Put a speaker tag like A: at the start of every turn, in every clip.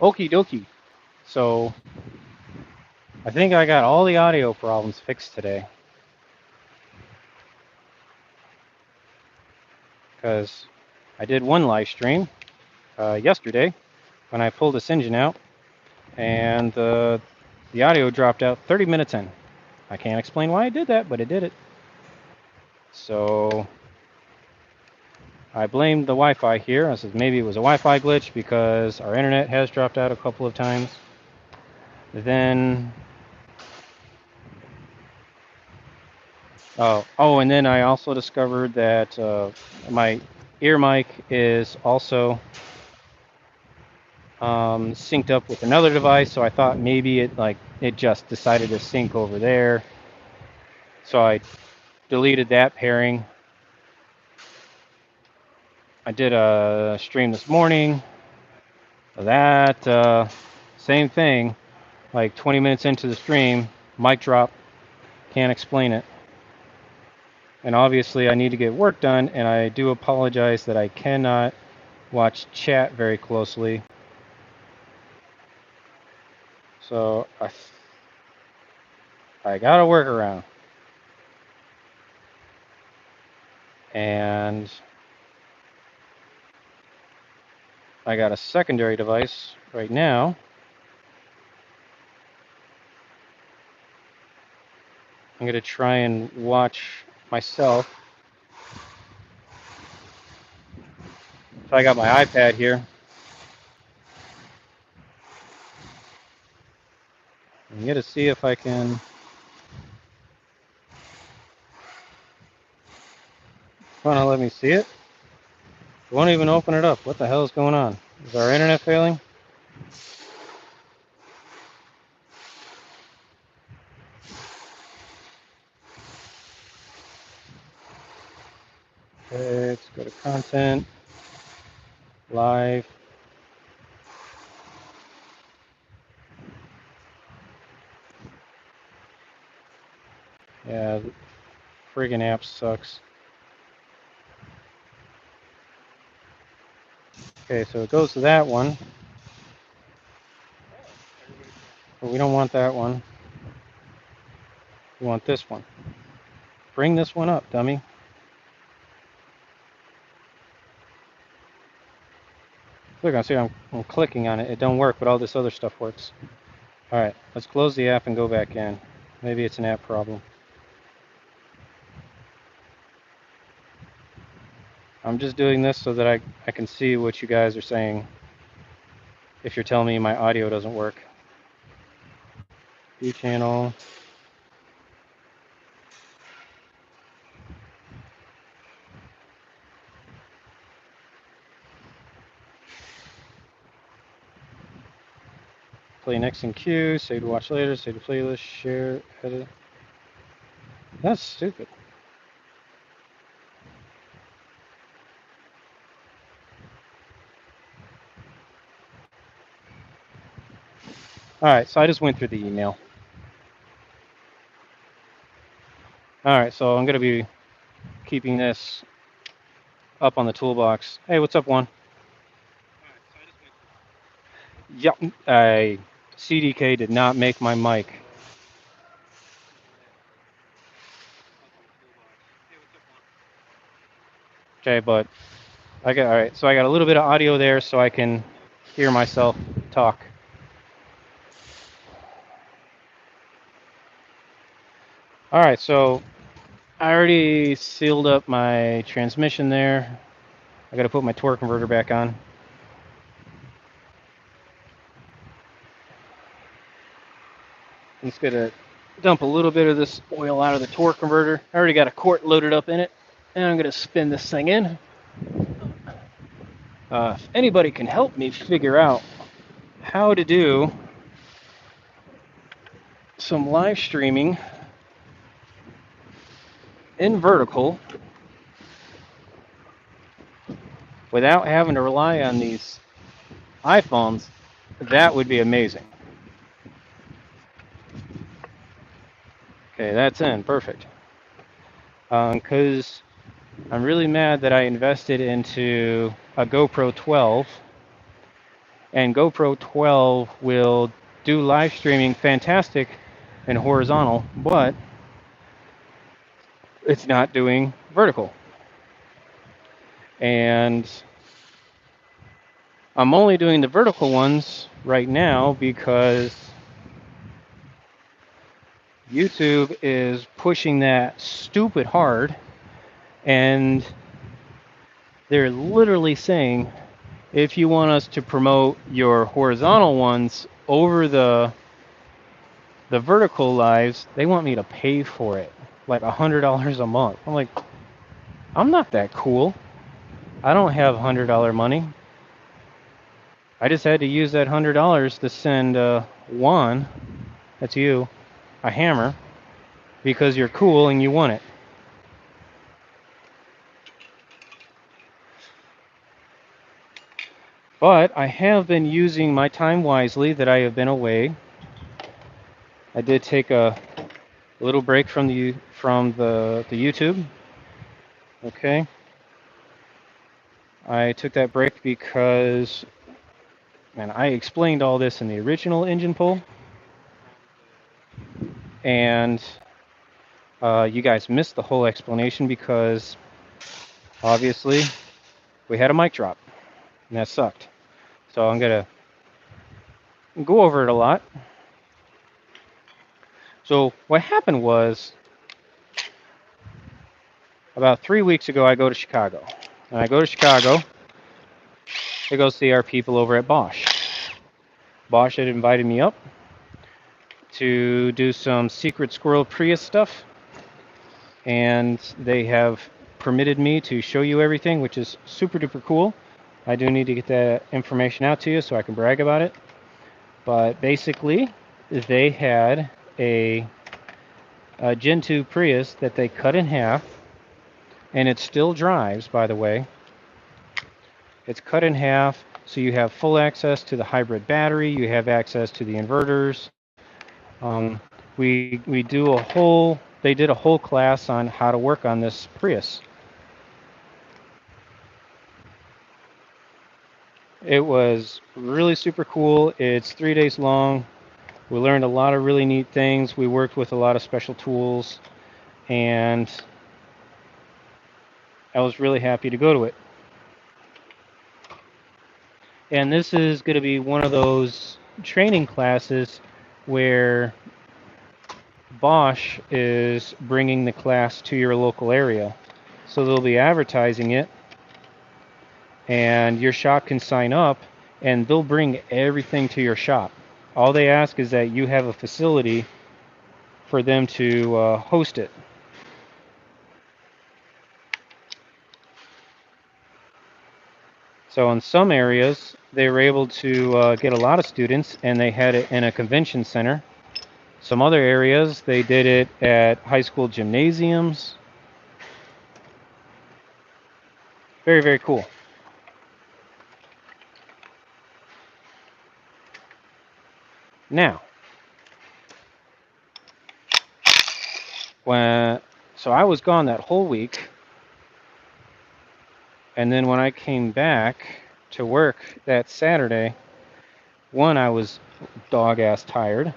A: Okie dokie. So I think I got all the audio problems fixed today. Because I did one live stream yesterday when I pulled this engine out, and the audio dropped out 30 minutes in. I can't explain why I did that, but it did it. So I blamed the Wi-Fi here. I said maybe it was a Wi-Fi glitch because our internet has dropped out a couple of times. Then, and then I also discovered that my ear mic is also synced up with another device. So I thought maybe it just decided to sync over there. So I deleted that pairing. I did a stream this morning. That same thing. Like 20 minutes into the stream, mic drop. Can't explain it. And obviously, I need to get work done, and I do apologize that I cannot watch chat very closely. So I got a workaround. And I got a secondary device right now. I'm going to try and watch myself. So I got my iPad here. I'm going to see if I can. Want to let me see it? It won't even open it up. What the hell is going on? Is our internet failing? Okay, let's go to content, live. Yeah, the friggin' app sucks. Okay, so it goes to that one. But we don't want that one. We want this one. Bring this one up, dummy. Look, I see I'm clicking on it. It don't work, but all this other stuff works. All right, let's close the app and go back in. Maybe it's an app problem. I'm just doing this so that I can see what you guys are saying if you're telling me my audio doesn't work. View channel. Play next in queue, save to watch later, save to playlist, share, edit. That's stupid. All right, so I just went through the email. All right, so I'm going to be keeping this up on the toolbox. Hey, what's up, Juan? Yep, CDK did not make my mic. Okay, but all right, so I got a little bit of audio there so I can hear myself talk. All right, so I already sealed up my transmission there. I got to put my torque converter back on. I'm just going to dump a little bit of this oil out of the torque converter. I already got a quart loaded up in it, and I'm going to spin this thing in. If anybody can help me figure out how to do some live streaming in vertical without having to rely on these iPhones, that would be amazing. Okay, that's in. Perfect. Because I'm really mad that I invested into a GoPro 12 And GoPro 12 will do live streaming fantastic and horizontal, but it's not doing vertical. And I'm only doing the vertical ones right now because YouTube is pushing that stupid hard, and they're literally saying, if you want us to promote your horizontal ones over the vertical lives, they want me to pay for it, like $100 a month. I'm like, I'm not that cool. I don't have $100 money. I just had to use that $100 to send Juan, that's you, a hammer, because you're cool and you want it. But I have been using my time wisely that I have been away. I did take a little break from the YouTube. Okay. I took that break because, man, I explained all this in the original engine pull, and you guys missed the whole explanation because obviously we had a mic drop, and that sucked. So I'm gonna go over it a lot. So what happened was, about 3 weeks ago, I go to Chicago. And I go to Chicago to go see our people over at Bosch. Bosch had invited me up to do some secret squirrel Prius stuff, and they have permitted me to show you everything, which is super duper cool. I do need to get that information out to you so I can brag about it. But basically, they had a Gen 2 Prius that they cut in half, and it still drives, by the way. It's cut in half, so you have full access to the hybrid battery, you have access to the inverters. We do a whole, they did a whole class on how to work on this Prius. It was really super cool. It's 3 days long. We learned a lot of really neat things. We worked with a lot of special tools, and I was really happy to go to it. And this is going to be one of those training classes where Bosch is bringing the class to your local area. So they'll be advertising it, and your shop can sign up, and they'll bring everything to your shop. All they ask is that you have a facility for them to host it. So in some areas, they were able to get a lot of students, and they had it in a convention center. Some other areas, they did it at high school gymnasiums. Very, very cool. Now, so I was gone that whole week, and then when I came back to work that Saturday, one, I was dog-ass tired,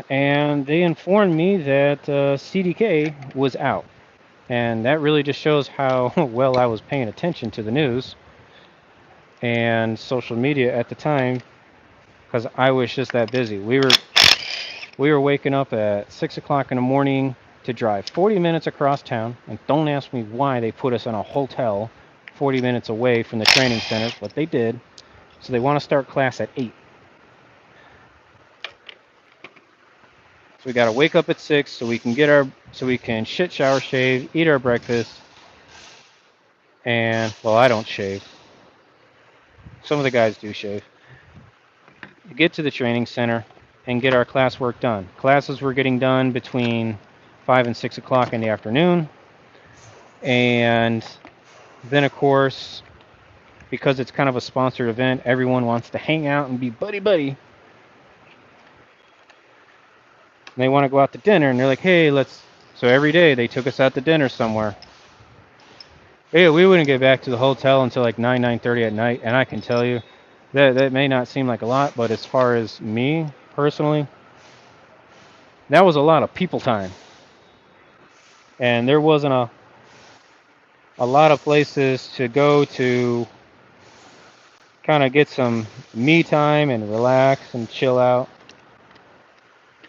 A: and they informed me that CDK was out. And that really just shows how well I was paying attention to the news and social media at the time, because I was just that busy. We were waking up at 6 o'clock in the morning to drive 40 minutes across town, and don't ask me why they put us in a hotel 40 minutes away from the training center, but they did. So they want to start class at 8. So we got to wake up at 6 so we can shit, shower, shave, eat our breakfast, and, well, I don't shave. Some of the guys do shave. Get to the training center and get our classwork done. Classes were getting done between 5 and 6 o'clock in the afternoon. And then, of course, because it's kind of a sponsored event, everyone wants to hang out and be buddy-buddy. And they want to go out to dinner, and they're like, hey, let's... So every day they took us out to dinner somewhere. Yeah, we wouldn't get back to the hotel until like 9:30 at night, and I can tell you that may not seem like a lot, but as far as me personally, that was a lot of people time, and there wasn't a lot of places to go to kind of get some me time and relax and chill out.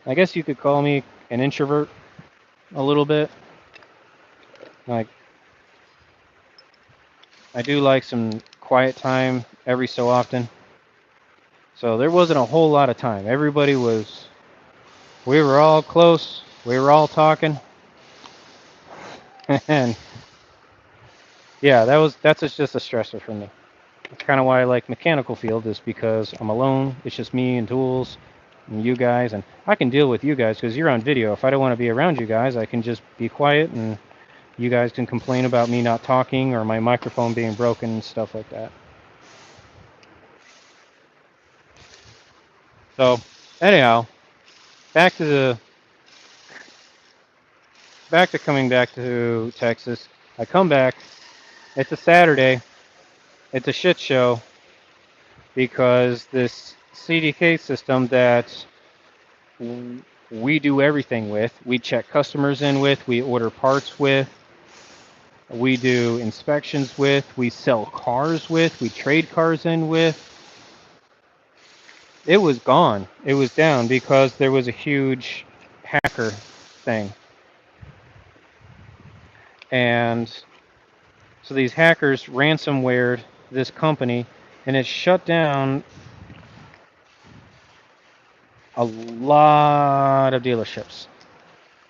A: I guess you could call me an introvert a little bit. Like, I do like some quiet time every so often. So there wasn't a whole lot of time. We were all close. We were all talking. And yeah, that's just a stressor for me. That's kind of why I like mechanical field, is because I'm alone. It's just me and tools and you guys, and I can deal with you guys because you're on video. If I don't want to be around you guys, I can just be quiet, and you guys can complain about me not talking or my microphone being broken and stuff like that. So anyhow, back to the back to coming back to Texas. I come back. It's a Saturday. It's a shit show because this CDK system that we do everything with, we check customers in with, we order parts with, we do inspections with, we sell cars with, we trade cars in with. It was gone. It was down because there was a huge hacker thing. And so these hackers ransomwared this company, and it shut down a lot of dealerships.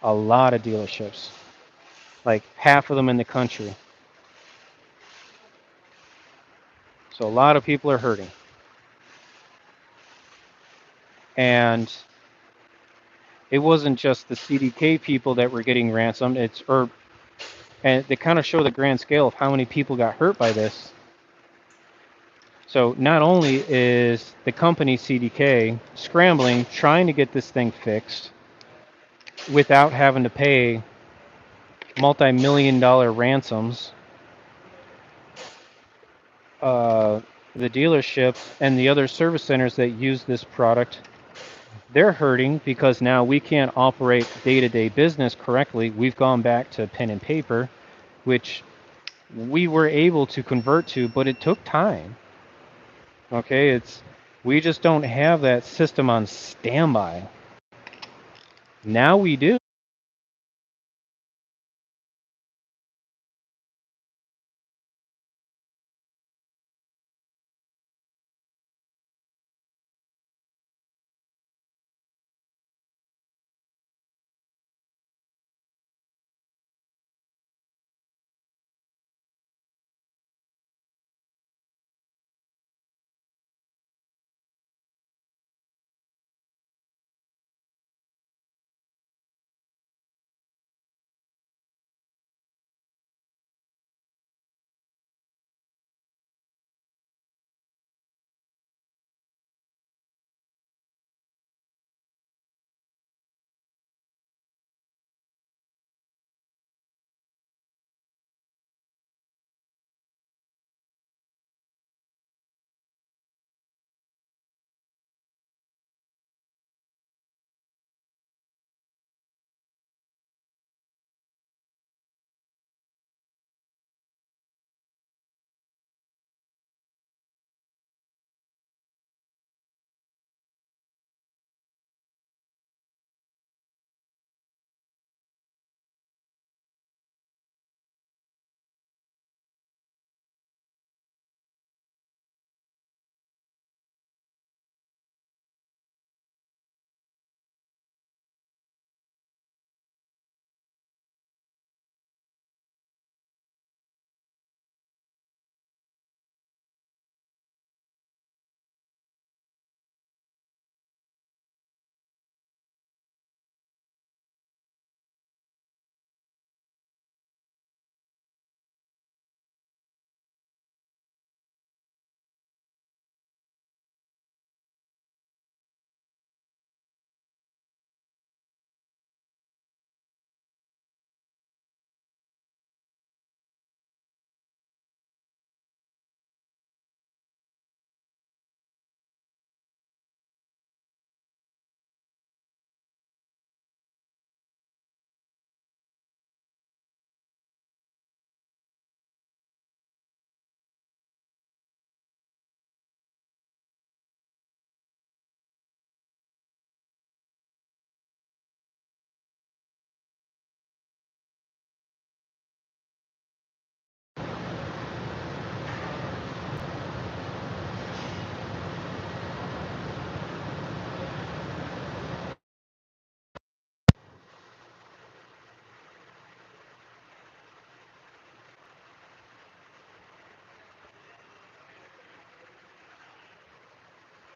A: A lot of dealerships. Like half of them in the country. So a lot of people are hurting. And it wasn't just the CDK people that were getting ransomed. And they kind of show the grand scale of how many people got hurt by this. So not only is the company CDK scrambling, trying to get this thing fixed without having to pay multi-million-dollar ransoms, uh, the dealerships and the other service centers that use this product, they're hurting because now we can't operate day-to-day business correctly. We've gone back to pen and paper, which we were able to convert to, but it took time. Okay, we just don't have that system on standby. Now we do.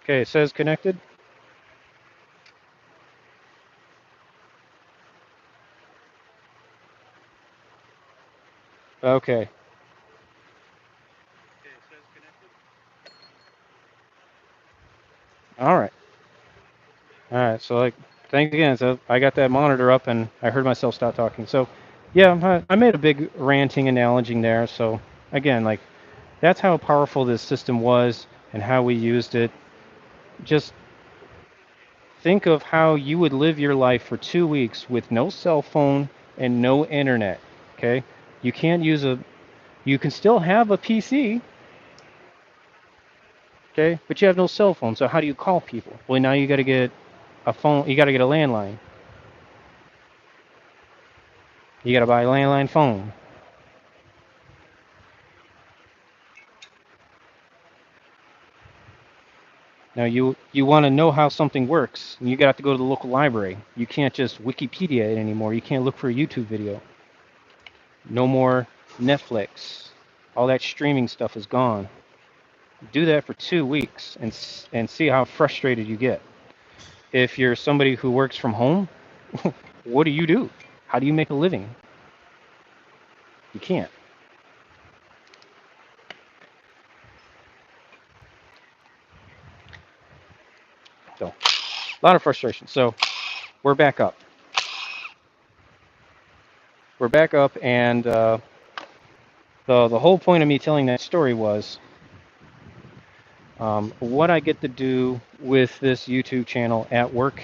A: Okay, it says connected. Okay. All right. All right. So like, thanks again. So I got that monitor up and I heard myself stop talking. So, yeah, I made a big ranting analogy there. So again, like, that's how powerful this system was and how we used it. Just think of how you would live your life for 2 weeks with no cell phone and no internet. Okay. You can't use a. You can still have a PC. Okay, but you have no cell phone. So how do you call people? Well, now you got to get a phone. You got to get a landline. You got to buy a landline phone. Now you want to know how something works, and you got to go to the local library. You can't just Wikipedia it anymore. You can't look for a YouTube video. No more Netflix. All that streaming stuff is gone. Do that for 2 weeks and see how frustrated you get. If you're somebody who works from home, what do you do? How do you make a living? You can't. So a lot of frustration. So we're back up. We're back up, and the whole point of me telling that story was what I get to do with this YouTube channel at work.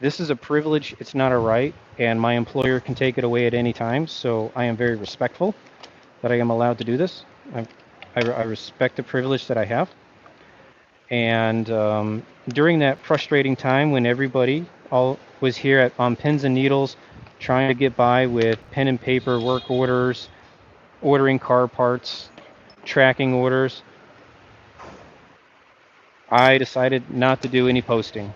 A: This is a privilege. It's not a right, and my employer can take it away at any time. So I am very respectful that I am allowed to do this. I respect the privilege that I have. And during that frustrating time when everybody all was here on pins and needles, trying to get by with pen and paper work orders, ordering car parts, tracking orders, I decided not to do any posting.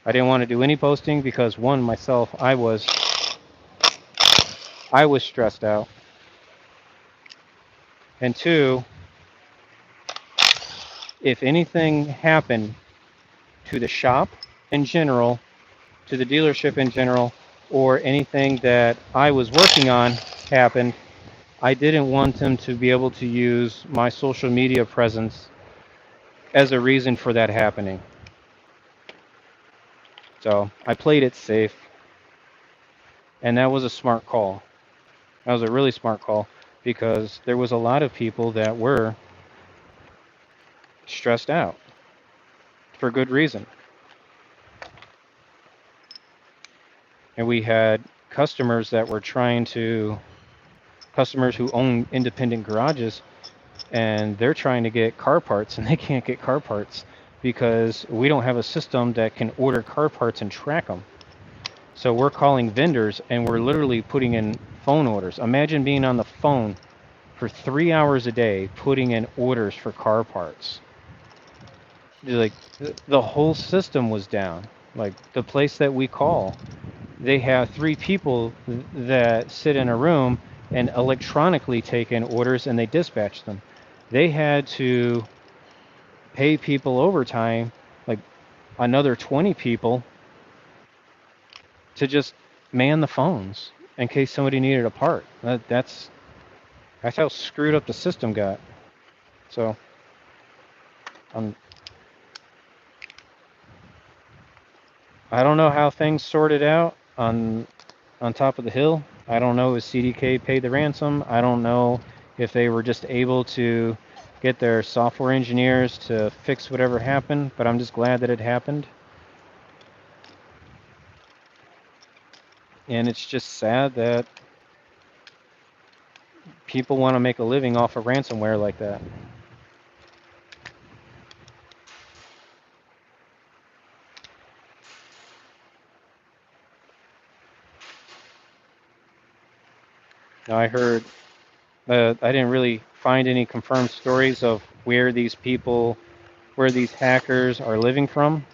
A: I didn't want to do any posting because one, myself, I was stressed out, and two, if anything happened to the shop in general, to the dealership in general, or anything that I was working on happened, I didn't want them to be able to use my social media presence as a reason for that happening. So I played it safe, and that was a smart call. That was a really smart call because there was a lot of people that were stressed out for good reason. And we had customers who own independent garages, and they're trying to get car parts and they can't get car parts because we don't have a system that can order car parts and track them. So we're calling vendors and we're literally putting in phone orders. Imagine being on the phone for 3 hours a day putting in orders for car parts. Like the whole system was down. Like the place that we call, they have three people that sit in a room and electronically take in orders and they dispatch them. They had to pay people overtime, like another 20 people, to just man the phones in case somebody needed a part. That's how screwed up the system got. So um, I don't know how things sorted out on top of the hill. I don't know if CDK paid the ransom. I don't know if they were just able to get their software engineers to fix whatever happened, but I'm just glad that it happened. And it's just sad that people want to make a living off of ransomware like that. Now, I heard, I didn't really find any confirmed stories of where these hackers are living from,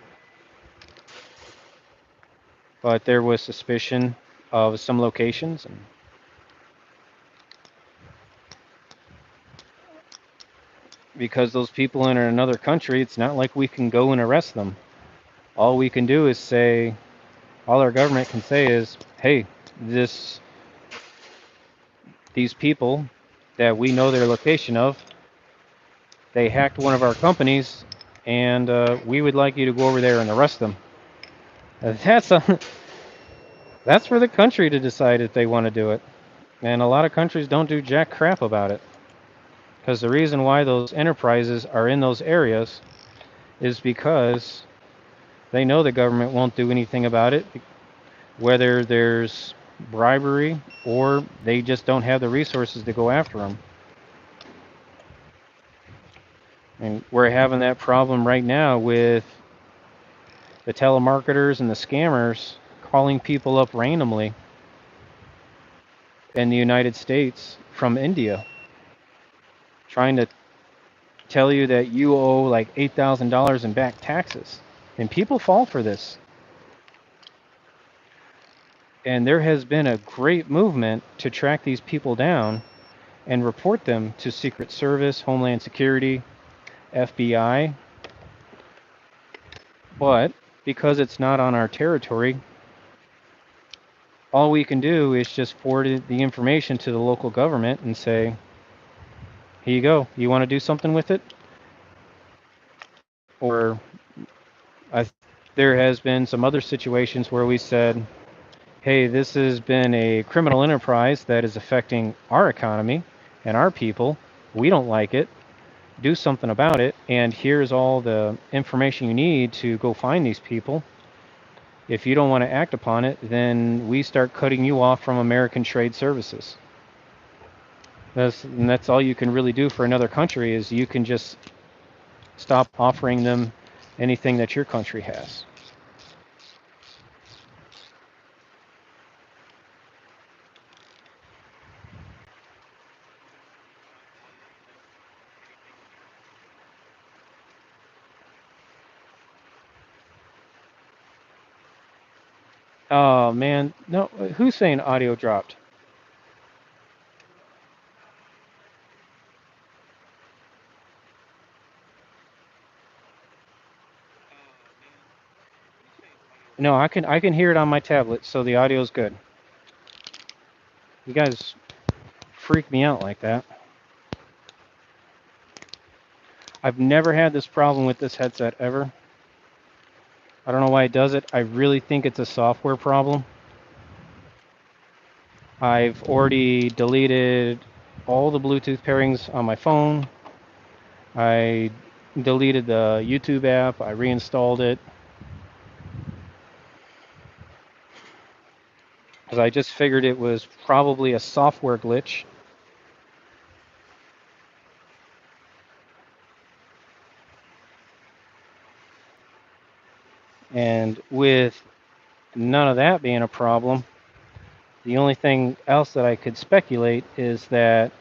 A: but there was suspicion of some locations. And because those people in another country, it's not like we can go and arrest them. All we can do is say, all our government can say is, hey, these people that we know their location of, they hacked one of our companies, and we would like you to go over there and arrest them. That's a, that's for the country to decide if they want to do it. And a lot of countries don't do jack crap about it. Because the reason why those enterprises are in those areas is because they know the government won't do anything about it, whether there's bribery or they just don't have the resources to go after them. And we're having that problem right now with the telemarketers and the scammers calling people up randomly in the United States from India, trying to tell you that you owe like $8,000 in back taxes. And people fall for this. And there has been a great movement to track these people down and report them to Secret Service, Homeland Security, FBI. But because it's not on our territory, all we can do is just forward the information to the local government and say, here you go. You want to do something with it? Or I, there has been some other situations where we said, hey, this has been a criminal enterprise that is affecting our economy and our people. We don't like it. Do something about it. And here's all the information you need to go find these people. If you don't want to act upon it, then we start cutting you off from American trade services. And that's all you can really do for another country is you can just stop offering them anything that your country has. Oh man, no, who's saying audio dropped? No, I can hear it on my tablet, so the audio's good. You guys freak me out like that. I've never had this problem with this headset ever. I don't know why it does it. I really think it's a software problem. I've already deleted all the Bluetooth pairings on my phone. I deleted the YouTube app. I reinstalled it because I just figured it was probably a software glitch. And with none of that being a problem, the only thing else that I could speculate is that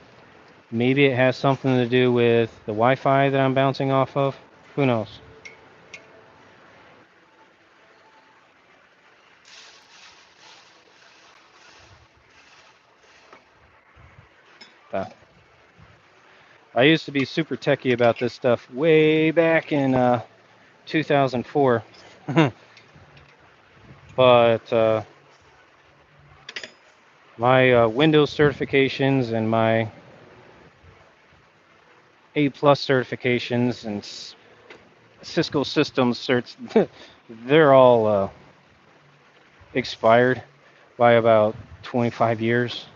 A: maybe it has something to do with the Wi-Fi that I'm bouncing off of. Who knows? Uh, I used to be super techie about this stuff way back in 2004. But my Windows certifications and my A plus certifications and Cisco systems certs, they're all expired by about 25 years.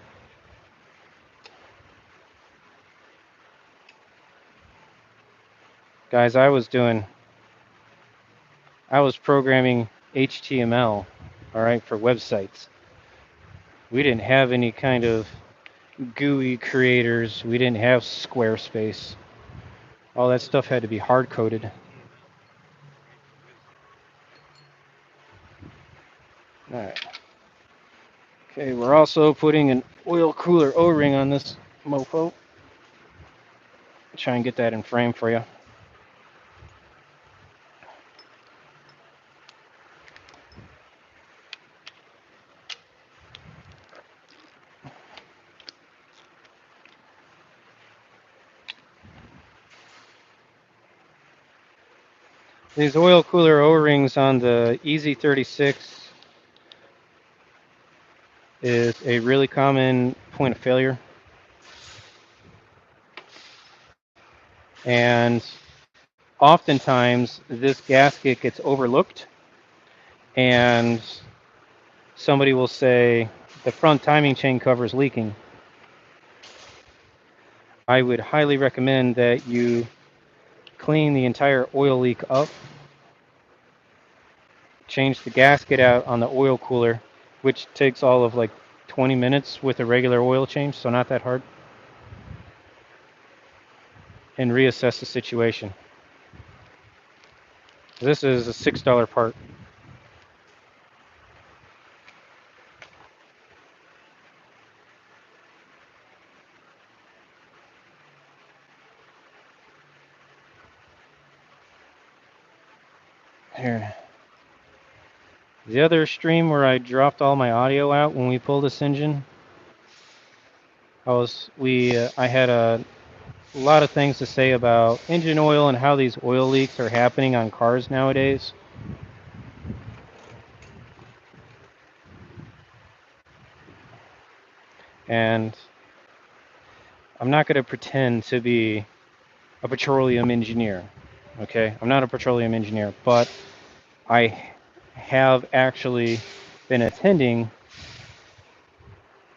A: Guys, I was programming HTML, all right, for websites. We didn't have any kind of GUI creators. We didn't have Squarespace. All that stuff had to be hard coded. All right. Okay, we're also putting an oil cooler O-ring on this mofo. Try and get that in frame for you. These oil cooler O-rings on the EZ36 is a really common point of failure. And oftentimes this gasket gets overlooked and somebody will say the front timing chain cover is leaking. I would highly recommend that you clean the entire oil leak up, change the gasket out on the oil cooler, which takes all of like 20 minutes with a regular oil change, so not that hard, and reassess the situation. This is a $6 part. Here. The other stream where I dropped all my audio out when we pulled this engine, I had a lot of things to say about engine oil and how these oil leaks are happening on cars nowadays. And I'm not going to pretend to be a petroleum engineer, okay? I'm not a petroleum engineer, but I have actually been attending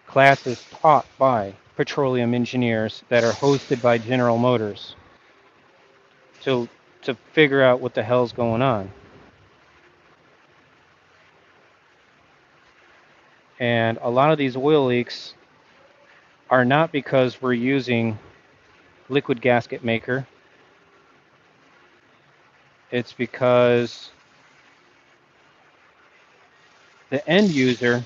A: classes taught by petroleum engineers that are hosted by General Motors to figure out what the hell's going on. And a lot of these oil leaks are not because we're using liquid gasket maker. It's because the end user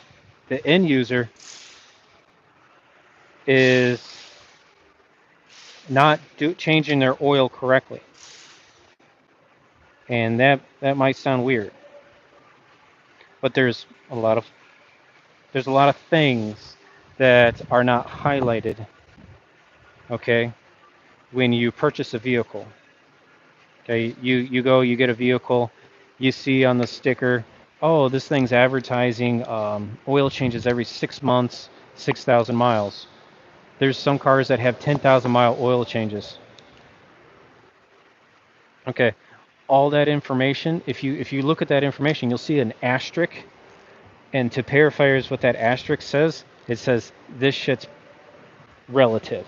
A: is not changing their oil correctly. And that might sound weird, but there's a lot of things that are not highlighted, okay, when you purchase a vehicle. Okay, you get a vehicle, you see on the sticker, oh, this thing's advertising oil changes every 6 months, 6,000 miles. There's some cars that have 10,000 mile oil changes. Okay, all that information, if you look at that information, you'll see an asterisk. And to paraphrase what that asterisk says, it says this shit's relative.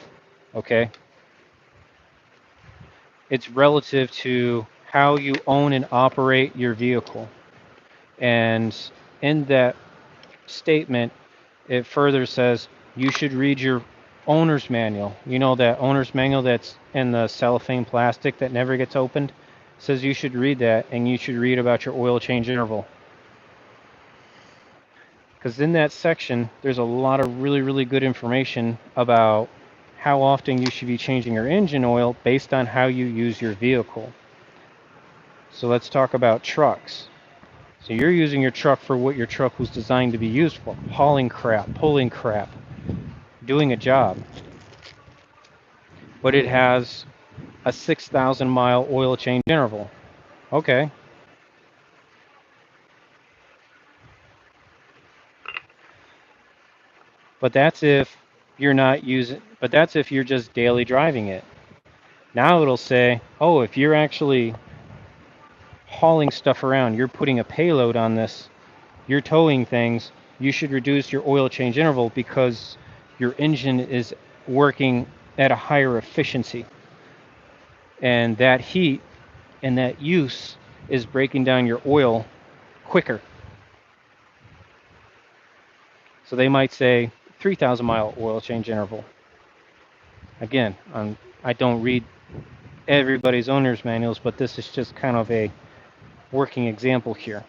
A: Okay? It's relative to how you own and operate your vehicle. And in that statement, it further says you should read your owner's manual. You know that owner's manual that's in the cellophane plastic that never gets opened? It says you should read that, and you should read about your oil change interval. Because in that section, there's a lot of really, really good information about how often you should be changing your engine oil based on how you use your vehicle. So let's talk about trucks. So you're using your truck for what your truck was designed to be used for: hauling crap, pulling crap, doing a job. But it has a 6,000 mile oil change interval. Okay. But that's if you're just daily driving it. Now it'll say, oh, if you're actually hauling stuff around, you're putting a payload on this, you're towing things, you should reduce your oil change interval because your engine is working at a higher efficiency. And that heat and that use is breaking down your oil quicker. So they might say 3,000 mile oil change interval. Again, I don't read everybody's owner's manuals, but this is just kind of a working example here.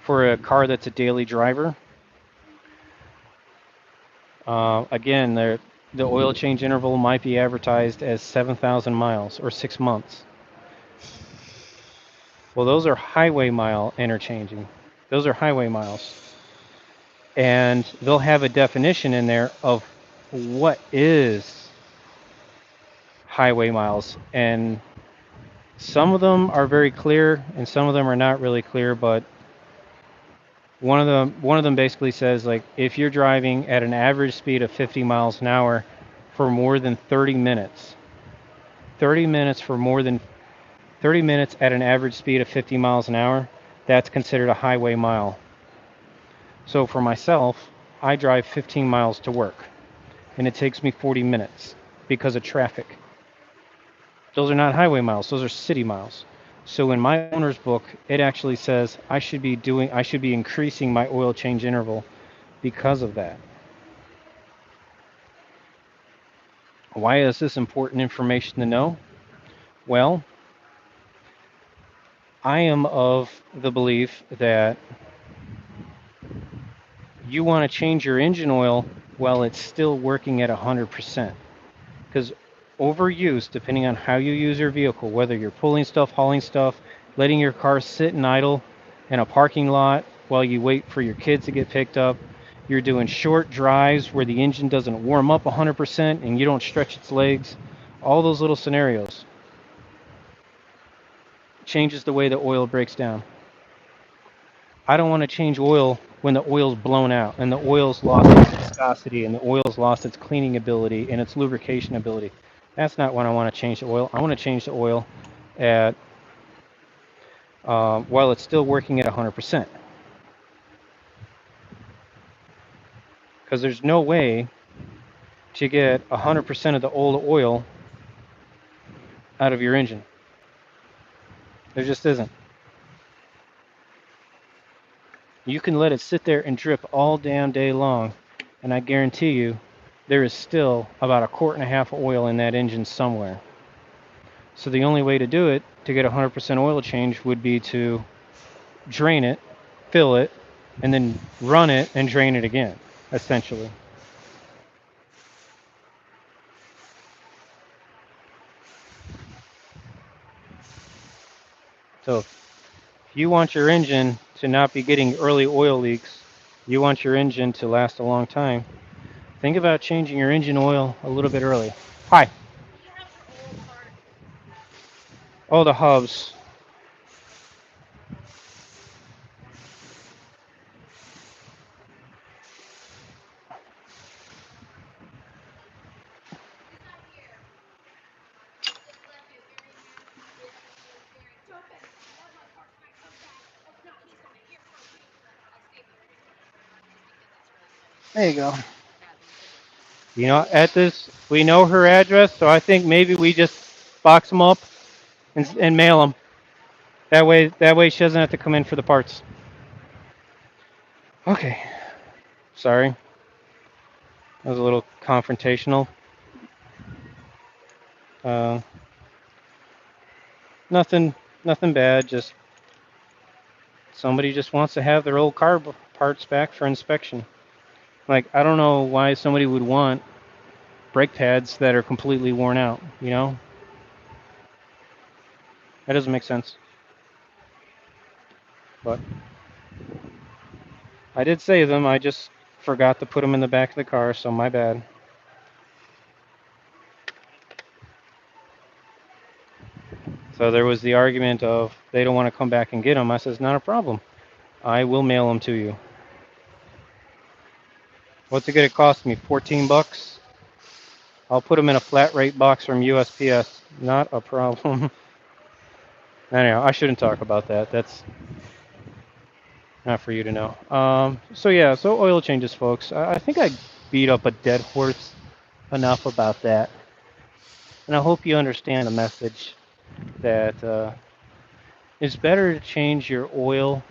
A: For a car that's a daily driver, again, the oil change interval might be advertised as 7,000 miles or 6 months. Well, those are highway mile interchanging. Those are highway miles. And they'll have a definition in there of what is highway miles, and some of them are very clear and some of them are not really clear, but one of them basically says, like, if you're driving at an average speed of 50 miles an hour for more than 30 minutes, 30 minutes for more than 30 minutes at an average speed of 50 miles an hour, that's considered a highway mile. So for myself, I drive 15 miles to work, and it takes me 40 minutes because of traffic. Those are not highway miles, those are city miles. So in my owner's book, it actually says I should be increasing my oil change interval because of that. Why is this important information to know? Well, I am of the belief that you want to change your engine oil while it's still working at 100%. Because overuse, depending on how you use your vehicle, whether you're pulling stuff, hauling stuff, letting your car sit and idle in a parking lot while you wait for your kids to get picked up, you're doing short drives where the engine doesn't warm up 100% and you don't stretch its legs, all those little scenarios changes the way the oil breaks down. I don't want to change oil when the oil's blown out and the oil's lost its viscosity and the oil's lost its cleaning ability and its lubrication ability. That's not when I want to change the oil. I want to change the oil at while it's still working at 100%. Because there's no way to get 100% of the old oil out of your engine. There just isn't. You can let it sit there and drip all damn day long, and I guarantee you there is still about a quart and a half of oil in that engine somewhere. So the only way to do it, to get 100% oil change, would be to drain it, fill it, and then run it and drain it again, essentially. So if you want your engine to not be getting early oil leaks, you want your engine to last a long time, think about changing your engine oil a little bit early. Hi. Oh, the hubs. There you go. You know, at this, we know her address, so I think maybe we just box them up and mail them. That way she doesn't have to come in for the parts. Okay. Sorry, that was a little confrontational. Uh, nothing, nothing bad. Just somebody just wants to have their old car parts back for inspection. Like, I don't know why somebody would want brake pads that are completely worn out. You know, that doesn't make sense. But I did save them. I just forgot to put them in the back of the car, so my bad. So there was the argument of they don't want to come back and get them. I says, not a problem. I will mail them to you. What's it gonna cost me? 14 bucks? I'll put them in a flat rate box from USPS. Not a problem. Anyhow, I shouldn't talk about that. That's not for you to know. So yeah, so oil changes, folks. I think I beat up a dead horse enough about that, and I hope you understand the message that it's better to change your oil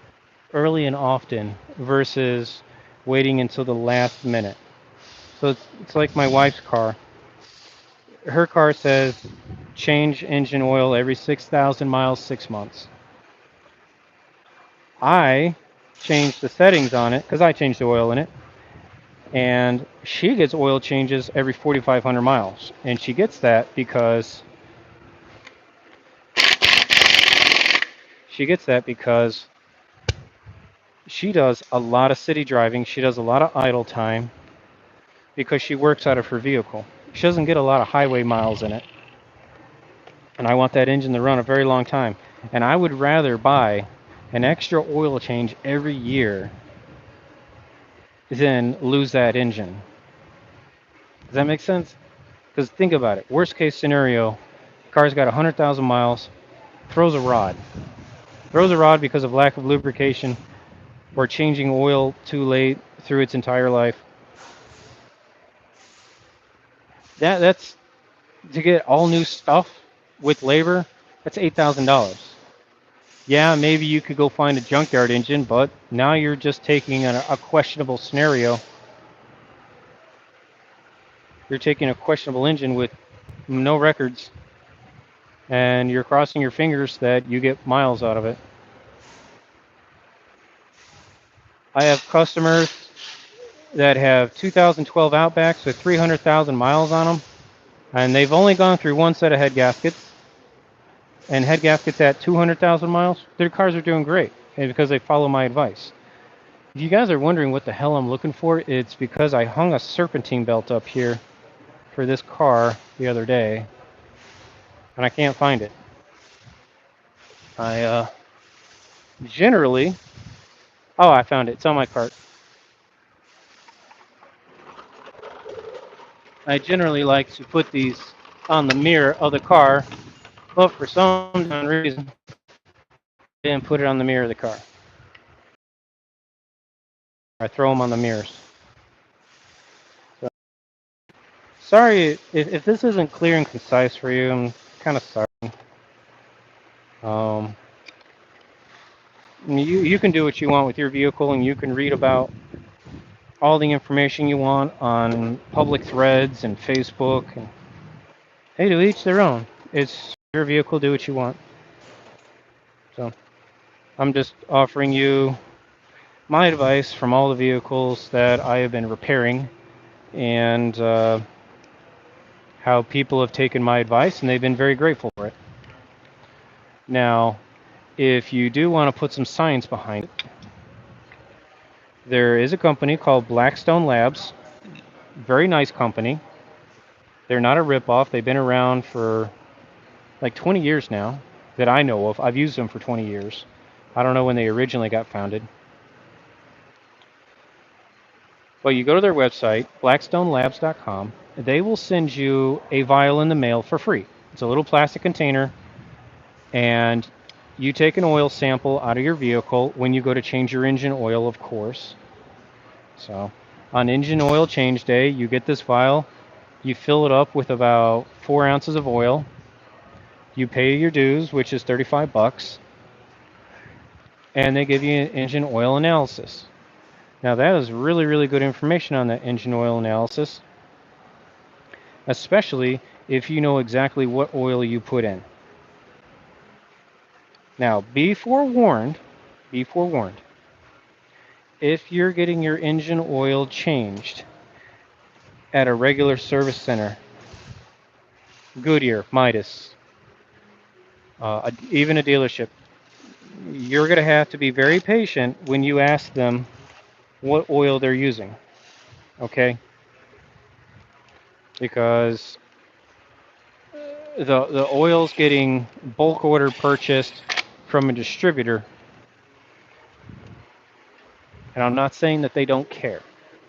A: early and often versus waiting until the last minute. So it's like my wife's car. Her car says change engine oil every 6,000 miles, 6 months. I changed the settings on it because I changed the oil in it, and she gets oil changes every 4,500 miles, and she gets that because she does a lot of city driving. She does a lot of idle time because she works out of her vehicle. She doesn't get a lot of highway miles in it. and I want that engine to run a very long time. And I would rather buy an extra oil change every year than lose that engine. Does that make sense? Because think about it. Worst case scenario, car's got 100,000 miles, throws a rod. Throws a rod because of lack of lubrication or changing oil too late through its entire life. That's to get all new stuff with labor. That's $8,000. Yeah, maybe you could go find a junkyard engine, but now you're just taking a questionable scenario. You're taking a questionable engine with no records, and you're crossing your fingers that you get miles out of it. I have customers that have 2012 Outbacks with 300,000 miles on them, and they've only gone through one set of head gaskets, and head gaskets at 200,000 miles. Their cars are doing great, and because they follow my advice. If you guys are wondering what the hell I'm looking for, it's because I hung a serpentine belt up here for this car the other day, and I can't find it. I generally, oh, I found it. It's on my cart. I generally like to put these on the mirror of the car, but for some reason, I didn't put it on the mirror of the car. I throw them on the mirrors. So, sorry if this isn't clear and concise for you. I'm kind of sorry. Um, you can do what you want with your vehicle, and you can read about all the information you want on public threads and Facebook. And hey, to each their own. It's your vehicle. Do what you want. So I'm just offering you my advice from all the vehicles that I have been repairing, and how people have taken my advice and they've been very grateful for it. Now, if you do want to put some science behind it, there is a company called Blackstone Labs. Very nice company. They're not a ripoff. They've been around for like 20 years now that I know of. I've used them for 20 years. I don't know when they originally got founded. But you go to their website, blackstonelabs.com. They will send you a vial in the mail for free. It's a little plastic container, and you take an oil sample out of your vehicle when you go to change your engine oil, of course. So on engine oil change day, you get this vial. You fill it up with about 4 ounces of oil. You pay your dues, which is $35, and they give you an engine oil analysis. Now that is really, really good information on that engine oil analysis, especially if you know exactly what oil you put in. Now, be forewarned, if you're getting your engine oil changed at a regular service center, Goodyear, Midas, even a dealership, you're going to have to be very patient when you ask them what oil they're using, okay? Because the oil's getting bulk order purchased from a distributor, and I'm not saying that they don't care.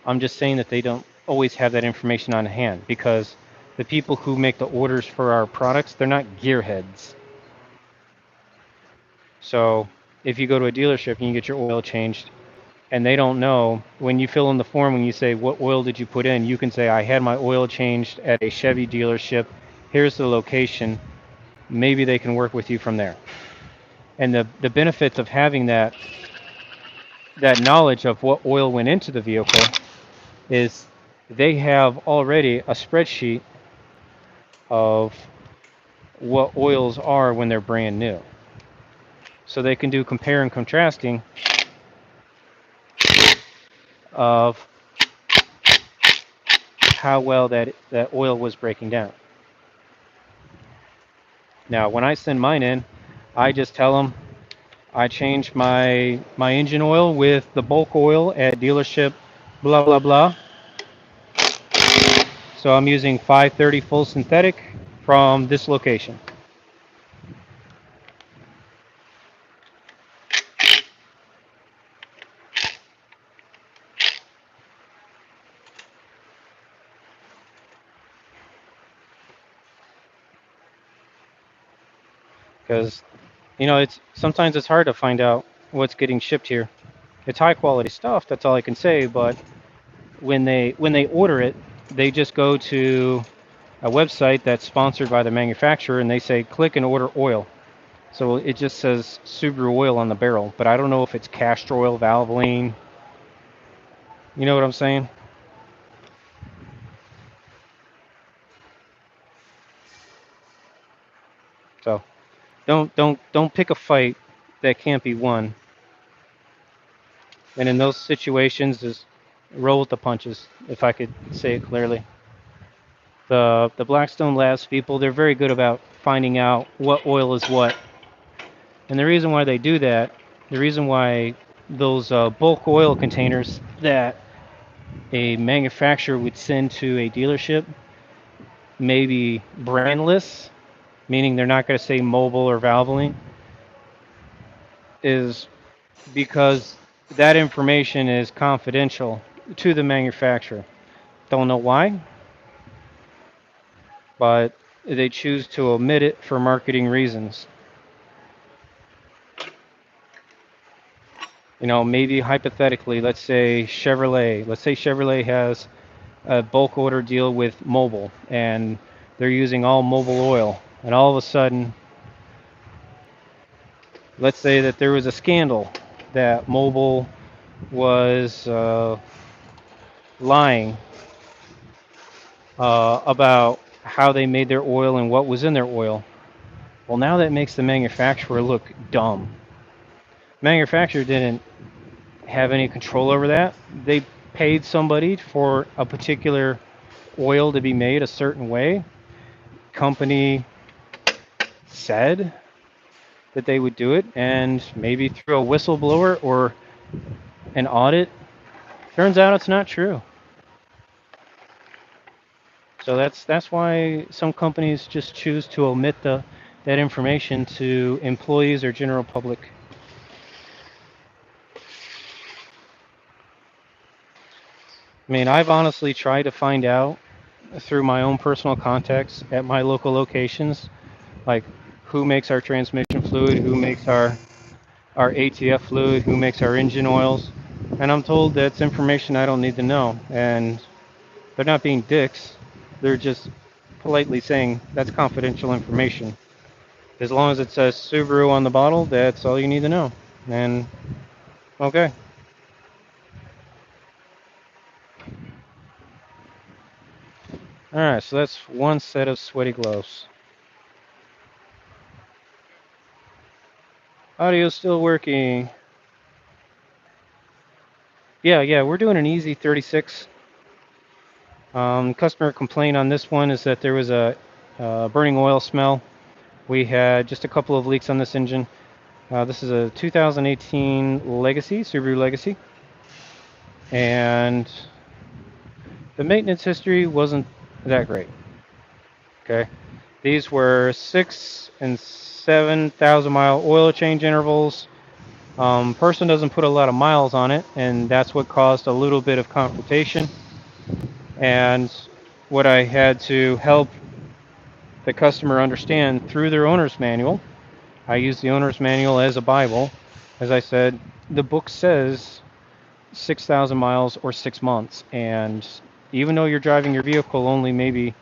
A: I'm just saying that they don't always have that information on hand, because the people who make the orders for our products, they're not gearheads. So if you go to a dealership and you get your oil changed and they don't know, when you fill in the form, when you say, what oil did you put in, you can say, I had my oil changed at a Chevy dealership. Here's the location. Maybe they can work with you from there. And the benefits of having that knowledge of what oil went into the vehicle is they have already a spreadsheet of what oils are when they're brand new. So they can do compare and contrasting of how well that oil was breaking down. Now, when I send mine in, I just tell them I changed my engine oil with the bulk oil at dealership blah blah blah. So I'm using 530 full synthetic from this location. because it's sometimes it's hard to find out what's getting shipped here. It's high quality stuff. That's all I can say. But when they order it, they just go to a website that's sponsored by the manufacturer, and they say click and order oil. So it just says Subaru oil on the barrel, but I don't know if it's castor oil, Valvoline. You know what I'm saying? So don't pick a fight that can't be won. And in those situations, just roll with the punches, if I could say it clearly. The Blackstone Labs people, they're very good about finding out what oil is what. And the reason why they do that, the reason why those bulk oil containers that a manufacturer would send to a dealership may be brandless, meaning they're not going to say Mobile or Valvoline, is because that information is confidential to the manufacturer. Don't know why, but they choose to omit it for marketing reasons. Maybe hypothetically, let's say Chevrolet has a bulk order deal with Mobile and they're using all Mobile oil, and all of a sudden, let's say that there was a scandal that Mobile was lying about how they made their oil and what was in their oil. Well, now that makes the manufacturer look dumb. Manufacturer didn't have any control over that. They paid somebody for a particular oil to be made a certain way. Company said that they would do it, and maybe through a whistleblower or an audit, turns out it's not true. So that's why some companies just choose to omit that information to employees or general public. I mean, I've honestly tried to find out through my own personal contacts at my local locations, like who makes our transmission fluid, who makes our ATF fluid, who makes our engine oils, and I'm told that's information I don't need to know. And they're not being dicks; they're just politely saying that's confidential information. As long as it says Subaru on the bottle, that's all you need to know. And okay. All right, so that's one set of sweaty gloves. Audio's still working. Yeah, we're doing an EZ36. Customer complaint on this one is that there was a burning oil smell. We had just a couple of leaks on this engine. This is a 2018 Legacy, Subaru Legacy. And the maintenance history wasn't that great. Okay. These were 6 and 7,000 mile oil change intervals. Person doesn't put a lot of miles on it, and that's what caused a little bit of confrontation. And what I had to help the customer understand through their owner's manual, I use the owner's manual as a Bible. As I said, the book says 6,000 miles or 6 months. And even though you're driving your vehicle only maybe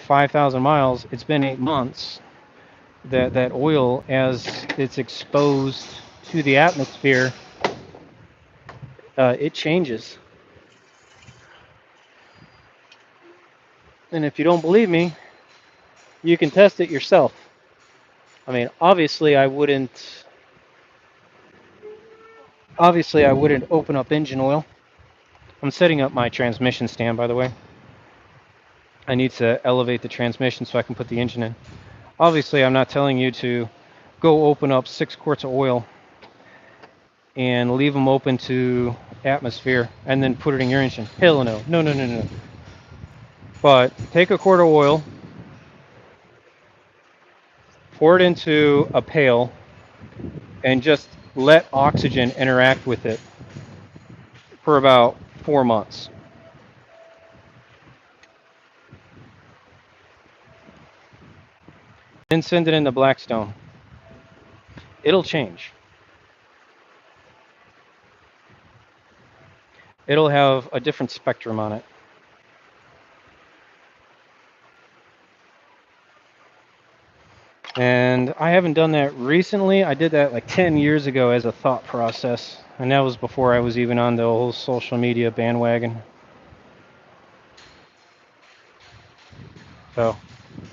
A: 5,000 miles, it's been 8 months. That oil, as it's exposed to the atmosphere, it changes. And if you don't believe me, you can test it yourself. I mean, obviously I wouldn't open up engine oil. I'm setting up my transmission stand, by the way. I need to elevate the transmission so I can put the engine in. Obviously, I'm not telling you to go open up 6 quarts of oil and leave them open to atmosphere and then put it in your engine. Hell no. No, no, no, no. But take a quart of oil, pour it into a pail, and just let oxygen interact with it for about 4 months. Didn't send it into Blackstone. It'll change. It'll have a different spectrum on it. And I haven't done that recently. I did that like 10 years ago as a thought process. And that was before I was even on the whole social media bandwagon. So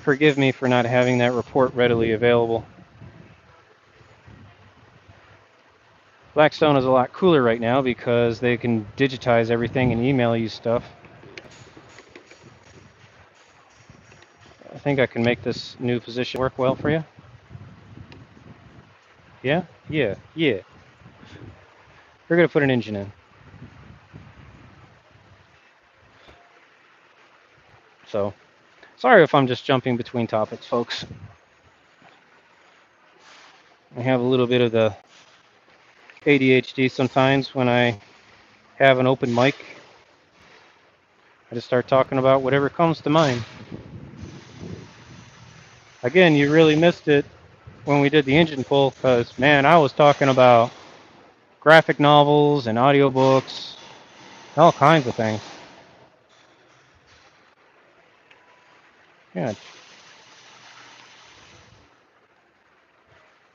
A: forgive me for not having that report readily available. Blackstone is a lot cooler right now because they can digitize everything and email you stuff. I think I can make this new position work well for you. Yeah? Yeah. We're going to put an engine in. So, sorry if I'm just jumping between topics, folks. I have a little bit of the ADHD sometimes when I have an open mic. I just start talking about whatever comes to mind. Again, you really missed it when we did the engine pull because, man, I was talking about graphic novels and audiobooks, all kinds of things. Yeah.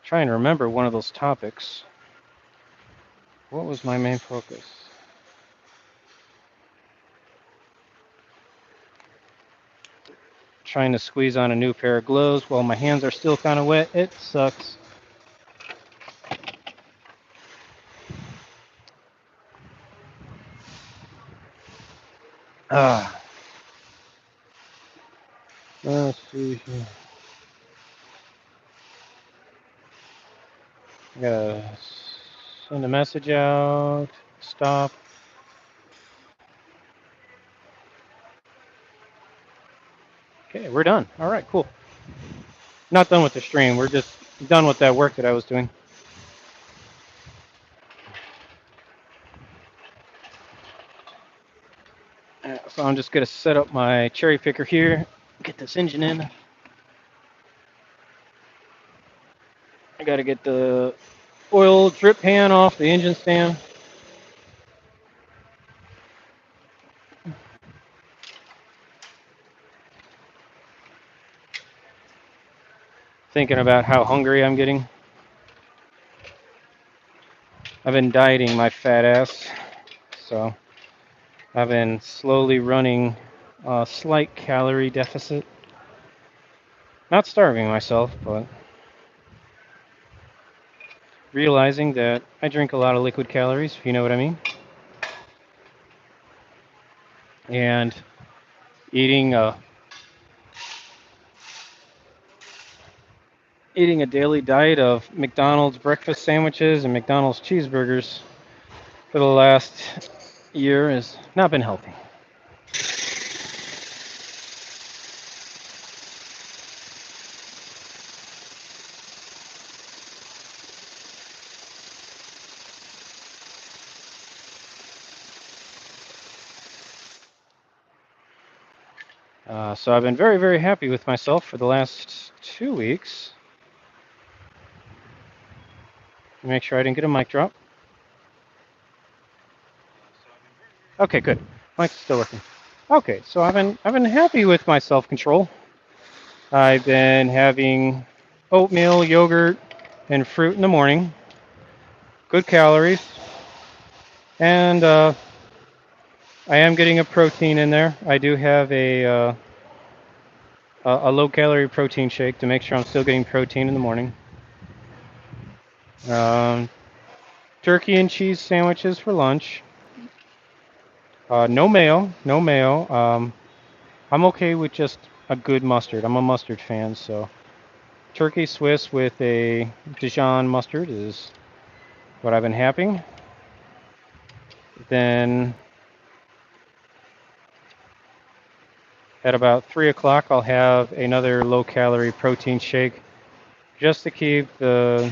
A: Trying to remember one of those topics. What was my main focus? Trying to squeeze on a new pair of gloves while my hands are still kind of wet. It sucks. Let's see here. I gotta send a message out. Stop. Okay, we're done. All right, cool. Not done with the stream. We're just done with that work that I was doing. So I'm just gonna set up my cherry picker here. Get this engine in. I gotta get the oil drip pan off the engine stand. Thinking about how hungry I'm getting. I've been dieting my fat ass, so I've been slowly running a slight calorie deficit. Not starving myself, but realizing that I drink a lot of liquid calories, if you know what I mean. And eating a daily diet of McDonald's breakfast sandwiches and McDonald's cheeseburgers for the last year has not been healthy. So I've been very, very happy with myself for the last 2 weeks. Make sure I didn't get a mic drop. Okay, good. Mic's still working. Okay, so I've been happy with my self-control. I've been having oatmeal, yogurt, and fruit in the morning. Good calories, and I am getting a protein in there. I do have a low-calorie protein shake to make sure I'm still getting protein in the morning. Turkey and cheese sandwiches for lunch. No mayo, no mayo. I'm okay with just a good mustard. I'm a mustard fan, so turkey Swiss with a Dijon mustard is what I've been having. Then at about 3 o'clock, I'll have another low-calorie protein shake just to keep the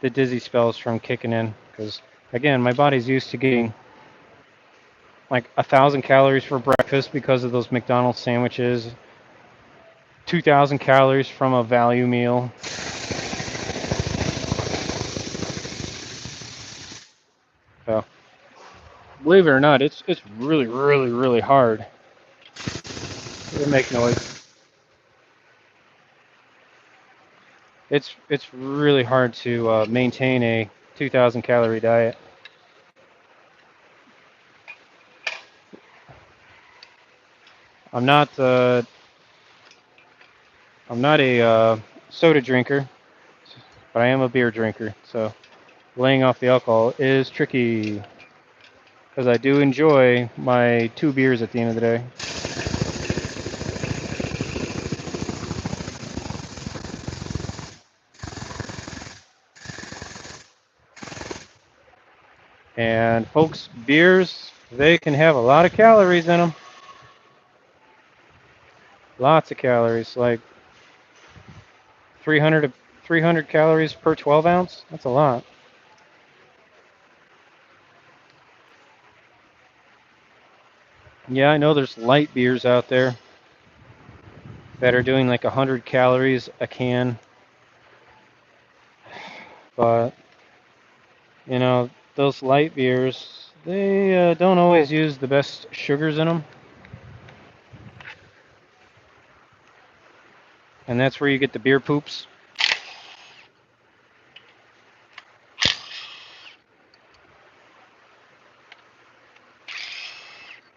A: dizzy spells from kicking in. Because, again, my body's used to getting like 1,000 calories for breakfast because of those McDonald's sandwiches, 2,000 calories from a value meal. So, believe it or not, it's really, really, really hard. It'll make noise. It's really hard to maintain a 2,000 calorie diet. I'm not a soda drinker, but I am a beer drinker. So laying off the alcohol is tricky because I do enjoy my 2 beers at the end of the day. And folks, beers, they can have a lot of calories in them. Lots of calories, like 300 calories per 12 ounce. That's a lot. Yeah, I know there's light beers out there that are doing like 100 calories a can, but you know, those light beers, they don't always use the best sugars in them. And that's where you get the beer poops.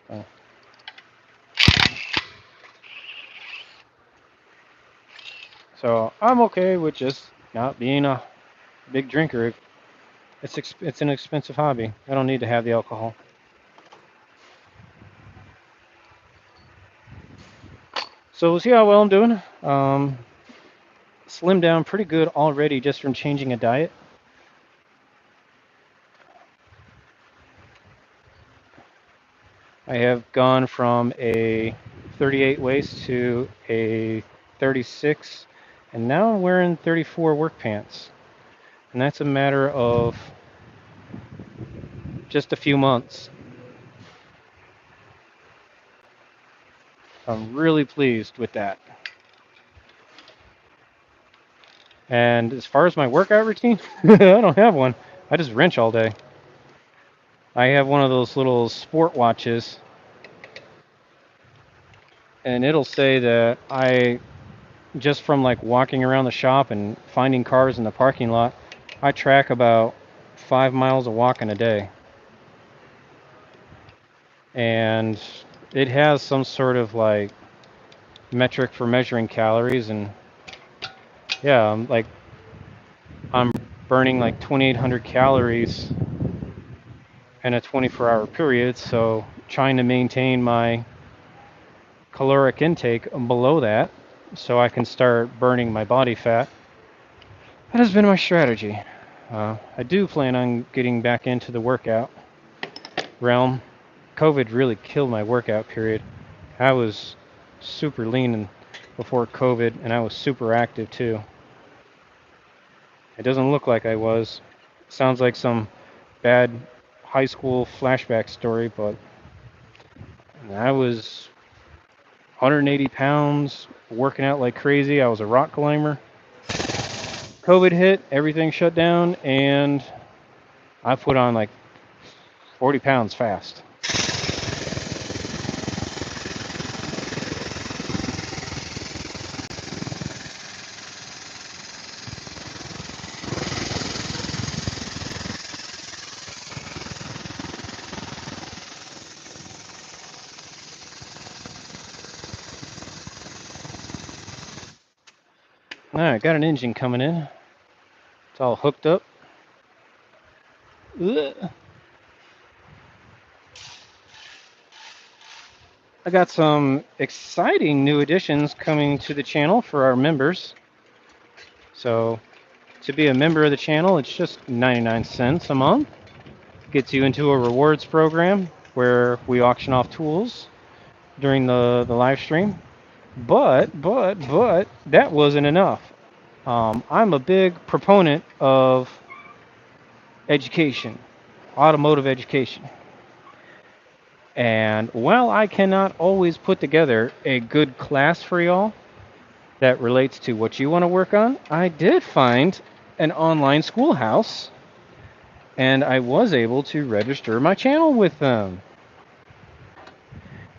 A: Oh. So I'm okay with just not being a big drinker. It's an expensive hobby. I don't need to have the alcohol. So we'll see how well I'm doing. Slimmed down pretty good already just from changing a diet. I have gone from a 38 waist to a 36, and now I'm wearing 34 work pants. And that's a matter of just a few months. I'm really pleased with that. And as far as my workout routine, I don't have one. I just wrench all day. I have one of those little sport watches, and it'll say that I, just from like walking around the shop and finding cars in the parking lot, I track about 5 miles of walking a day. And it has some sort of like metric for measuring calories, and yeah, I'm burning like 2,800 calories in a 24-hour period, so trying to maintain my caloric intake below that so I can start burning my body fat. That has been my strategy. I do plan on getting back into the workout realm. COVID really killed my workout period. I was super lean before COVID, and I was super active too. It doesn't look like I was. Sounds like some bad high school flashback story, but I was 180 pounds, working out like crazy. I was a rock climber. COVID hit, everything shut down, and I put on like 40 pounds fast. All right, got an engine coming in. It's all hooked up. Ugh. I got some exciting new additions coming to the channel for our members. So, to be a member of the channel, it's just 99 cents a month. Gets you into a rewards program where we auction off tools during the live stream. But that wasn't enough. I'm a big proponent of education, automotive education. And while I cannot always put together a good class for y'all, that relates to what you want to work on, I did find an online schoolhouse, and I was able to register my channel with them.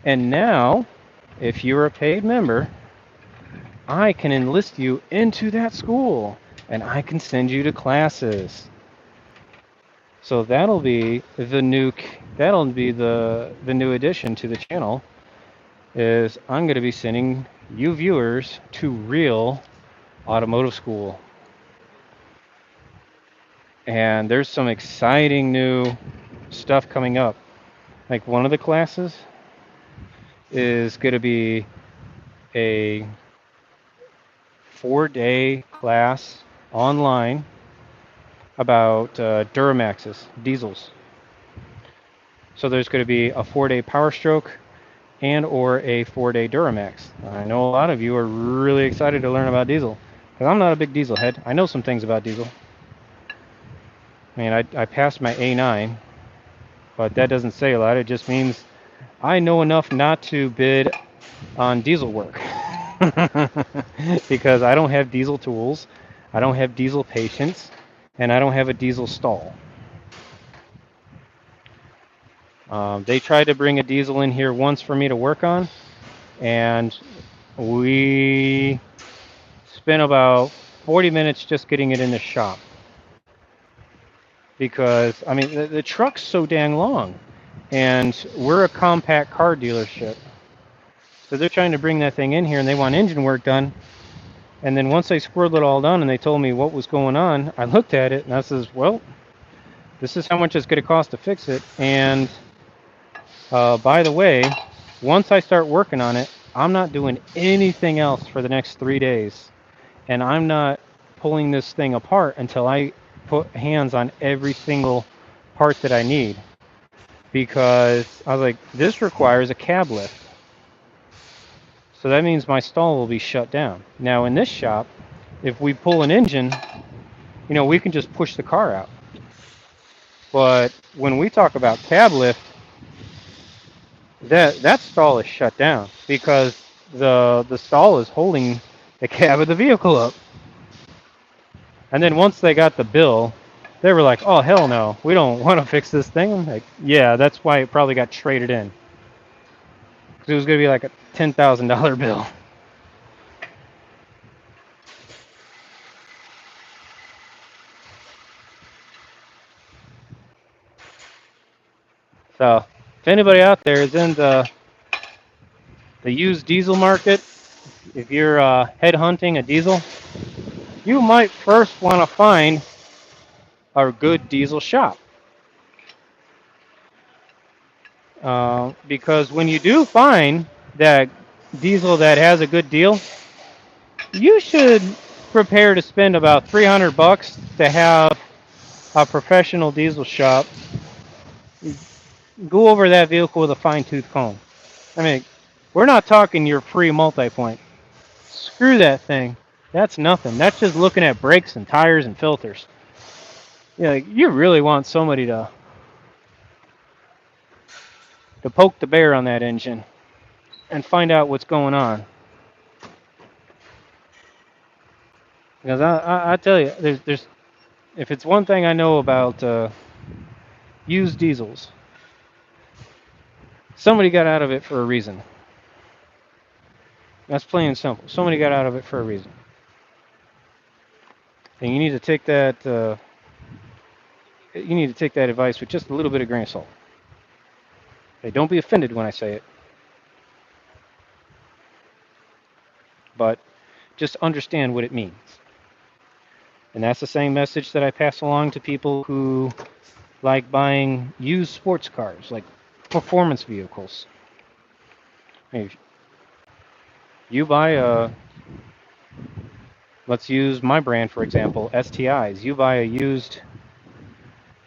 A: And now, if you're a paid member, I can enlist you into that school, and I can send you to classes. So that'll be the new addition to the channel, is I'm going to be sending you viewers to real automotive school. And there's some exciting new stuff coming up. Like one of the classes is going to be a 4-day class online about Duramaxes, diesels. So there's going to be a 4-day Power Stroke and or a 4-day Duramax. I know a lot of you are really excited to learn about diesel, because I'm not a big diesel head. I know some things about diesel. I mean, I passed my A9, but that doesn't say a lot. It just means I know enough not to bid on diesel work. Because I don't have diesel tools, I don't have diesel patience, and I don't have a diesel stall. They tried to bring a diesel in here once for me to work on, and we spent about 40 minutes just getting it in the shop. Because, I mean, the truck's so dang long, and we're a compact car dealership. So they're trying to bring that thing in here, and they want engine work done. And then once they squirreled it all done and they told me what was going on, I looked at it and I says, well, this is how much it's going to cost to fix it. And by the way, once I start working on it, I'm not doing anything else for the next 3 days. And I'm not pulling this thing apart until I put hands on every single part that I need. Because I was like, this requires a cab lift. So that means my stall will be shut down. Now in this shop, if we pull an engine, you know, we can just push the car out. But when we talk about cab lift, that stall is shut down because the stall is holding the cab of the vehicle up. And then once they got the bill, they were like, oh, hell no, we don't want to fix this thing. I'm like, yeah, that's why it probably got traded in. Because it was going to be like a $10,000 bill. So if anybody out there is in the used diesel market, if you're headhunting a diesel, you might first want to find a good diesel shop. Because when you do find that diesel that has a good deal, you should prepare to spend about $300 to have a professional diesel shop go over that vehicle with a fine-tooth comb. I mean, we're not talking your free multi-point. Screw that thing. That's nothing. That's just looking at brakes and tires and filters. Yeah, you really want somebody to poke the bear on that engine and find out what's going on. Because I tell you, there's if it's one thing I know about used diesels, somebody got out of it for a reason. That's plain and simple. Somebody got out of it for a reason. And you need to take that advice with just a little bit of grain of salt. Okay, don't be offended when I say it. But just understand what it means. And that's the same message that I pass along to people who like buying used sports cars, like performance vehicles. If you buy let's use my brand for example, STIs. You buy a used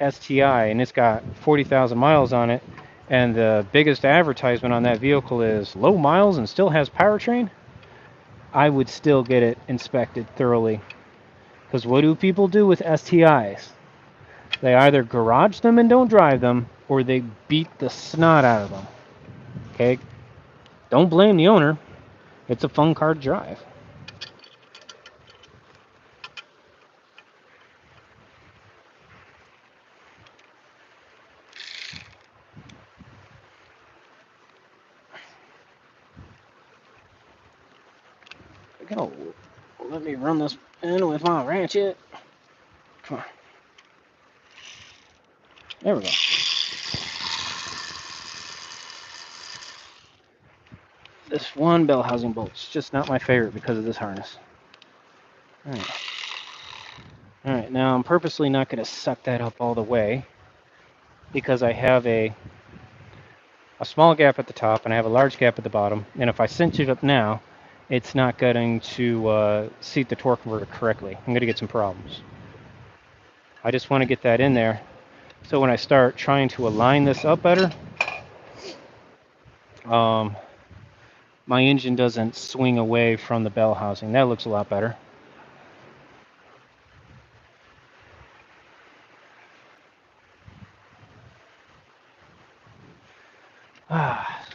A: STI and it's got 40,000 miles on it, and the biggest advertisement on that vehicle is low miles and still has powertrain, I would still get it inspected thoroughly. Because what do people do with STIs? They either garage them and don't drive them, or they beat the snot out of them. Okay? Don't blame the owner. It's a fun car to drive. go. Let me run this in with my ratchet. Come on. There we go. This one bell housing bolt's just not my favorite because of this harness. Alright. Alright, now I'm purposely not going to suck that up all the way because I have a small gap at the top and I have a large gap at the bottom. And if I cinch it up now, it's not going to seat the torque converter correctly. I'm going to get some problems. I just want to get that in there so when I start trying to align this up better, my engine doesn't swing away from the bell housing. That looks a lot better.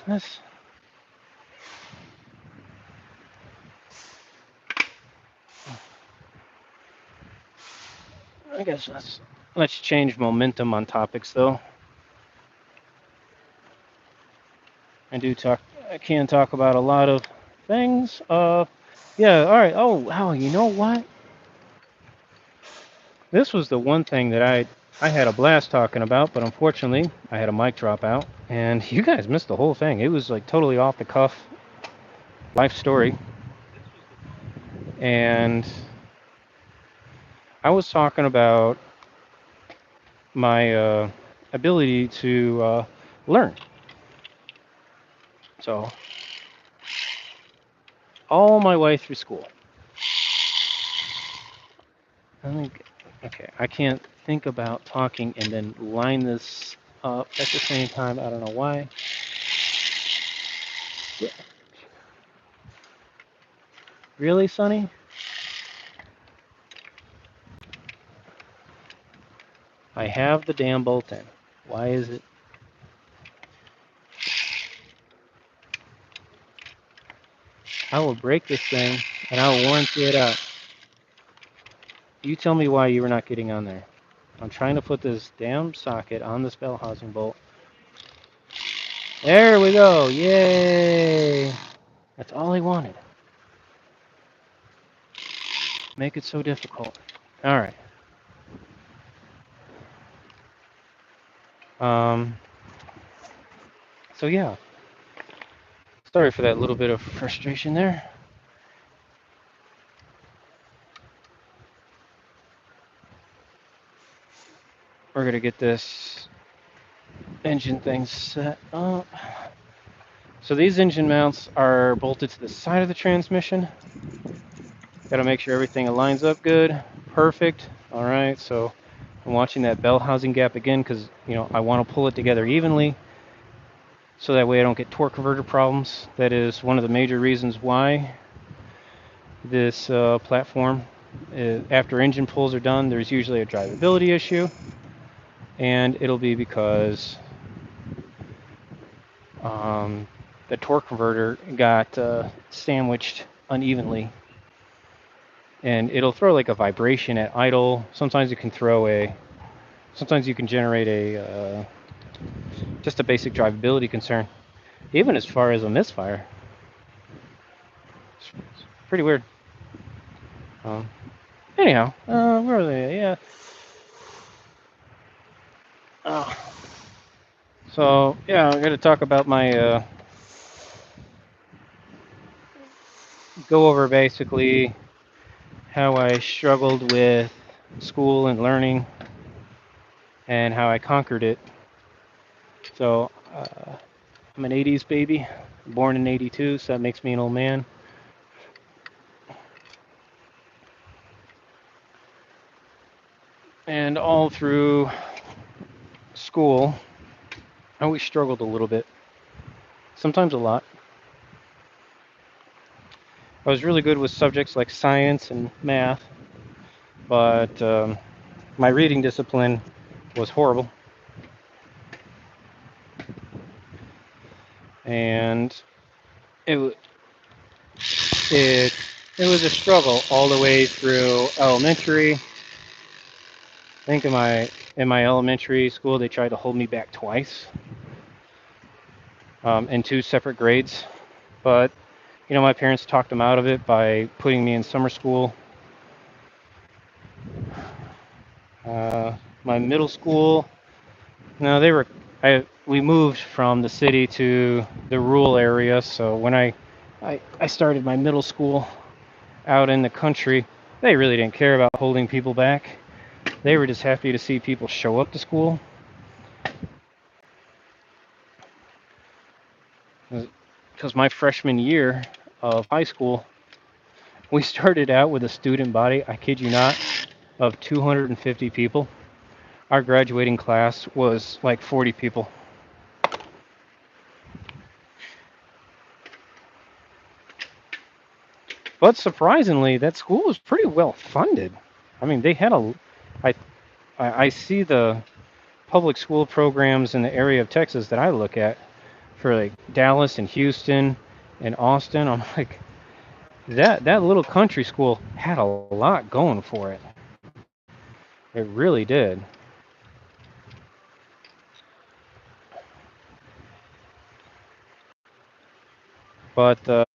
A: That's... I guess let's change momentum on topics though. I can talk about a lot of things. Yeah, all right. Oh, wow, you know what? This was the one thing that I had a blast talking about, but unfortunately, I had a mic drop out, and you guys missed the whole thing. It was like totally off the cuff life story. And I was talking about my ability to learn. So, all my way through school. Okay, I can't think about talking and then line this up at the same time. I don't know why. Yeah. Really, Sonny? I have the damn bolt in. Why is it? I will break this thing and I will warranty it out. You tell me why you were not getting on there. I'm trying to put this damn socket on this bell housing bolt. There we go. Yay! That's all I wanted. Make it so difficult. All right. So yeah. Sorry for that little bit of frustration there. We're going to get this engine thing set up. So these engine mounts are bolted to the side of the transmission. Got to make sure everything aligns up good. Perfect. All right, so I'm watching that bell housing gap again because, you know, I want to pull it together evenly so that way I don't get torque converter problems. That is one of the major reasons why this platform, after engine pulls are done, there's usually a drivability issue. And it'll be because the torque converter got sandwiched unevenly. And it'll throw like a vibration at idle. Sometimes you can generate a just a basic drivability concern, even as far as a misfire. It's pretty weird. Anyhow, where are they? Yeah. So yeah, I'm gonna talk about my go over basically how I struggled with school and learning and how I conquered it. So I'm an 80s baby, born in 82, so that makes me an old man. And all through school, I always struggled a little bit, sometimes a lot. I was really good with subjects like science and math, but my reading discipline was horrible. And it was a struggle all the way through elementary. I think in my elementary school they tried to hold me back twice in 2 separate grades, but My parents talked them out of it by putting me in summer school. My middle school, no, we moved from the city to the rural area. So when I started my middle school out in the country, they really didn't care about holding people back. They were just happy to see people show up to school. Because my freshman year of high school, we started out with a student body, I kid you not, of 250 people. Our graduating class was like 40 people. But surprisingly, that school was pretty well funded. I mean, they had I, I see the public school programs in the area of Texas that I look at for like Dallas and Houston and Austin. I'm like, that little country school had a lot going for it. It really did. But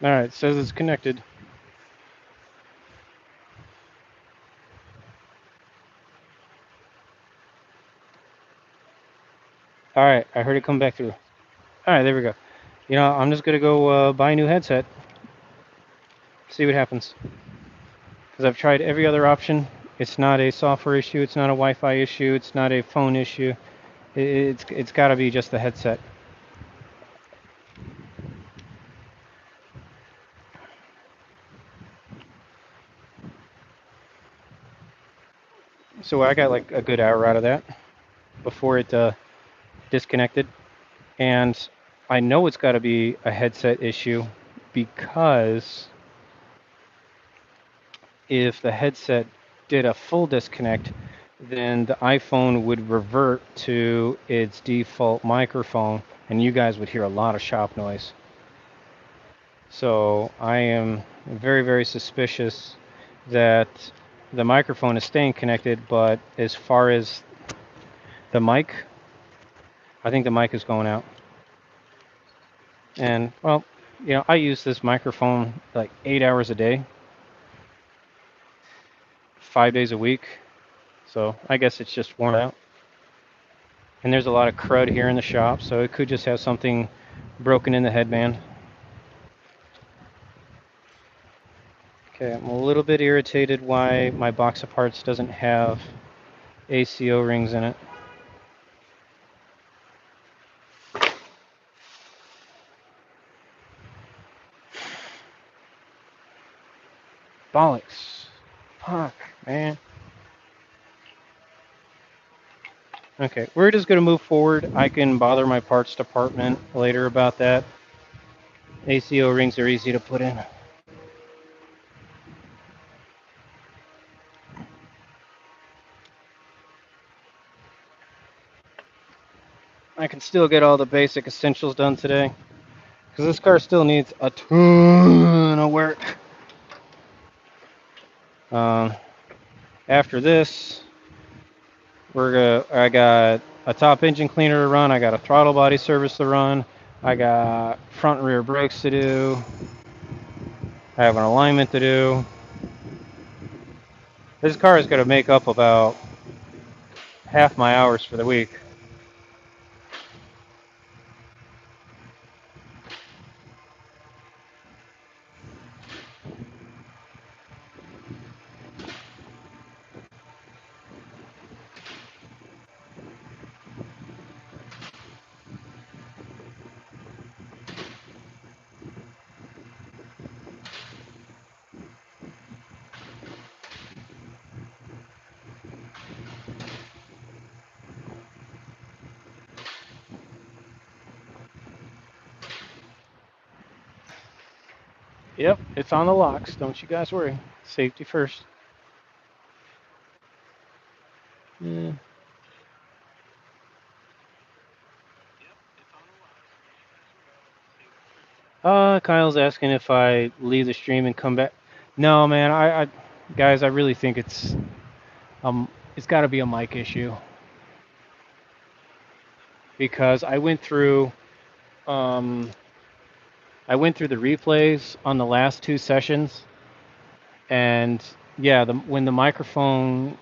A: All right, it says it's connected. All right, I heard it come back through. All right, there we go. You know, I'm just gonna go buy a new headset. See what happens. Because I've tried every other option. It's not a software issue. It's not a Wi-Fi issue. It's not a phone issue. It's got to be just the headset. So I got like a good hour out of that before it disconnected, and I know it's got to be a headset issue because if the headset did a full disconnect, then the iPhone would revert to its default microphone, and you guys would hear a lot of shop noise. So I am very, very suspicious that the microphone is staying connected, but as far as the mic, I think the mic is going out. And, well, you know, I use this microphone like 8 hours a day, 5 days a week. So I guess it's just worn out. And there's a lot of crud here in the shop, so it could just have something broken in the headband. Okay, I'm a little bit irritated why my box of parts doesn't have ACO rings in it. Bollocks. Fuck, man. Okay, we're just going to move forward. I can bother my parts department later about that. ACO rings are easy to put in. I can still get all the basic essentials done today, because this car still needs a ton of work. After this, I got a top engine cleaner to run. I got a throttle body service to run. I got front and rear brakes to do. I have an alignment to do. This car is going to make up about half my hours for the week. Yep, it's on the locks. Don't you guys worry. Safety first. Yeah. Kyle's asking if I leave the stream and come back. No, man. Guys, I really think it's got to be a mic issue because um, I went through the replays on the last two sessions, and yeah, when the microphone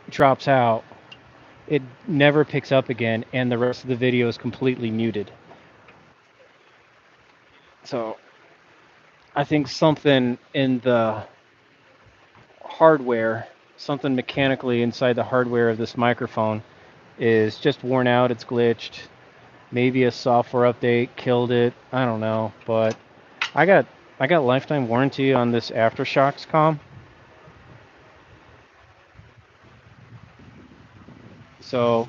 A: drops out, it never picks up again, and the rest of the video is completely muted. So I think something in the hardware, something mechanically inside the hardware of this microphone is just worn out, it's glitched. Maybe a software update killed it. I don't know, but I got lifetime warranty on this AfterShokz comm. So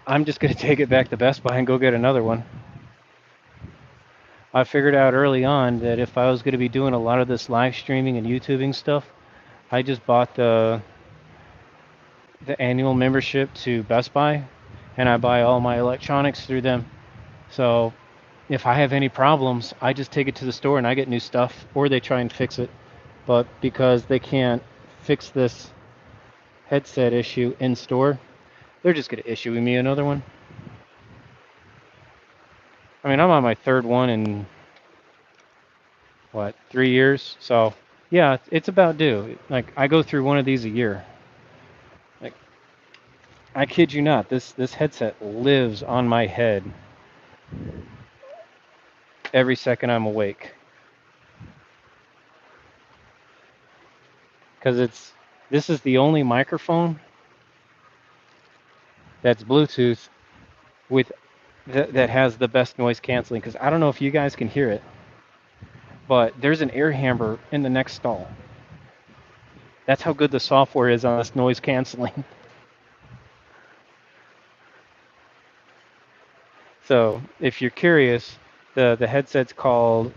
A: I'm just going to take it back to Best Buy and go get another one. I figured out early on that if I was going to be doing a lot of this live streaming and YouTubing stuff, I just bought the annual membership to Best Buy, and I buy all my electronics through them. So if I have any problems, I just take it to the store and I get new stuff, or they try and fix it. But because they can't fix this headset issue in store, they're just going to issue me another one. I mean, I'm on my third one, and what, 3 years. So yeah, it's about due. Like I go through one of these a year. Like I kid you not, this headset lives on my head every second I'm awake because this is the only microphone that's Bluetooth with that has the best noise canceling. Because I don't know if you guys can hear it, but there's an air hammer in the next stall. That's how good the software is on this noise canceling. So if you're curious, the headset's called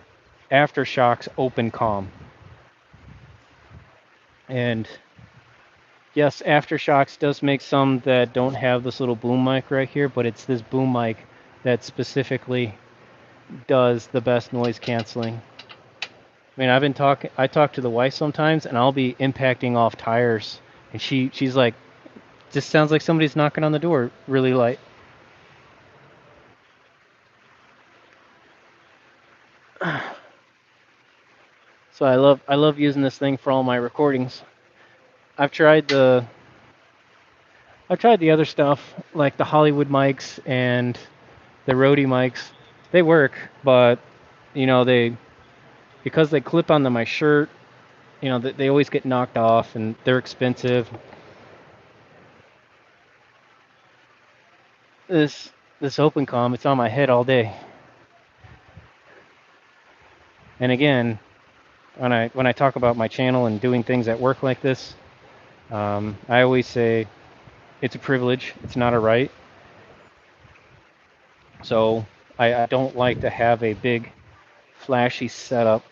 A: Aftershok's OpenCom. And yes, Aftershok's does make some that don't have this little boom mic right here, but it's this boom mic that specifically does the best noise canceling. I mean, I talk to the wife sometimes, and I'll be impacting off tires, and she's like, just sounds like somebody's knocking on the door really light. So I love using this thing for all my recordings. I've tried the I've tried the other stuff like the Hollywood mics and the Rode mics. They work, but you know they because they clip onto my shirt. You know they always get knocked off and they're expensive. This this OpenCom, it's on my head all day. And again, when I talk about my channel and doing things at work like this, I always say it's a privilege. It's not a right. So I don't like to have a big, flashy setup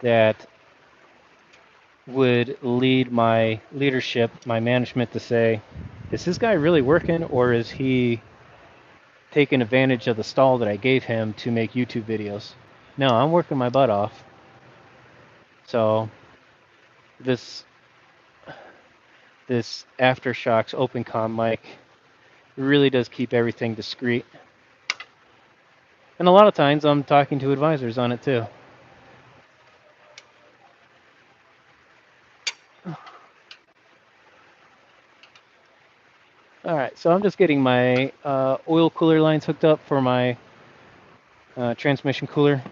A: that would lead my leadership, my management to say, is this guy really working or is he taking advantage of the stall that I gave him to make YouTube videos? No, I'm working my butt off. So this this Aftershok's OpenCom mic really does keep everything discreet. And a lot of times I'm talking to advisors on it too. All right, so I'm just getting my oil cooler lines hooked up for my transmission cooler.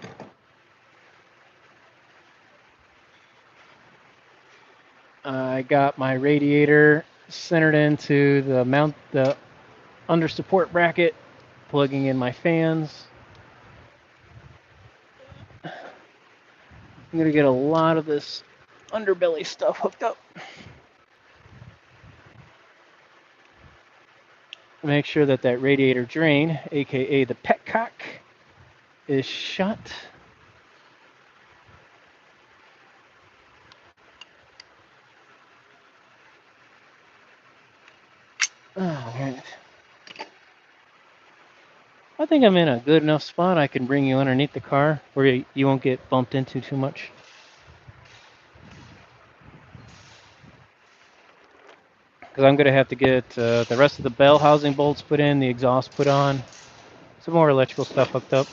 A: I got my radiator centered into the under support bracket, plugging in my fans. I'm gonna get a lot of this underbelly stuff hooked up. Make sure that that radiator drain, aka the petcock, is shut. All right. I think I'm in a good enough spot. I can bring you underneath the car where you won't get bumped into too much. Because I'm going to have to get the rest of the bell housing bolts put in, the exhaust put on, some more electrical stuff hooked up.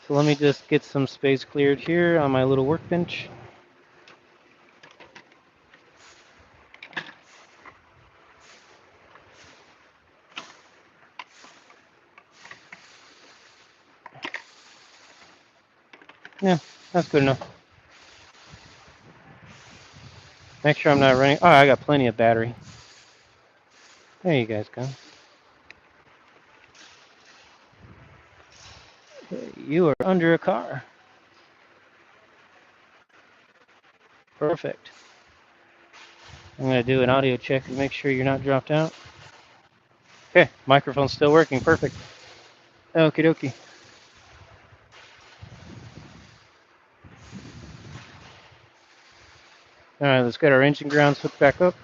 A: So let me just get some space cleared here on my little workbench. Yeah, that's good enough. Make sure I'm not running. Oh, I got plenty of battery. There you guys go. You are under a car. Perfect. I'm going to do an audio check to make sure you're not dropped out. Okay, microphone's still working. Perfect. Okie dokie. All right, let's get our engine grounds hooked back up.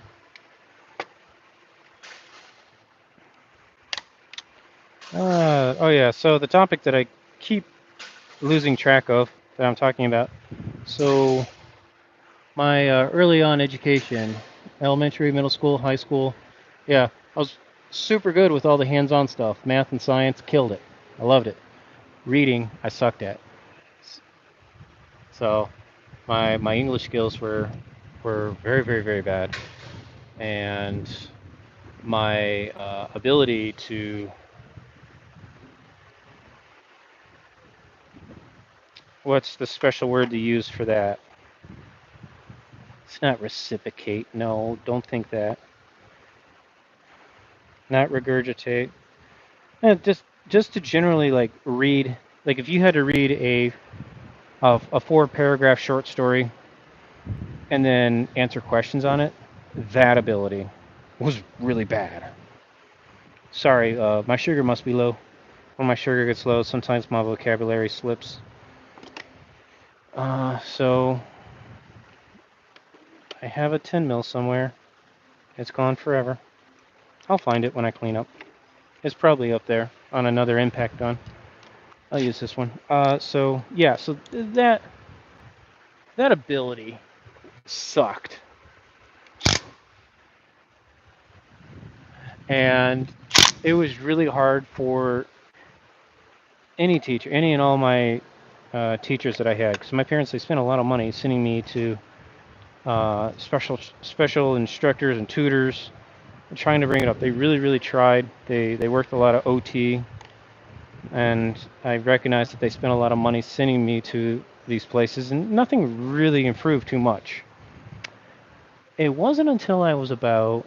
A: Oh yeah, so the topic that I keep losing track of that I'm talking about. So my early on education, elementary, middle school, high school, yeah, I was super good with all the hands-on stuff. Math and science, killed it. I loved it. Reading, I sucked at. So my English skills were very, very, very bad, and my ability to, what's the special word to use for that? It's not reciprocate. No, don't think that. Not regurgitate. Just to generally like read, like if you had to read a 4-paragraph short story and then answer questions on it, that ability was really bad. Sorry, my sugar must be low. When my sugar gets low, sometimes my vocabulary slips. So I have a 10 mil somewhere. It's gone forever. I'll find it when I clean up. It's probably up there on another impact gun. I'll use this one. So yeah, so that ability sucked. And it was really hard for any teacher, any and all my teachers that I had, because my parents, they spent a lot of money sending me to special instructors and tutors, and trying to bring it up. They really, really tried. They worked a lot of OT, and I recognized that they spent a lot of money sending me to these places, and nothing really improved too much. It wasn't until I was about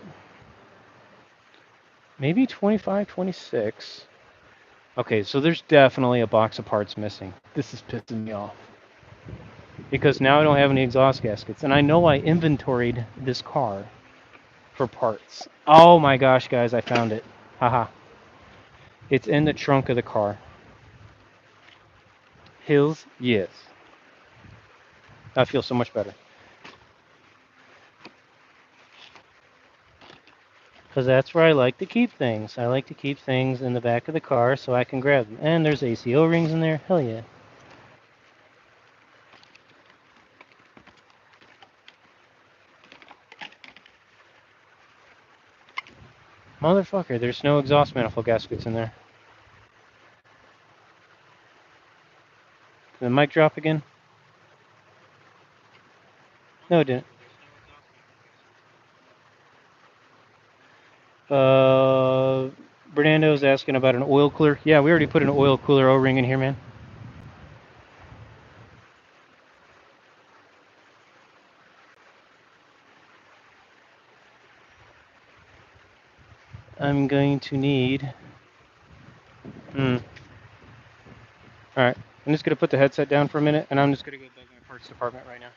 A: maybe 25, 26. Okay, so there's definitely a box of parts missing. This is pissing me off. Because now I don't have any exhaust gaskets. And I know I inventoried this car for parts. Oh my gosh, guys, I found it. Haha. It's in the trunk of the car. Hills? Yes. I feel so much better. Because that's where I like to keep things. I like to keep things in the back of the car so I can grab them. And there's ACO rings in there. Hell yeah. Motherfucker, there's no exhaust manifold gaskets in there. Did the mic drop again? No, it didn't. Bernardo's asking about an oil cooler. Yeah, we already put an oil cooler O-ring in here, man. I'm going to need... Alright, I'm just going to put the headset down for a minute, and I'm just going to go bug my parts department right now.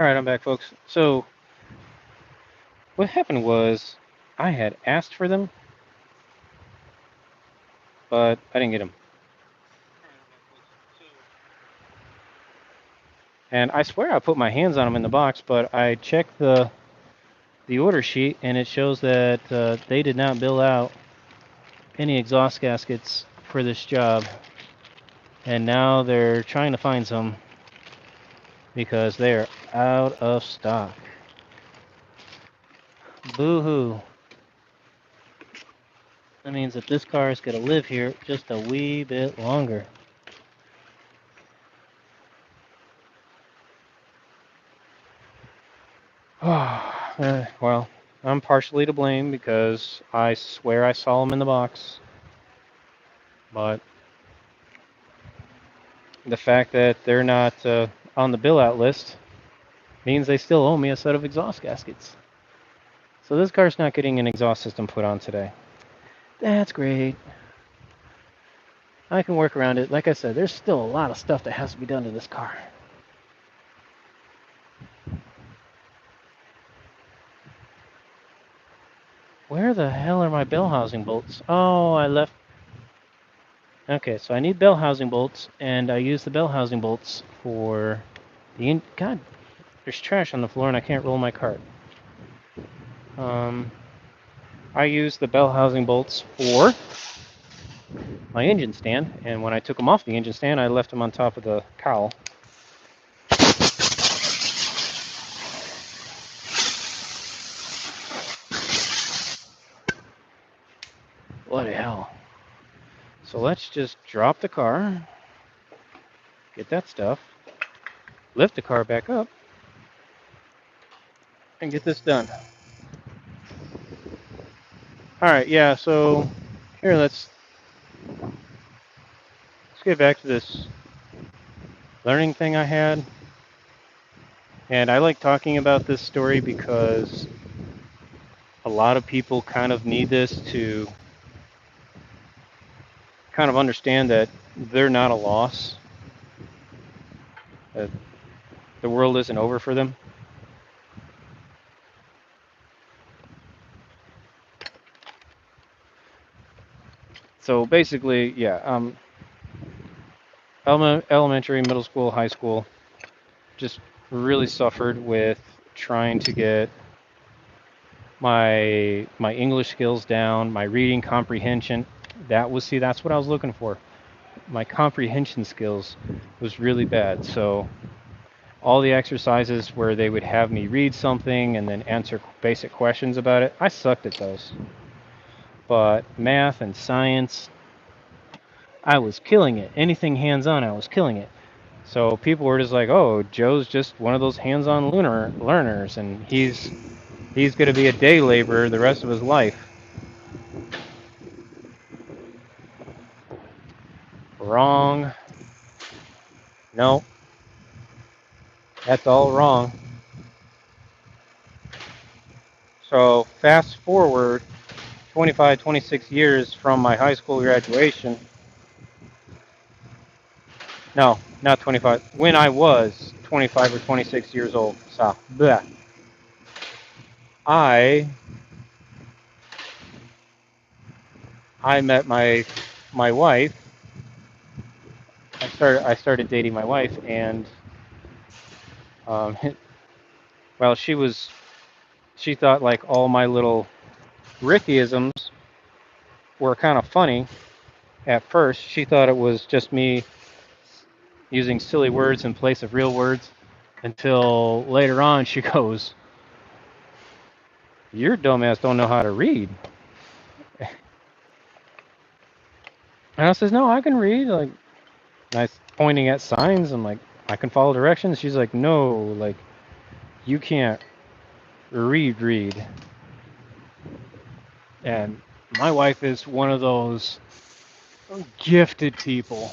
A: All right, I'm back, folks. So what happened was I had asked for them, but I didn't get them. And I swear I put my hands on them in the box, but I checked the order sheet, and it shows that they did not bill out any exhaust gaskets for this job. And now they're trying to find some because they're out of stock. Boo-hoo. That means that this car is going to live here just a wee bit longer. Well, I'm partially to blame because I swear I saw them in the box. But the fact that they're not on the bill out list means they still owe me a set of exhaust gaskets. So this car's not getting an exhaust system put on today. That's great. I can work around it. Like I said, there's still a lot of stuff that has to be done to this car. Where the hell are my bell housing bolts? Oh, I left. Okay, so I need bell housing bolts, and I use the bell housing bolts for the God, there's trash on the floor, and I can't roll my cart. I use the bell housing bolts for my engine stand, and when I took them off the engine stand, I left them on top of the cowl. Bloody hell. So let's just drop the car, get that stuff, lift the car back up, and get this done. Alright, yeah, so here let's get back to this learning thing I had. And I like talking about this story because a lot of people kind of need this to kind of understand that they're not a loss, that the world isn't over for them. So basically, yeah, elementary, middle school, high school, just really suffered with trying to get my English skills down, my reading comprehension. That's what I was looking for. My comprehension skills was really bad. So all the exercises where they would have me read something and then answer basic questions about it, I sucked at those. But math and science, I was killing it. Anything hands-on, I was killing it. So people were just like, "Oh, Joe's just one of those hands-on learners, and he's going to be a day laborer the rest of his life." Wrong. No, that's all wrong. So fast forward 25, 26 years from my high school graduation. No, not 25. When I was 25 or 26 years old. So, bleh. I met my wife. I started dating my wife, and well, she thought like all my little Rickyisms were kind of funny. At first, she thought it was just me using silly words in place of real words, until later on she goes, "Your dumbass don't know how to read." And I says, "No, I can read." Like, nice pointing at signs. I'm like, "I can follow directions." She's like, "No, like, you can't read." And my wife is one of those gifted people.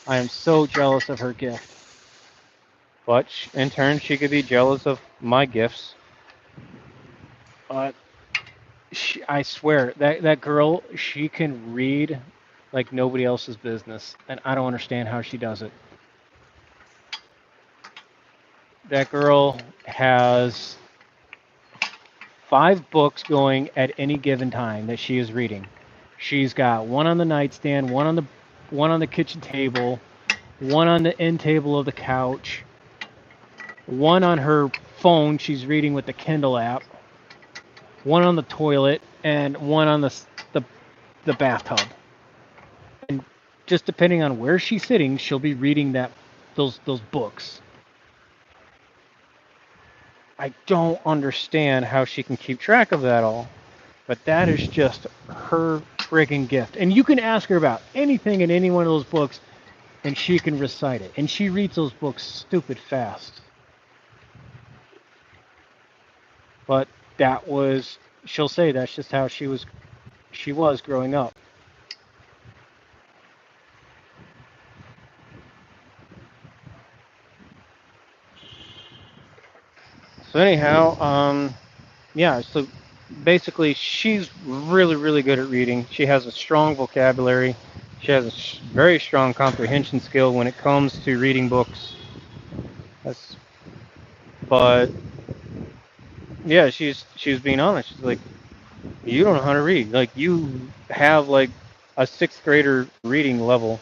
A: I am so jealous of her gift. But in turn, she could be jealous of my gifts. But I swear, that girl, she can read like nobody else's business. And I don't understand how she does it. That girl has 5 books going at any given time that she is reading. She's got one on the nightstand, one on the kitchen table, one on the end table of the couch, one on her phone she's reading with the Kindle app, one on the toilet, and one on the bathtub. And just depending on where she's sitting, she'll be reading those books. I don't understand how she can keep track of that all, but that is just her friggin' gift. And you can ask her about anything in any one of those books, and she can recite it. And she reads those books stupid fast. But she'll say that's just how she was growing up. So anyhow, yeah, so basically she's really, really good at reading. She has a strong vocabulary. She has a very strong comprehension skill when it comes to reading books. That's, but yeah, she was being honest. She's like, you don't know how to read. Like you have like a 6th grader reading level.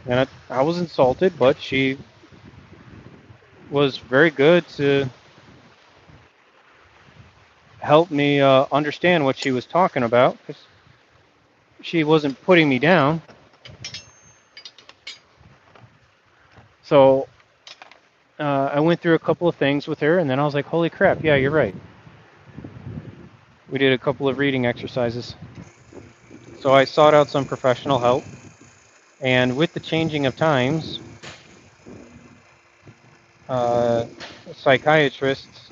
A: And I was insulted, but she was very good to help me understand what she was talking about. 'Cause she wasn't putting me down. So I went through a couple of things with her, and then I was like, holy crap, yeah, you're right. We did a couple of reading exercises. So I sought out some professional help, and with the changing of times, uh, psychiatrists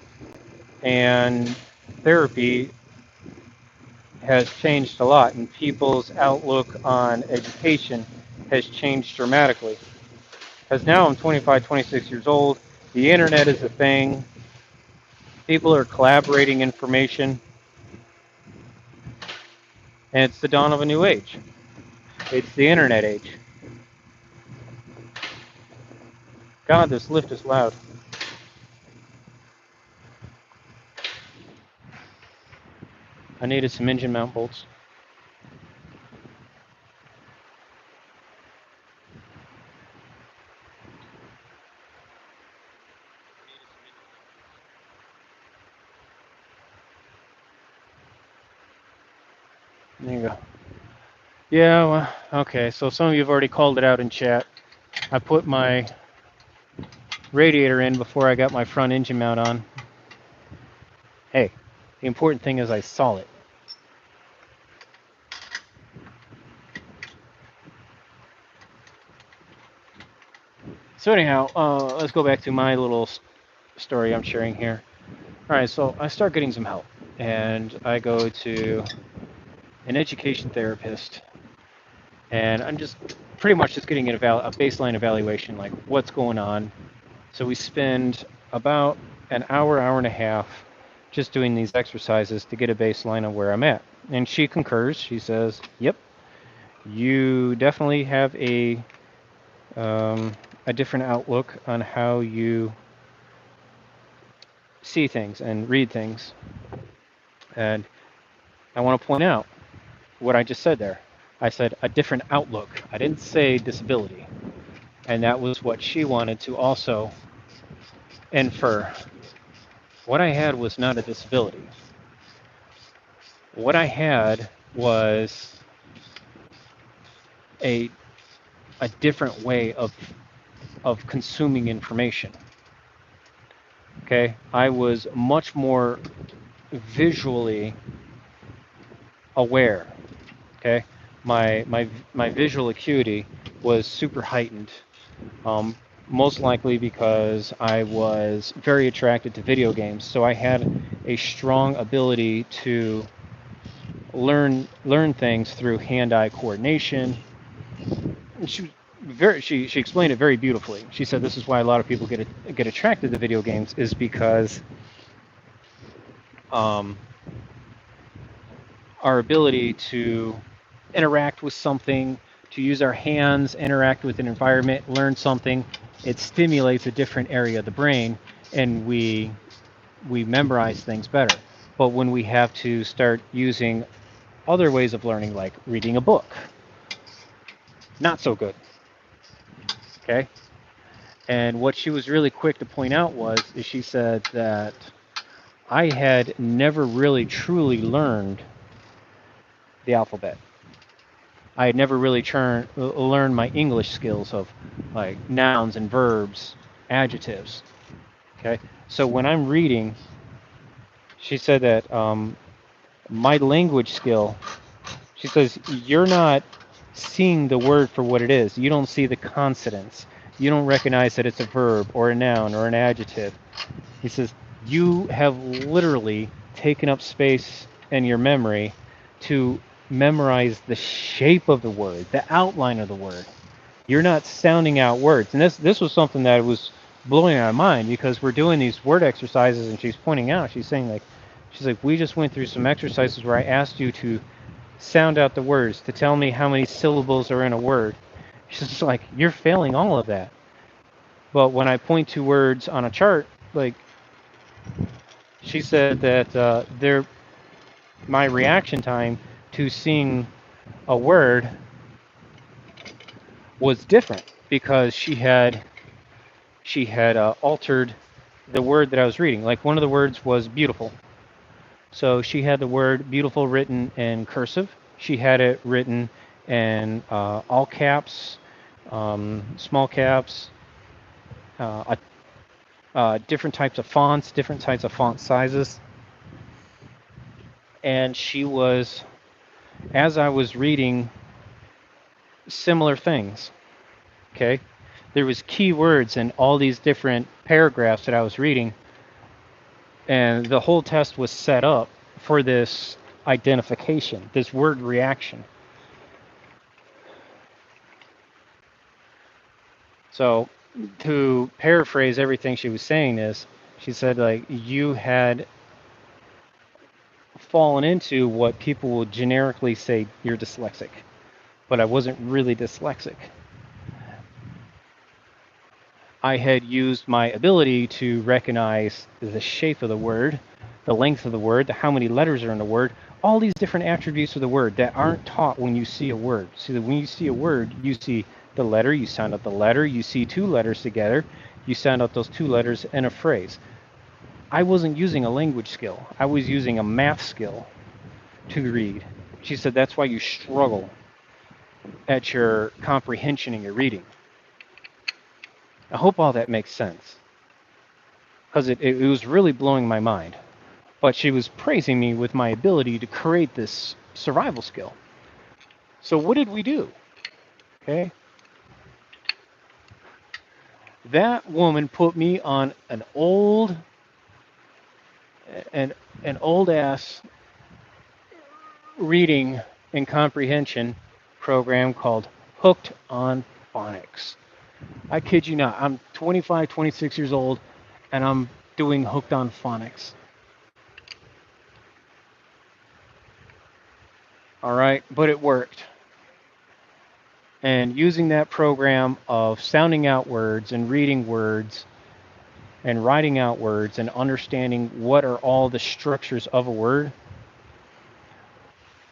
A: and therapy has changed a lot, and people's outlook on education has changed dramatically. Because now I'm 25, 26 years old, the internet is a thing, people are collaborating information, and it's the dawn of a new age. It's the internet age. God, this lift is loud. I needed some engine mount bolts. There you go. Yeah, well, okay, so some of you have already called it out in chat. I put my radiator in before I got my front engine mount on. Hey, the important thing is I saw it. So anyhow, let's go back to my little story I'm sharing here. All right, so I start getting some help, and I go to an education therapist, and I'm just pretty much just getting a baseline evaluation, like what's going on. So we spend about an hour, hour and a half just doing these exercises to get a baseline of where I'm at. And she concurs. She says, yep, you definitely have a different outlook on how you see things and read things. And I want to point out what I just said there. I said a different outlook. I didn't say disability. And that was what she wanted to also infer. What I had was not a disability. What I had was a different way of consuming information. Okay, I was much more visually aware. Okay, my visual acuity was super heightened. Most likely because I was very attracted to video games, so I had a strong ability to learn things through hand-eye coordination. She explained it very beautifully. She said this is why a lot of people get attracted to video games, is because our ability to interact with something, to use our hands, interact with an environment, learn something, it stimulates a different area of the brain, and we memorize things better. But when we have to start using other ways of learning, like reading a book, not so good. Okay. And what she was really quick to point out is she said that I had never really truly learned the alphabet. I had never really learned my English skills of like nouns and verbs, adjectives. Okay. So when I'm reading, she said that my language skill, she says, you're not seeing the word for what it is. You don't see the consonants. You don't recognize that it's a verb or a noun or an adjective. He says, you have literally taken up space in your memory to memorize the shape of the word, the outline of the word. You're not sounding out words. And this was something that was blowing my mind, because we're doing these word exercises, and she's pointing out, she's saying she's like, we just went through some exercises where I asked you to sound out the words, to tell me how many syllables are in a word. She's just like, you're failing all of that. But when I point to words on a chart, like, she said that my reaction time to seeing a word was different, because she had altered the word that I was reading. Like, one of the words was beautiful. So she had the word beautiful written in cursive. She had it written in all caps, small caps, different types of fonts, different types of font sizes. And she was, as I was reading similar things, okay, there was keywords in all these different paragraphs that I was reading, and the whole test was set up for this identification, this word reaction. So to paraphrase everything she was saying is, she said, like, you had fallen into what people will generically say, you're dyslexic, but I wasn't really dyslexic. I had used my ability to recognize the shape of the word, the length of the word, how many letters are in the word, all these different attributes of the word that aren't taught when you see a word. See, that when you see a word, you see the letter, you sound out the letter, you see two letters together, you sound out those two letters in a phrase. I wasn't using a language skill. I was using a math skill to read. She said that's why you struggle at your comprehension and your reading. I hope all that makes sense, because it was really blowing my mind. But she was praising me with my ability to create this survival skill. So what did we do? Okay. That woman put me on an old ass reading and comprehension program called Hooked on Phonics. I kid you not. I'm 25, 26 years old, and I'm doing Hooked on Phonics. All right, but it worked. And using that program of sounding out words and reading words and writing out words and understanding what are all the structures of a word,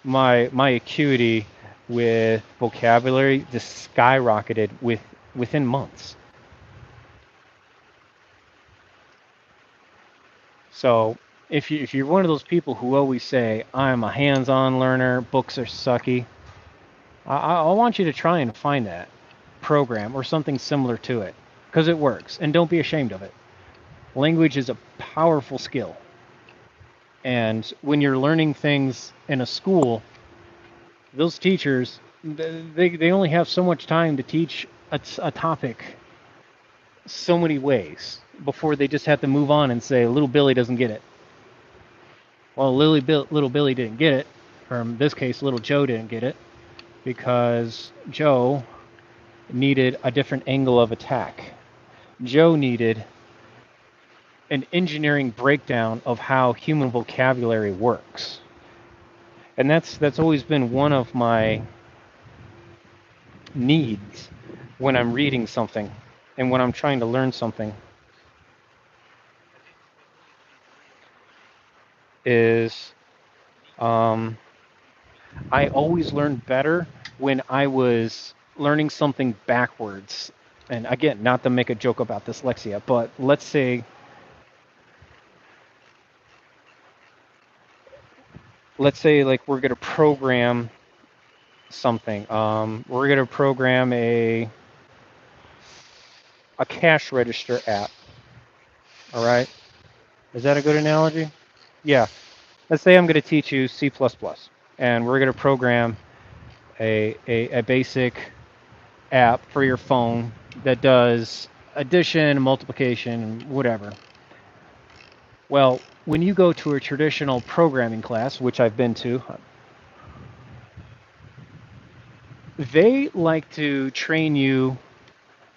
A: my acuity with vocabulary just skyrocketed within months. So if you're one of those people who always say, I'm a hands-on learner, books are sucky, I want you to try and find that program or something similar to it, because it works, and don't be ashamed of it. Language is a powerful skill. And when you're learning things in a school, those teachers, they only have so much time to teach a topic so many ways before they just have to move on and say, little Billy doesn't get it. Well, little Billy didn't get it, or in this case, little Joe didn't get it, because Joe needed a different angle of attack. Joe needed an engineering breakdown of how human vocabulary works. And that's always been one of my needs when I'm reading something. and when I'm trying to learn something is I always learned better when I was learning something backwards. And again, not to make a joke about dyslexia, but let's say like we're going to program something. We're going to program a cash register app. All right. Is that a good analogy? Yeah. Let's say I'm going to teach you C++, and we're going to program a basic app for your phone that does addition, multiplication, whatever. Well, when you go to a traditional programming class, which I've been to, they like to train you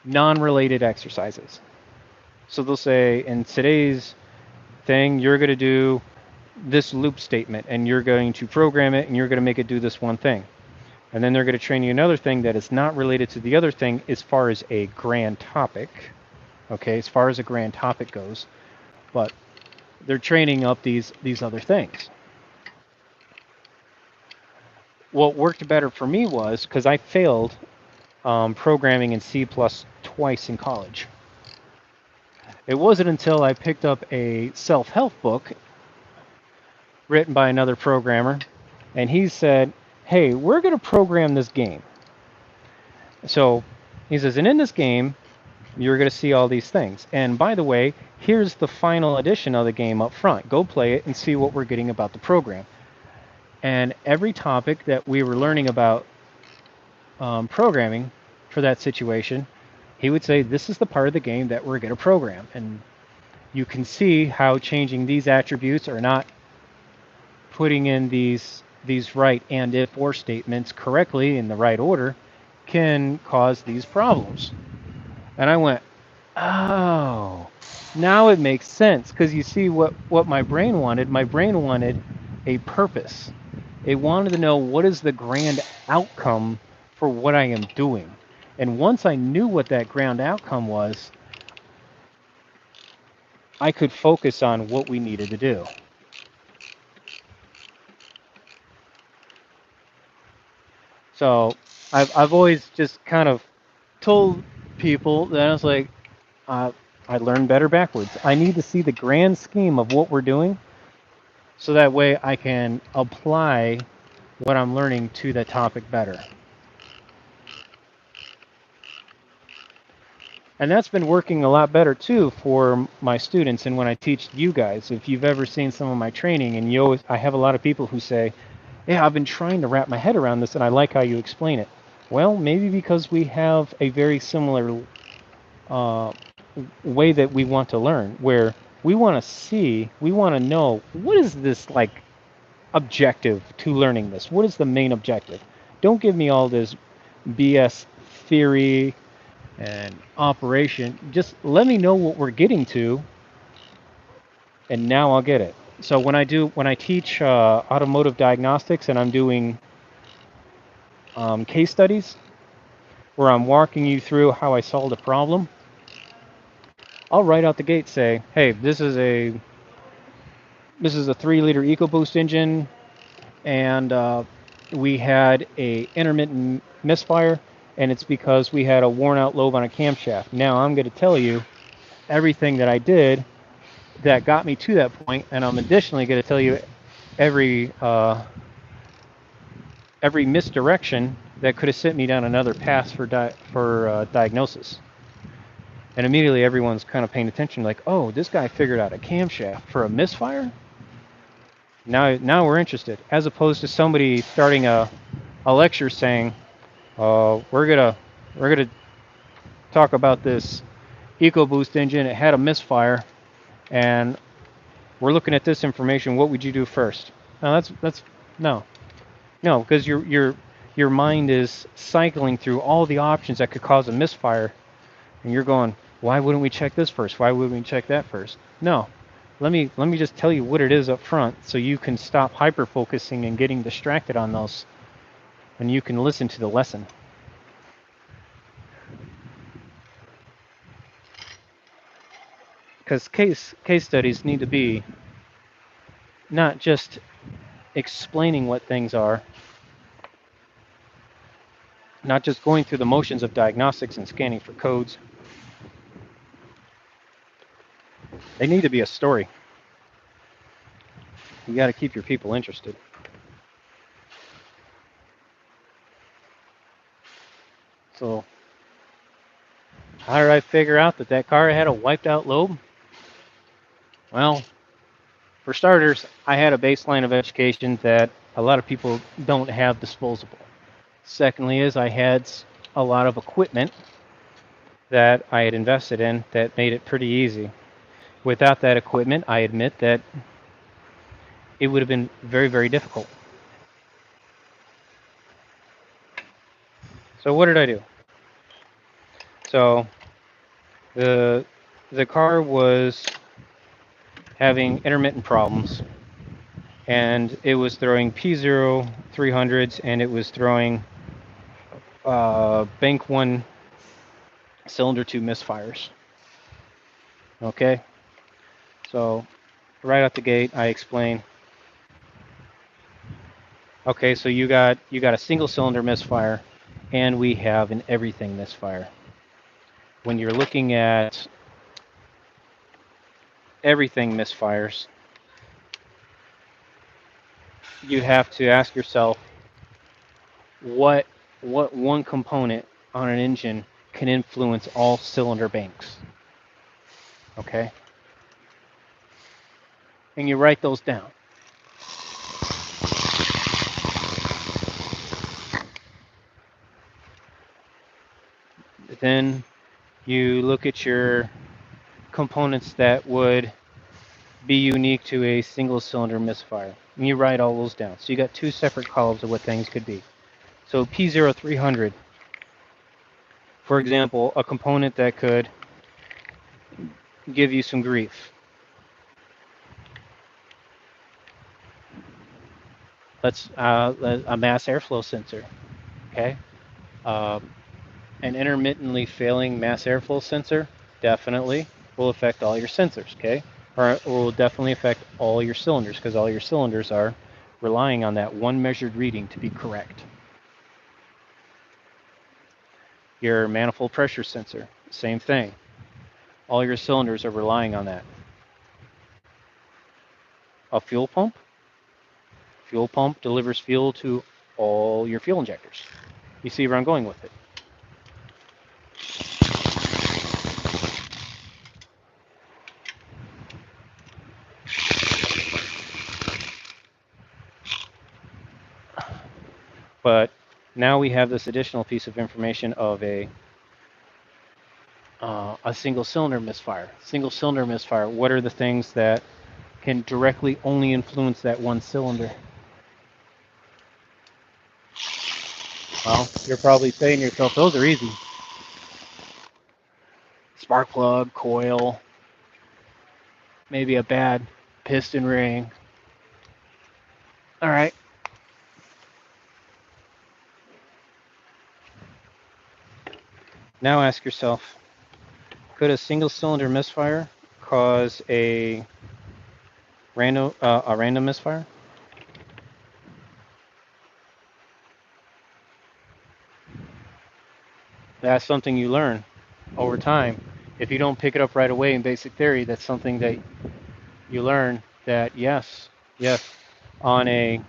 A: non-related exercises. So they'll say, in today's thing, you're going to do this loop statement, and you're going to program it, and you're going to make it do this one thing. And then they're going to train you another thing that is not related to the other thing as far as a grand topic. Okay, as far as a grand topic goes. But they're training up these other things. What worked better for me was, because I failed programming in C+ twice in college. It wasn't until I picked up a self-help book written by another programmer, and he said, hey, we're going to program this game. So he says, and in this game, you're going to see all these things. And by the way, here's the final edition of the game up front. Go play it and see what we're getting about the program. And every topic that we were learning about programming for that situation, he would say, this is the part of the game that we're going to program. And you can see how changing these attributes or not putting in these right and if or statements correctly in the right order can cause these problems. And I went, oh, now it makes sense, because you see what my brain wanted. My brain wanted a purpose. It wanted to know what is the grand outcome for what I am doing. And once I knew what that grand outcome was, I could focus on what we needed to do. So I've always just kind of told people that I was like, I learn better backwards. I need to see the grand scheme of what we're doing, so that way I can apply what I'm learning to that topic better. And that's been working a lot better too for my students. And when I teach you guys, if you've ever seen some of my training, and I have a lot of people who say, yeah, I've been trying to wrap my head around this and I like how you explain it. Well, maybe because we have a very similar way that we want to learn, where we want to know, what is this like objective to learning this? What is the main objective? Don't give me all this BS theory and operation. Just let me know what we're getting to, and now I'll get it. So when I teach automotive diagnostics, and I'm doing case studies where I'm walking you through how I solved a problem, I'll right out the gate say, hey, this is a 3-liter EcoBoost engine, and we had a intermittent misfire, and it's because we had a worn out lobe on a camshaft. Now I'm going to tell you everything that I did that got me to that point, and I'm additionally going to tell you every misdirection that could have sent me down another path for diagnosis. And immediately everyone's kind of paying attention, like, oh, this guy figured out a camshaft for a misfire? Now we're interested, as opposed to somebody starting a lecture saying, we're gonna talk about this EcoBoost engine. It had a misfire, and we're looking at this information. What would you do first? No, that's no, because your mind is cycling through all the options that could cause a misfire, and you're going, why wouldn't we check this first? Why wouldn't we check that first? No. Let me just tell you what it is up front, so you can stop hyper-focusing and getting distracted on those, and you can listen to the lesson. because case studies need to be not just explaining what things are, not just going through the motions of diagnostics and scanning for codes. They need to be a story. You got to keep your people interested. So how did I figure out that that car had a wiped out lobe? Well, for starters, I had a baseline of education that a lot of people don't have disposable. Secondly is I had a lot of equipment that I had invested in that made it pretty easy. Without that equipment, I admit that it would have been very, very difficult. So what did I do? So the car was having intermittent problems, and it was throwing P0300s, and it was throwing bank 1 cylinder 2 misfires. Okay, so right out the gate I explain, okay, so you got a single cylinder misfire, and we have an everything misfire. When you're looking at everything misfires, you have to ask yourself what one component on an engine can influence all cylinder banks. Okay? And you write those down. Then you look at your components that would be unique to a single cylinder misfire. And you write all those down. So you got 2 separate columns of what things could be. So P0300, for example, a component that could give you some grief. Let's a mass airflow sensor. Okay, an intermittently failing mass airflow sensor definitely will affect all your sensors. Okay, or will definitely affect all your cylinders, because all your cylinders are relying on that one measured reading to be correct. Your manifold pressure sensor, same thing. All your cylinders are relying on that. A fuel pump delivers fuel to all your fuel injectors. You see where I'm going with it? But now we have this additional piece of information of a single cylinder misfire. Single cylinder misfire, what are the things that can directly only influence that one cylinder? Well, you're probably saying to yourself, those are easy. Spark plug, coil, maybe a bad piston ring. All right. Now ask yourself, could a single cylinder misfire cause a random misfire? That's something you learn over time. If you don't pick it up right away in basic theory, that's something that you learn that yes, on engine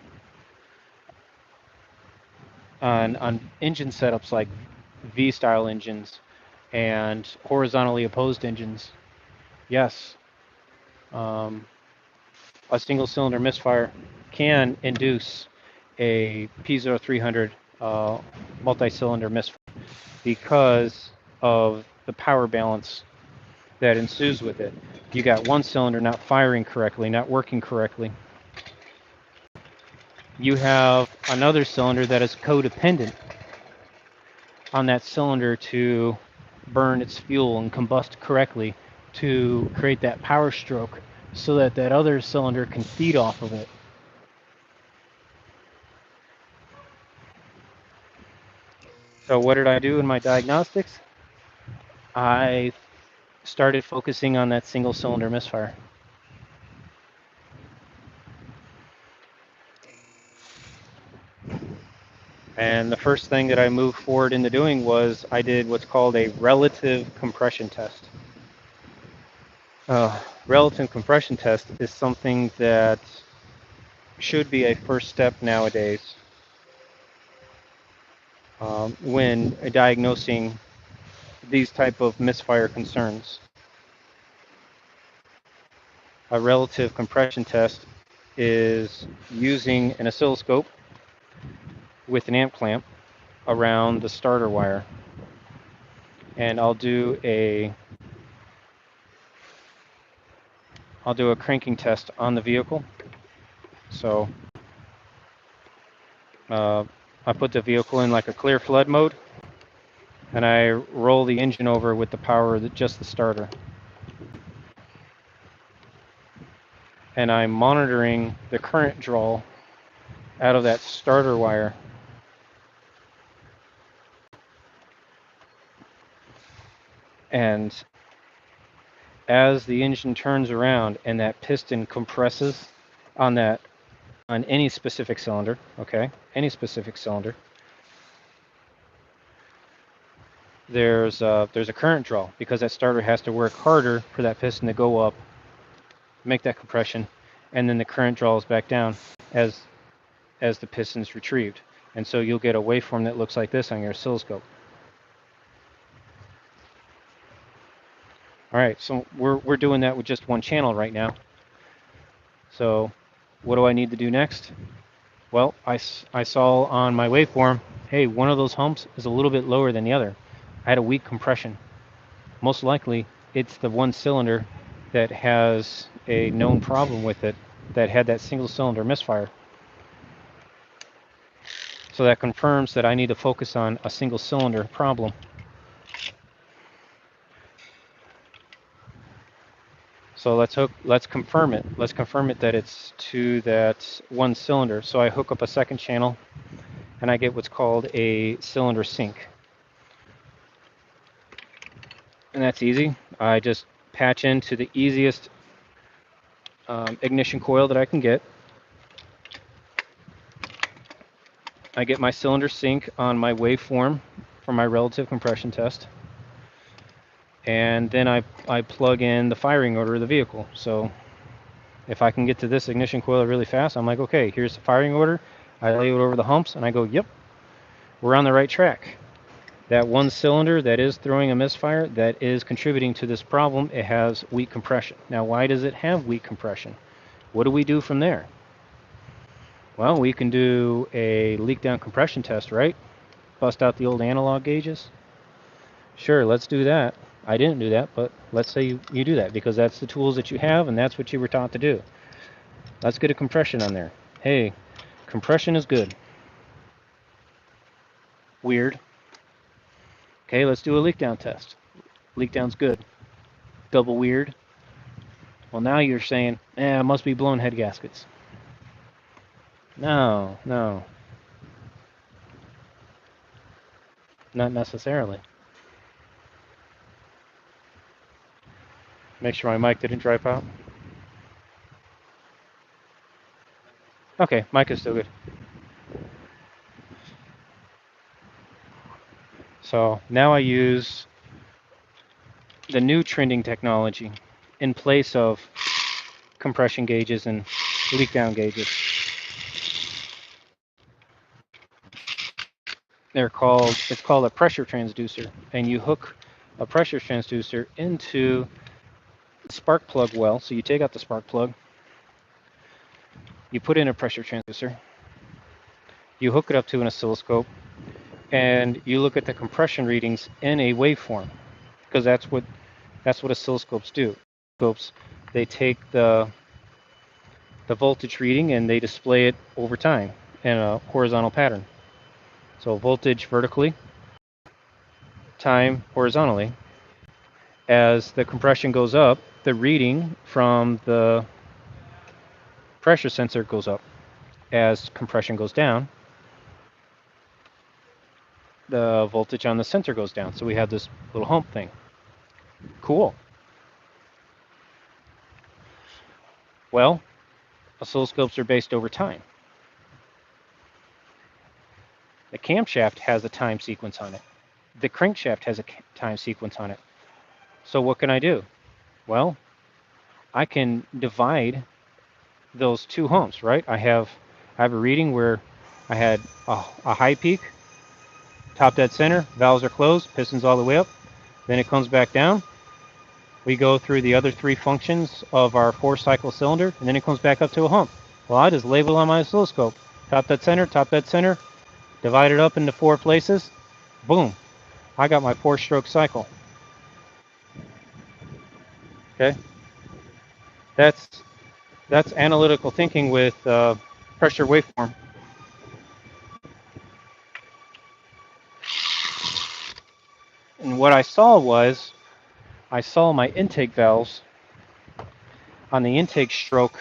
A: setups like V-style engines and horizontally opposed engines, yes, a single cylinder misfire can induce a P0300 multi-cylinder misfire because of the power balance that ensues with it. You got one cylinder not firing correctly, not working correctly. You have another cylinder that is codependent on that cylinder to burn its fuel and combust correctly to create that power stroke so that that other cylinder can feed off of it. So what did I do in my diagnostics? I started focusing on that single cylinder misfire. And the first thing that I moved forward into doing was I did what's called a relative compression test. Relative compression test is something that should be a first step nowadays when diagnosing these type of misfire concerns. A relative compression test is using an oscilloscope with an amp clamp around the starter wire. And I'll do a cranking test on the vehicle. So I put the vehicle in like a clear flood mode, and I roll the engine over with the power of just the starter. And I'm monitoring the current draw out of that starter wire. And as the engine turns around and that piston compresses on any specific cylinder, okay, any specific cylinder, there's a current draw because that starter has to work harder for that piston to go up, make that compression, and then the current draws back down as the piston's retrieved. And so you'll get a waveform that looks like this on your oscilloscope. All right, so we're doing that with just one channel right now. So what do I need to do next? Well, I saw on my waveform, hey, one of those humps is a little bit lower than the other. I had a weak compression. Most likely, it's the one cylinder that has a known problem with it that had that single cylinder misfire. So that confirms that I need to focus on a single cylinder problem. So let's confirm it. Let's confirm it that it's to that one cylinder. So I hook up a second channel and I get what's called a cylinder sync. And that's easy. I just patch into the easiest ignition coil that I can get. I get my cylinder sync on my waveform for my relative compression test. And then I plug in the firing order of the vehicle. So if I can get to this ignition coil really fast, I'm like, okay, here's the firing order. I lay it over the humps and I go, yep, we're on the right track. That one cylinder that is throwing a misfire, that is contributing to this problem, it has weak compression. Now, why does it have weak compression? What do we do from there? Well, we can do a leak down compression test, right? Bust out the old analog gauges. Sure, let's do that. I didn't do that, but let's say you do that because that's the tools that you have and that's what you were taught to do. Let's get a compression on there. Hey, compression is good. Weird. Okay, let's do a leak down test. Leak down's good. Double weird. Well, now you're saying, it must be blown head gaskets. No, not necessarily. Make sure my mic didn't drive out. Okay, mic is still good. So now I use the new trending technology in place of compression gauges and leak down gauges. It's called a pressure transducer, and you hook a pressure transducer into the spark plug well. So you take out the spark plug, you put in a pressure transducer, you hook it up to an oscilloscope, and you look at the compression readings in a waveform, because that's what oscilloscopes do. Oscilloscopes, they take the voltage reading and they display it over time in a horizontal pattern. So voltage vertically, time horizontally. As the compression goes up, the reading from the pressure sensor goes up. As compression goes down, the voltage on the sensor goes down. So we have this little hump thing. Cool. Well, oscilloscopes are based over time. The camshaft has a time sequence on it. The crankshaft has a time sequence on it. So what can I do? Well, I can divide those two humps, right? I have a reading where I had a high peak, top dead center, valves are closed, pistons all the way up. Then it comes back down. We go through the other three functions of our 4-cycle cylinder, and then it comes back up to a hump. Well, I just label on my oscilloscope. Top dead center, divide it up into 4 places. Boom. I got my 4-stroke cycle. Okay? That's analytical thinking with pressure waveform. And what I saw was, I saw my intake valves on the intake stroke.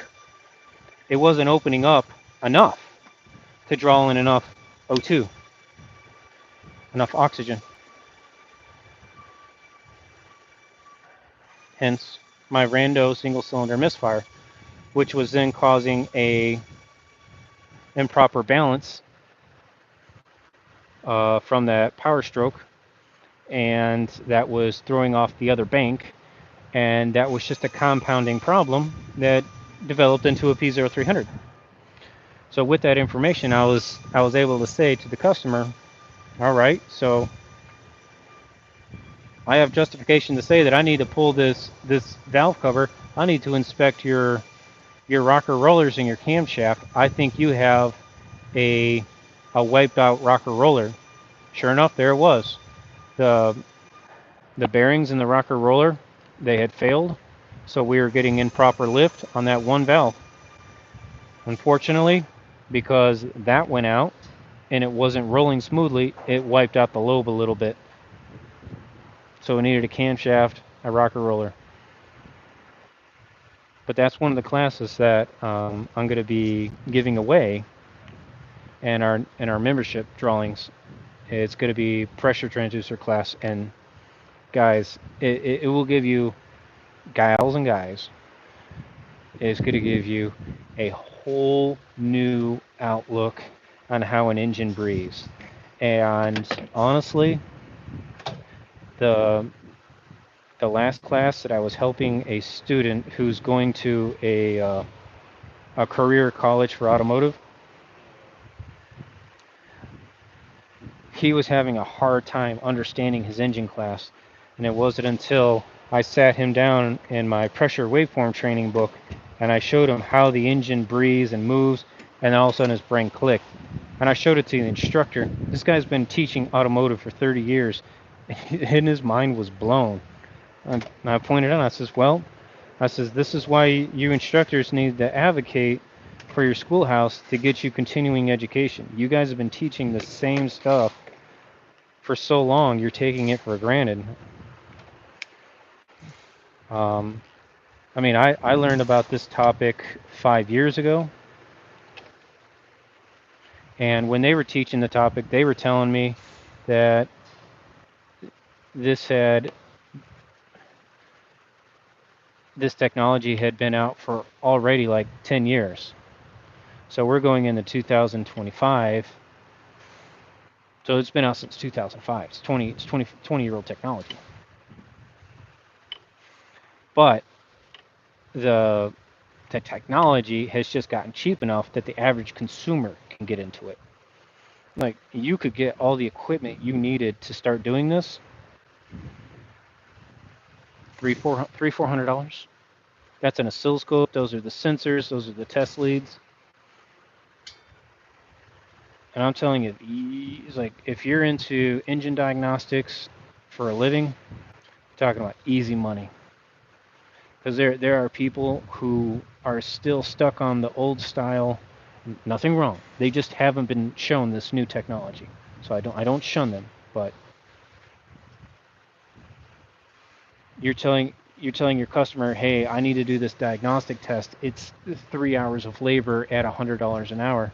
A: It wasn't opening up enough to draw in enough O2, enough oxygen. Hence my rando single cylinder misfire, which was then causing a improper balance from that power stroke, and that was throwing off the other bank, and that was just a compounding problem that developed into a P0300. So with that information, I was able to say to the customer, all right, so I have justification to say that I need to pull this valve cover. I need to inspect your rocker rollers and your camshaft. I think you have a wiped out rocker roller. Sure enough, there it was. The bearings in the rocker roller, they had failed, so we were getting improper lift on that one valve. Unfortunately, because that went out and it wasn't rolling smoothly, it wiped out the lobe a little bit. So it needed a camshaft, a rocker roller. But that's one of the classes that I'm going to be giving away in our membership drawings. It's going to be pressure transducer class, and guys, it will give you, gals and guys, it's going to give you a whole new outlook on how an engine breathes. And honestly, the last class that I was helping a student who's going to a career college for automotive, he was having a hard time understanding his engine class. And it wasn't until I sat him down in my pressure waveform training book and I showed him how the engine breathes and moves, and all of a sudden his brain clicked. And I showed it to the instructor. This guy's been teaching automotive for 30 years, and his mind was blown. And I pointed out, I says, well, this is why you instructors need to advocate for your schoolhouse to get you continuing education. You guys have been teaching the same stuff for so long, you're taking it for granted. I mean, I learned about this topic 5 years ago. And when they were teaching the topic, they were telling me that this technology had been out for already like 10 years. So we're going into 2025. So it's been out since 2005. It's 20-year-old technology. But the technology has just gotten cheap enough that the average consumer can get into it. Like, you could get all the equipment you needed to start doing this, $300-400. That's an oscilloscope. Those are the sensors. Those are the test leads. And I'm telling you, it's like, if you're into engine diagnostics for a living, you're talking about easy money. Because there are people who are still stuck on the old style. Nothing wrong. They just haven't been shown this new technology. So I don't shun them, but you're telling your customer, hey, I need to do this diagnostic test. It's 3 hours of labor at $100 an hour.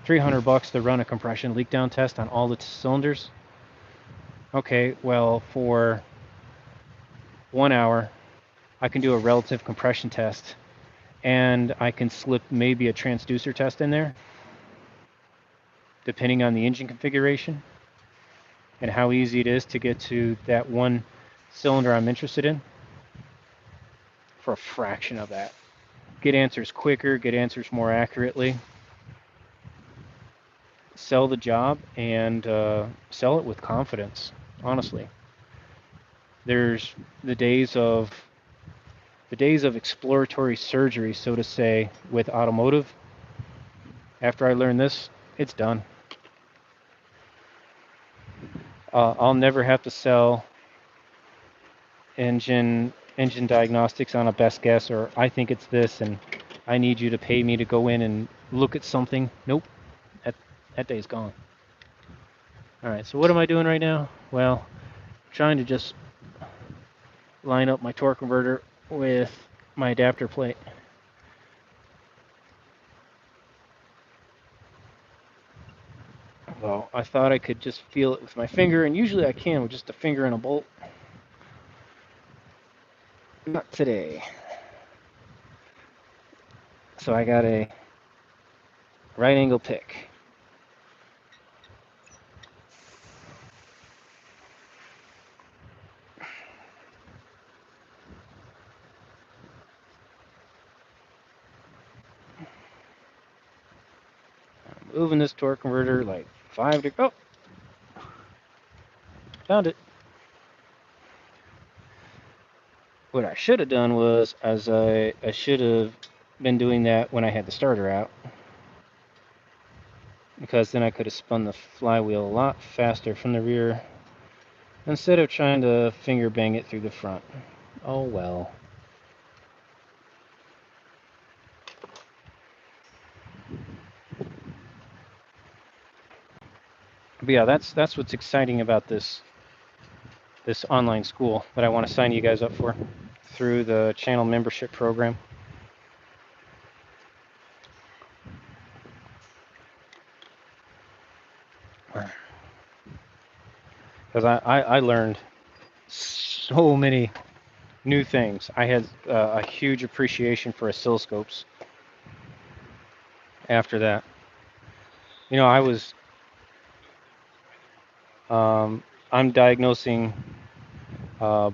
A: $300 to run a compression leak down test on all the cylinders. Okay, well, for 1 hour, I can do a relative compression test and I can slip maybe a transducer test in there, depending on the engine configuration and how easy it is to get to that one cylinder I'm interested in, for a fraction of that. Get answers quicker, get answers more accurately, sell the job, and sell it with confidence, honestly. There's the days of exploratory surgery, so to say, with automotive. After I learned this, it's done. I'll never have to sell engine diagnostics on a best guess, or I think it's this and I need you to pay me to go in and look at something. Nope, that day's gone. All right, so what am I doing right now? Well, trying to just line up my torque converter with my adapter plate. Well, I thought I could just feel it with my finger, and usually I can with just a finger and a bolt. Not today. So I got a right angle pick. I'm moving this torque converter like 5 degrees. Oh, found it. What I should have done was, I should have been doing that when I had the starter out, because then I could have spun the flywheel a lot faster from the rear instead of trying to finger bang it through the front. Oh well. But yeah, that's what's exciting about this online school that I want to sign you guys up for through the channel membership program. Because I learned so many new things. I had a huge appreciation for oscilloscopes after that. You know, I'm diagnosing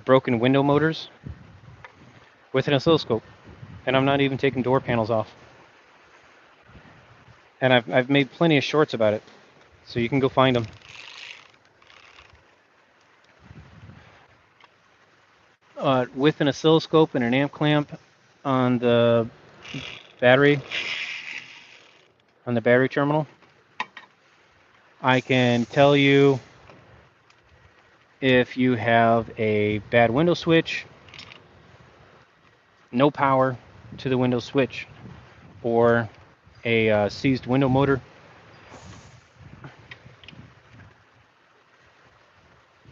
A: broken window motors with an oscilloscope, and I'm not even taking door panels off. And I've made plenty of shorts about it, so you can go find them. With an oscilloscope and an amp clamp on the battery terminal, I can tell you if you have a bad window switch, no power to the window switch, or a seized window motor.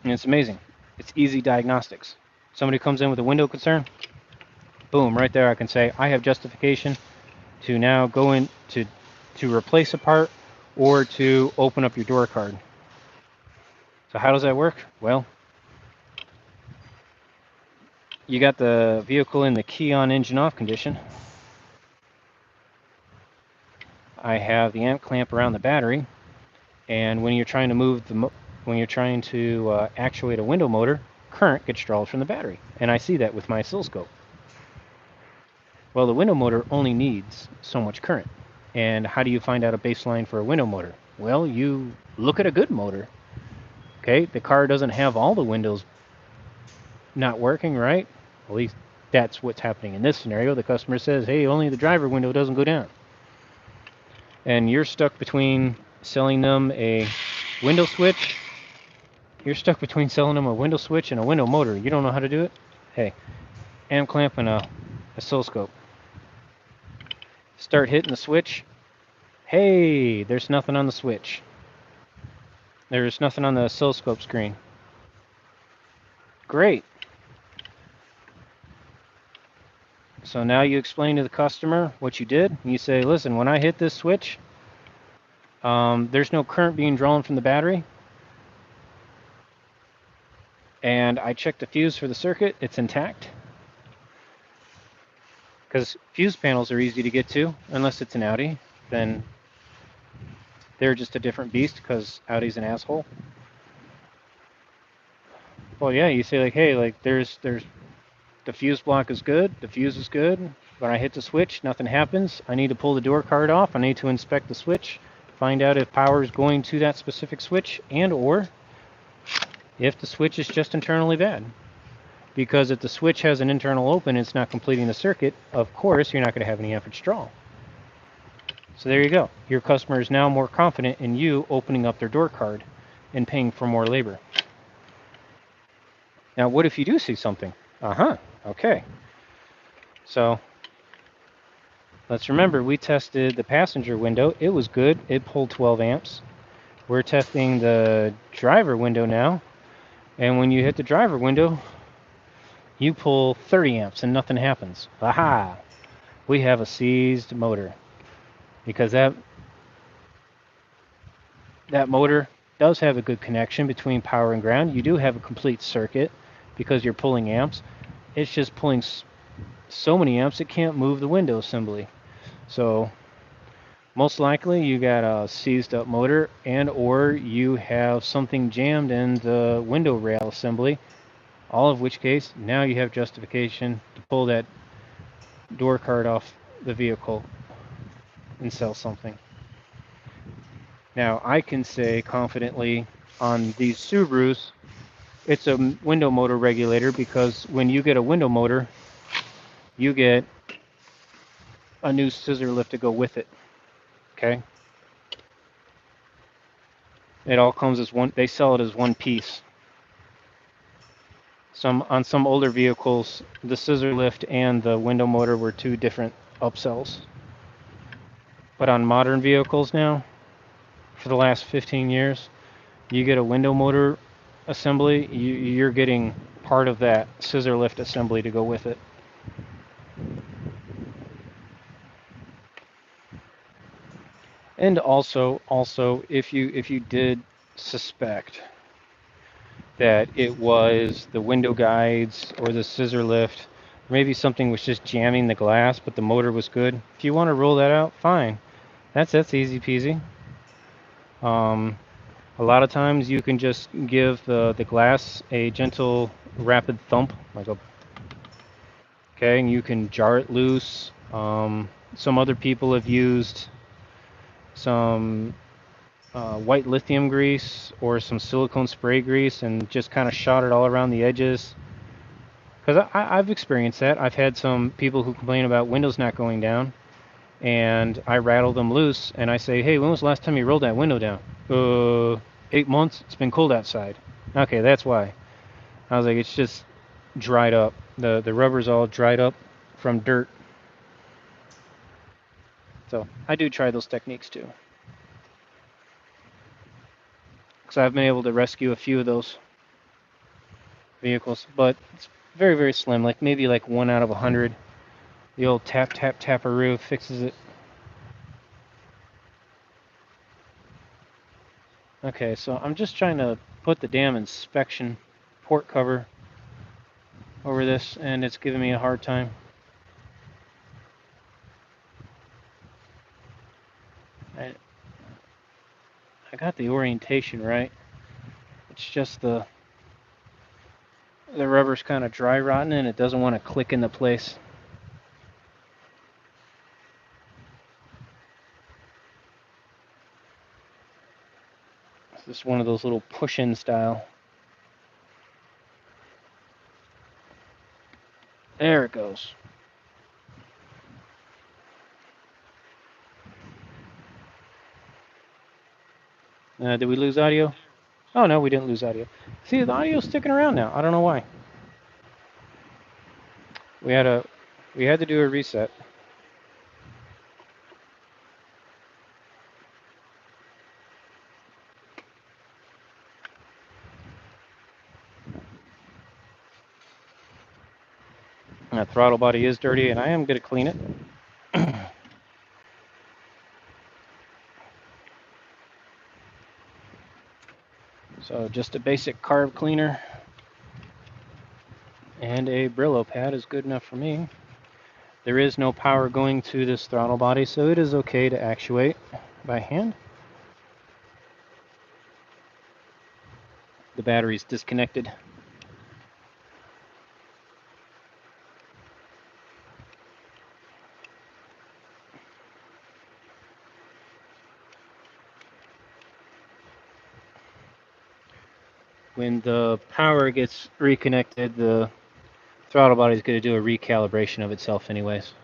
A: And it's amazing. It's easy diagnostics. Somebody comes in with a window concern, boom, right there I can say I have justification to now go in to replace a part or to open up your door card. So how does that work? Well, you got the vehicle in the key on engine off condition. I have the amp clamp around the battery, and when you're trying to move actuate a window motor, current gets drawn from the battery, and I see that with my oscilloscope. Well, the window motor only needs so much current. And how do you find out a baseline for a window motor? Well, you look at a good motor. Okay, the car doesn't have all the windows not working, right? At least that's what's happening in this scenario. The customer says, hey, only the driver window doesn't go down. And you're stuck between selling them a window switch. You're stuck between selling them a window switch and a window motor. You don't know how to do it? Hey, amp clamp and a oscilloscope. Start hitting the switch. Hey, there's nothing on the switch. There's nothing on the oscilloscope screen. Great. So now you explain to the customer what you did. You say, listen, when I hit this switch, there's no current being drawn from the battery. And I checked the fuse for the circuit. It's intact. because fuse panels are easy to get to, unless it's an Audi. Then they're just a different beast because Audi's an asshole. Well, yeah, you say like, hey, like there's the fuse block is good, the fuse is good. When I hit the switch, nothing happens. I need to pull the door card off. I need to inspect the switch, find out if power is going to that specific switch, and or if the switch is just internally bad. Because if the switch has an internal open, it's not completing the circuit. Of course, you're not going to have any amperage draw. So there you go. Your customer is now more confident in you opening up their door card and paying for more labor. Now, what if you do see something? Okay. So let's remember, we tested the passenger window. It was good. It pulled 12 amps. We're testing the driver window now. And when you hit the driver window, you pull 30 amps and nothing happens. Aha! We have a seized motor. Because that motor does have a good connection between power and ground. You do have a complete circuit because you're pulling amps. It's just pulling so many amps it can't move the window assembly. So most likely you got a seized up motor, and or you have something jammed in the window rail assembly, all of which case now you have justification to pull that door card off the vehicle and sell something. Now I can say confidently on these Subarus, it's a window motor regulator, because when you get a window motor, you get a new scissor lift to go with it. Okay? It all comes as one. They sell it as one piece. On some older vehicles, the scissor lift and the window motor were two different upsells. But on modern vehicles now, for the last 15 years, you get a window motor assembly, you're getting part of that scissor lift assembly to go with it. And also, if you did suspect that it was the window guides or the scissor lift, maybe something was just jamming the glass, but the motor was good. If you want to rule that out, fine. That's easy peasy. A lot of times you can just give the glass a gentle, rapid thump, like a. Okay, and you can jar it loose. Some other people have used some white lithium grease or some silicone spray grease and just kind of shot it all around the edges. Because I've experienced that. I've had some people who complain about windows not going down, and I rattle them loose and I say, hey, when was the last time you rolled that window down? 8 months. It's been cold outside. Okay, that's why. I was like, it's just dried up. The rubber's all dried up from dirt. So I do try those techniques too. Because I've been able to rescue a few of those vehicles, but it's very, very slim, like maybe like 1 out of 100. The old tap, tap, tap-a-roo fixes it. Okay, so I'm just trying to put the damn inspection port cover over this, and it's giving me a hard time. I got the orientation right. It's just the rubber's kind of dry rotten and it doesn't want to click into place. It's just one of those little push-in style. There it goes. Did we lose audio? Oh no, we didn't lose audio. See, the audio's sticking around now. I don't know why. We had to do a reset. That throttle body is dirty, and I am going to clean it. So just a basic carb cleaner and a Brillo pad is good enough for me. There is no power going to this throttle body, so it is okay to actuate by hand. The battery's disconnected. When the power gets reconnected, the throttle body is going to do a recalibration of itself anyways.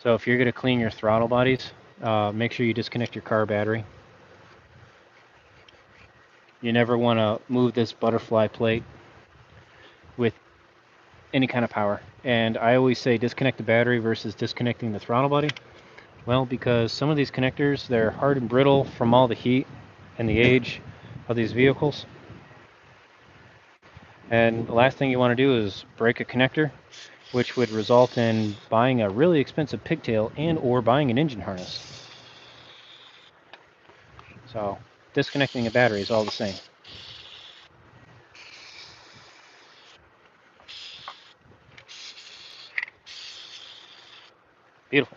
A: So if you're going to clean your throttle bodies, make sure you disconnect your car battery. You never want to move this butterfly plate with any kind of power. And I always say disconnect the battery versus disconnecting the throttle body. Well, because some of these connectors, they're hard and brittle from all the heat and the age of these vehicles. And the last thing you want to do is break a connector, which would result in buying a really expensive pigtail and or buying an engine harness. So disconnecting a battery is all the same. Beautiful.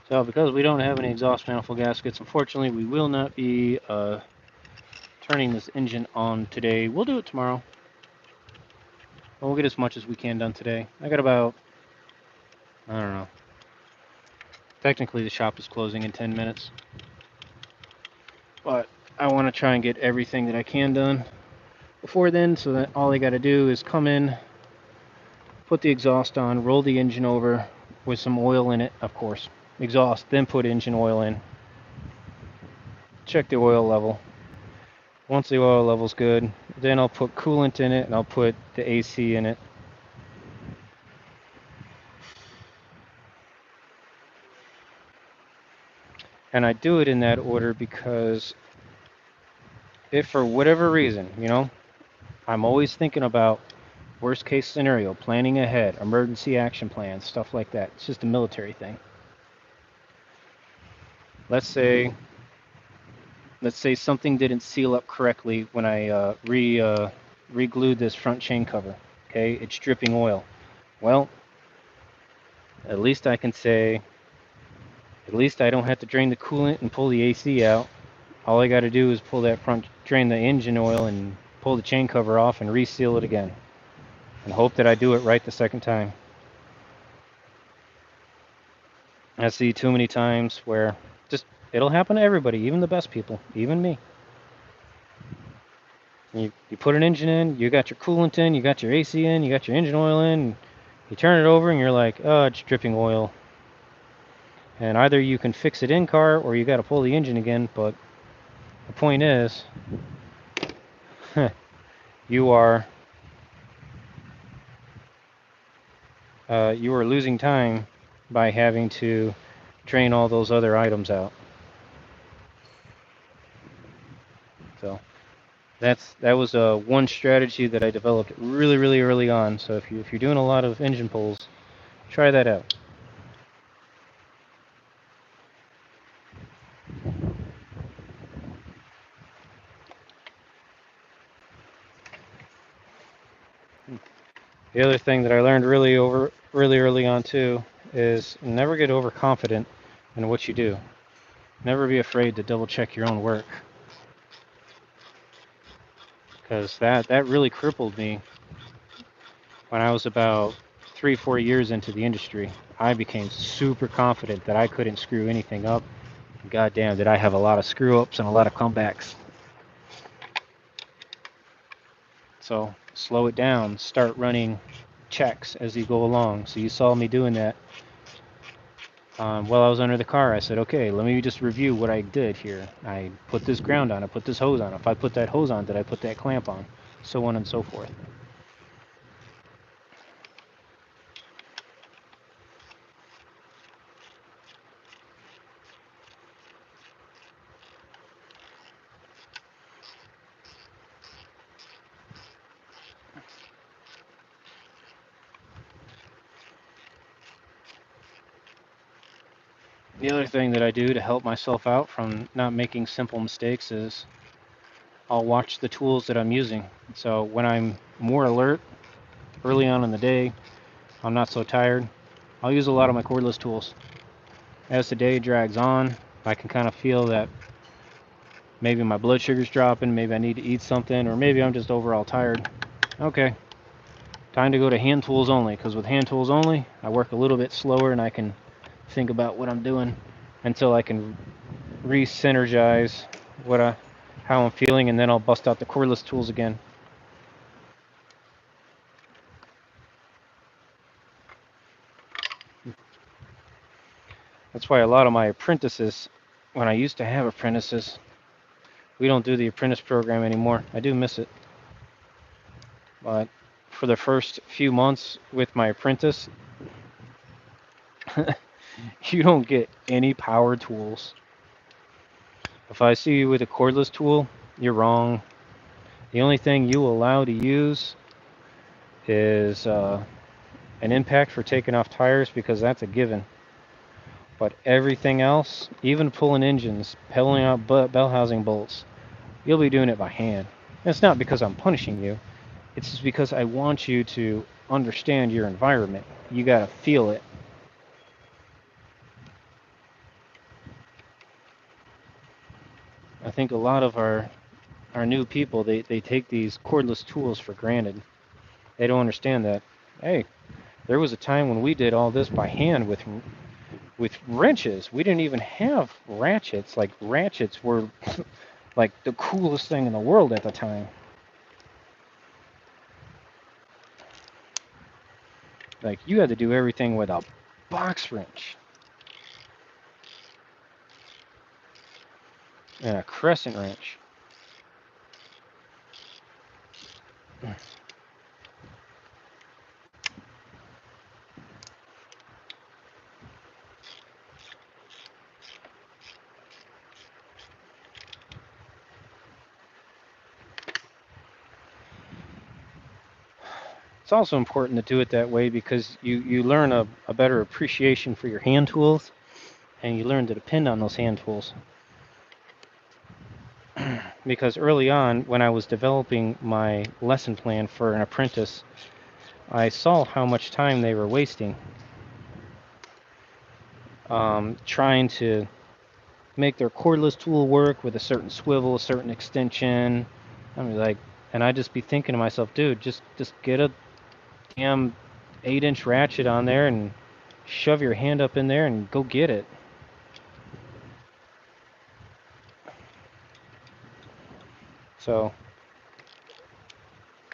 A: So because we don't have any exhaust manifold gaskets, unfortunately we will not be turning this engine on today. We'll do it tomorrow. But we'll get as much as we can done today. I got about, I don't know. Technically the shop is closing in 10 minutes. But I want to try and get everything that I can done before then, so that all I got to do is come in, put the exhaust on, roll the engine over with some oil in it, of course. Exhaust, then put engine oil in. Check the oil level. Once the oil level's good, then I'll put coolant in it and I'll put the AC in it. And I do it in that order because if for whatever reason, I'm always thinking about worst case scenario, planning ahead, emergency action plans, stuff like that. It's just a military thing. Let's say something didn't seal up correctly when I re-glued this front chain cover. Okay, it's dripping oil. Well, at least I can say, at least I don't have to drain the coolant and pull the AC out. All I got to do is drain the engine oil and pull the chain cover off and reseal it again. And hope that I do it right the second time. I see too many times where it'll happen to everybody, even the best people, even me. You put an engine in, you got your coolant in, you got your AC in, you got your engine oil in, you turn it over and you're like, oh, it's dripping oil. And either you can fix it in car or you got to pull the engine again, but the point is, you are losing time by having to drain all those other items out. So that was one strategy that I developed really, really early on. So if you're doing a lot of engine pulls, try that out. The other thing that I learned really early on too is never get overconfident in what you do. Never be afraid to double check your own work, because that really crippled me when I was about 3-4 years into the industry. I became super confident that I couldn't screw anything up. God damn, did I have a lot of screw ups and a lot of comebacks. So slow it down, start running checks as you go along. So you saw me doing that while I was under the car. I said, okay, let me just review what I did here. I put this ground on, I put this hose on. If I put that hose on, did I put that clamp on? So on and so forth. The other thing that I do to help myself out from not making simple mistakes is I'll watch the tools that I'm using. So when I'm more alert early on in the day, I'm not so tired, I'll use a lot of my cordless tools. As the day drags on, I can kind of feel that maybe my blood sugar's dropping, maybe I need to eat something, or maybe I'm just overall tired. Okay, time to go to hand tools only, because with hand tools only, I work a little bit slower and I can think about what I'm doing until I can re-synergize how I'm feeling, and then I'll bust out the cordless tools again. That's why a lot of my apprentices, when I used to have apprentices, we don't do the apprentice program anymore. I do miss it. But for the first few months with my apprentice, you don't get any power tools. If I see you with a cordless tool, you're wrong. The only thing you allow to use is an impact for taking off tires, because that's a given. But everything else, even pulling engines, pulling out bell housing bolts, you'll be doing it by hand. And it's not because I'm punishing you. It's just because I want you to understand your environment. You got to feel it. I think a lot of our new people, they take these cordless tools for granted. They don't understand that, hey, there was a time when we did all this by hand with wrenches. We didn't even have ratchets. Like, ratchets were like the coolest thing in the world at the time. Like, you had to do everything with a box wrench and a crescent wrench. It's also important to do it that way because you learn a better appreciation for your hand tools, and you learn to depend on those hand tools. Because early on, when I was developing my lesson plan for an apprentice, I saw how much time they were wasting trying to make their cordless tool work with a certain swivel, a certain extension. I mean, like, and I'd just be thinking to myself, dude, just get a damn 8-inch ratchet on there and shove your hand up in there and go get it. So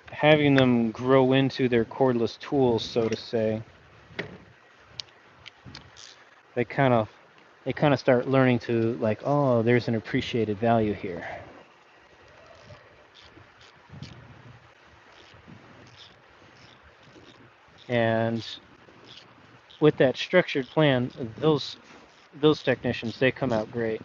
A: having them grow into their cordless tools, so to say, they kind of start learning to, like, oh, there's an appreciated value here. And with that structured plan, those technicians, they come out great.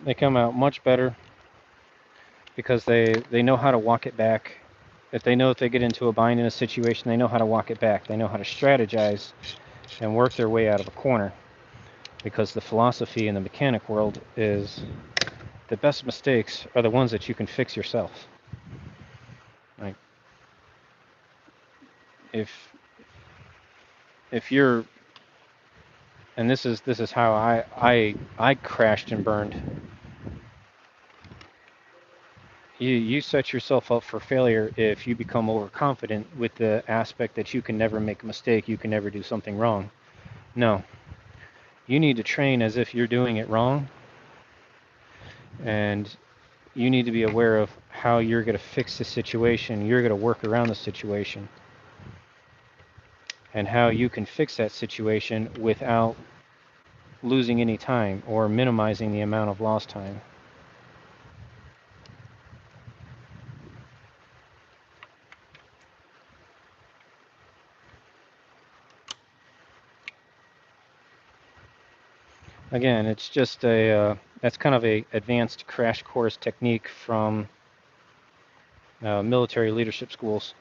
A: They come out much better because they know how to walk it back. If they know if they get into a bind in a situation, they know how to walk it back. They know how to strategize and work their way out of a corner. Because the philosophy in the mechanic world is the best mistakes are the ones that you can fix yourself. Like, if you're, and this is how I crashed and burned. You set yourself up for failure if you become overconfident with the aspect that you can never make a mistake, you can never do something wrong. No. You need to train as if you're doing it wrong, and you need to be aware of how you're going to fix the situation, you're going to work around the situation, and how you can fix that situation without losing any time or minimizing the amount of lost time. Again, it's just that's kind of a advanced crash course technique from military leadership schools.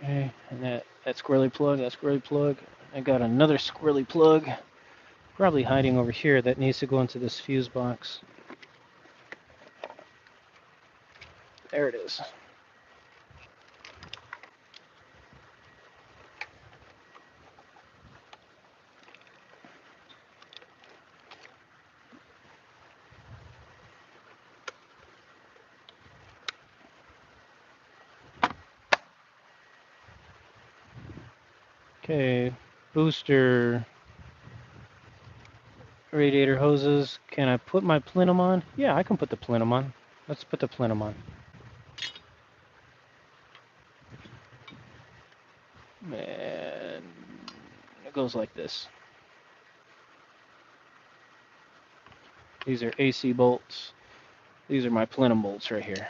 A: Okay, and that squirrely plug. I got another squirrely plug, probably hiding over here, that needs to go into this fuse box. There it is. Okay, booster radiator hoses. Can I put my plenum on? Yeah, I can put the plenum on. Let's put the plenum on. And it goes like this. These are AC bolts. These are my plenum bolts right here.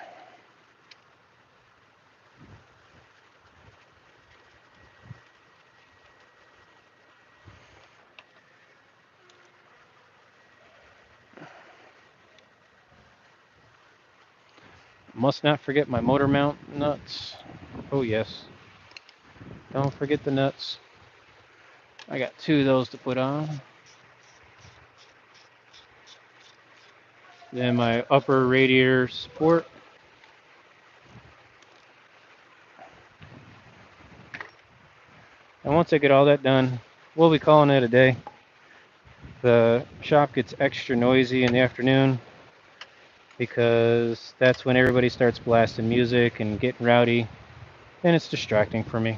A: Must not forget my motor mount nuts. Oh yes. Don't forget the nuts. I got 2 of those to put on. Then my upper radiator support. And once I get all that done, we'll be calling it a day. The shop gets extra noisy in the afternoon because that's when everybody starts blasting music and getting rowdy, and it's distracting for me.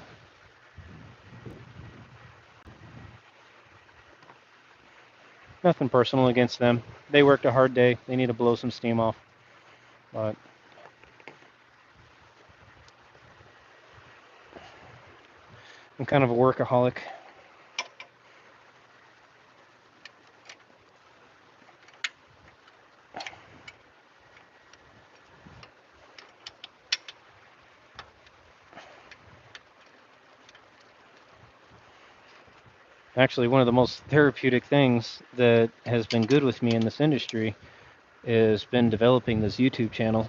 A: Nothing personal against them. They worked a hard day. They need to blow some steam off. But I'm kind of a workaholic. Actually, one of the most therapeutic things that has been good with me in this industry has been developing this YouTube channel,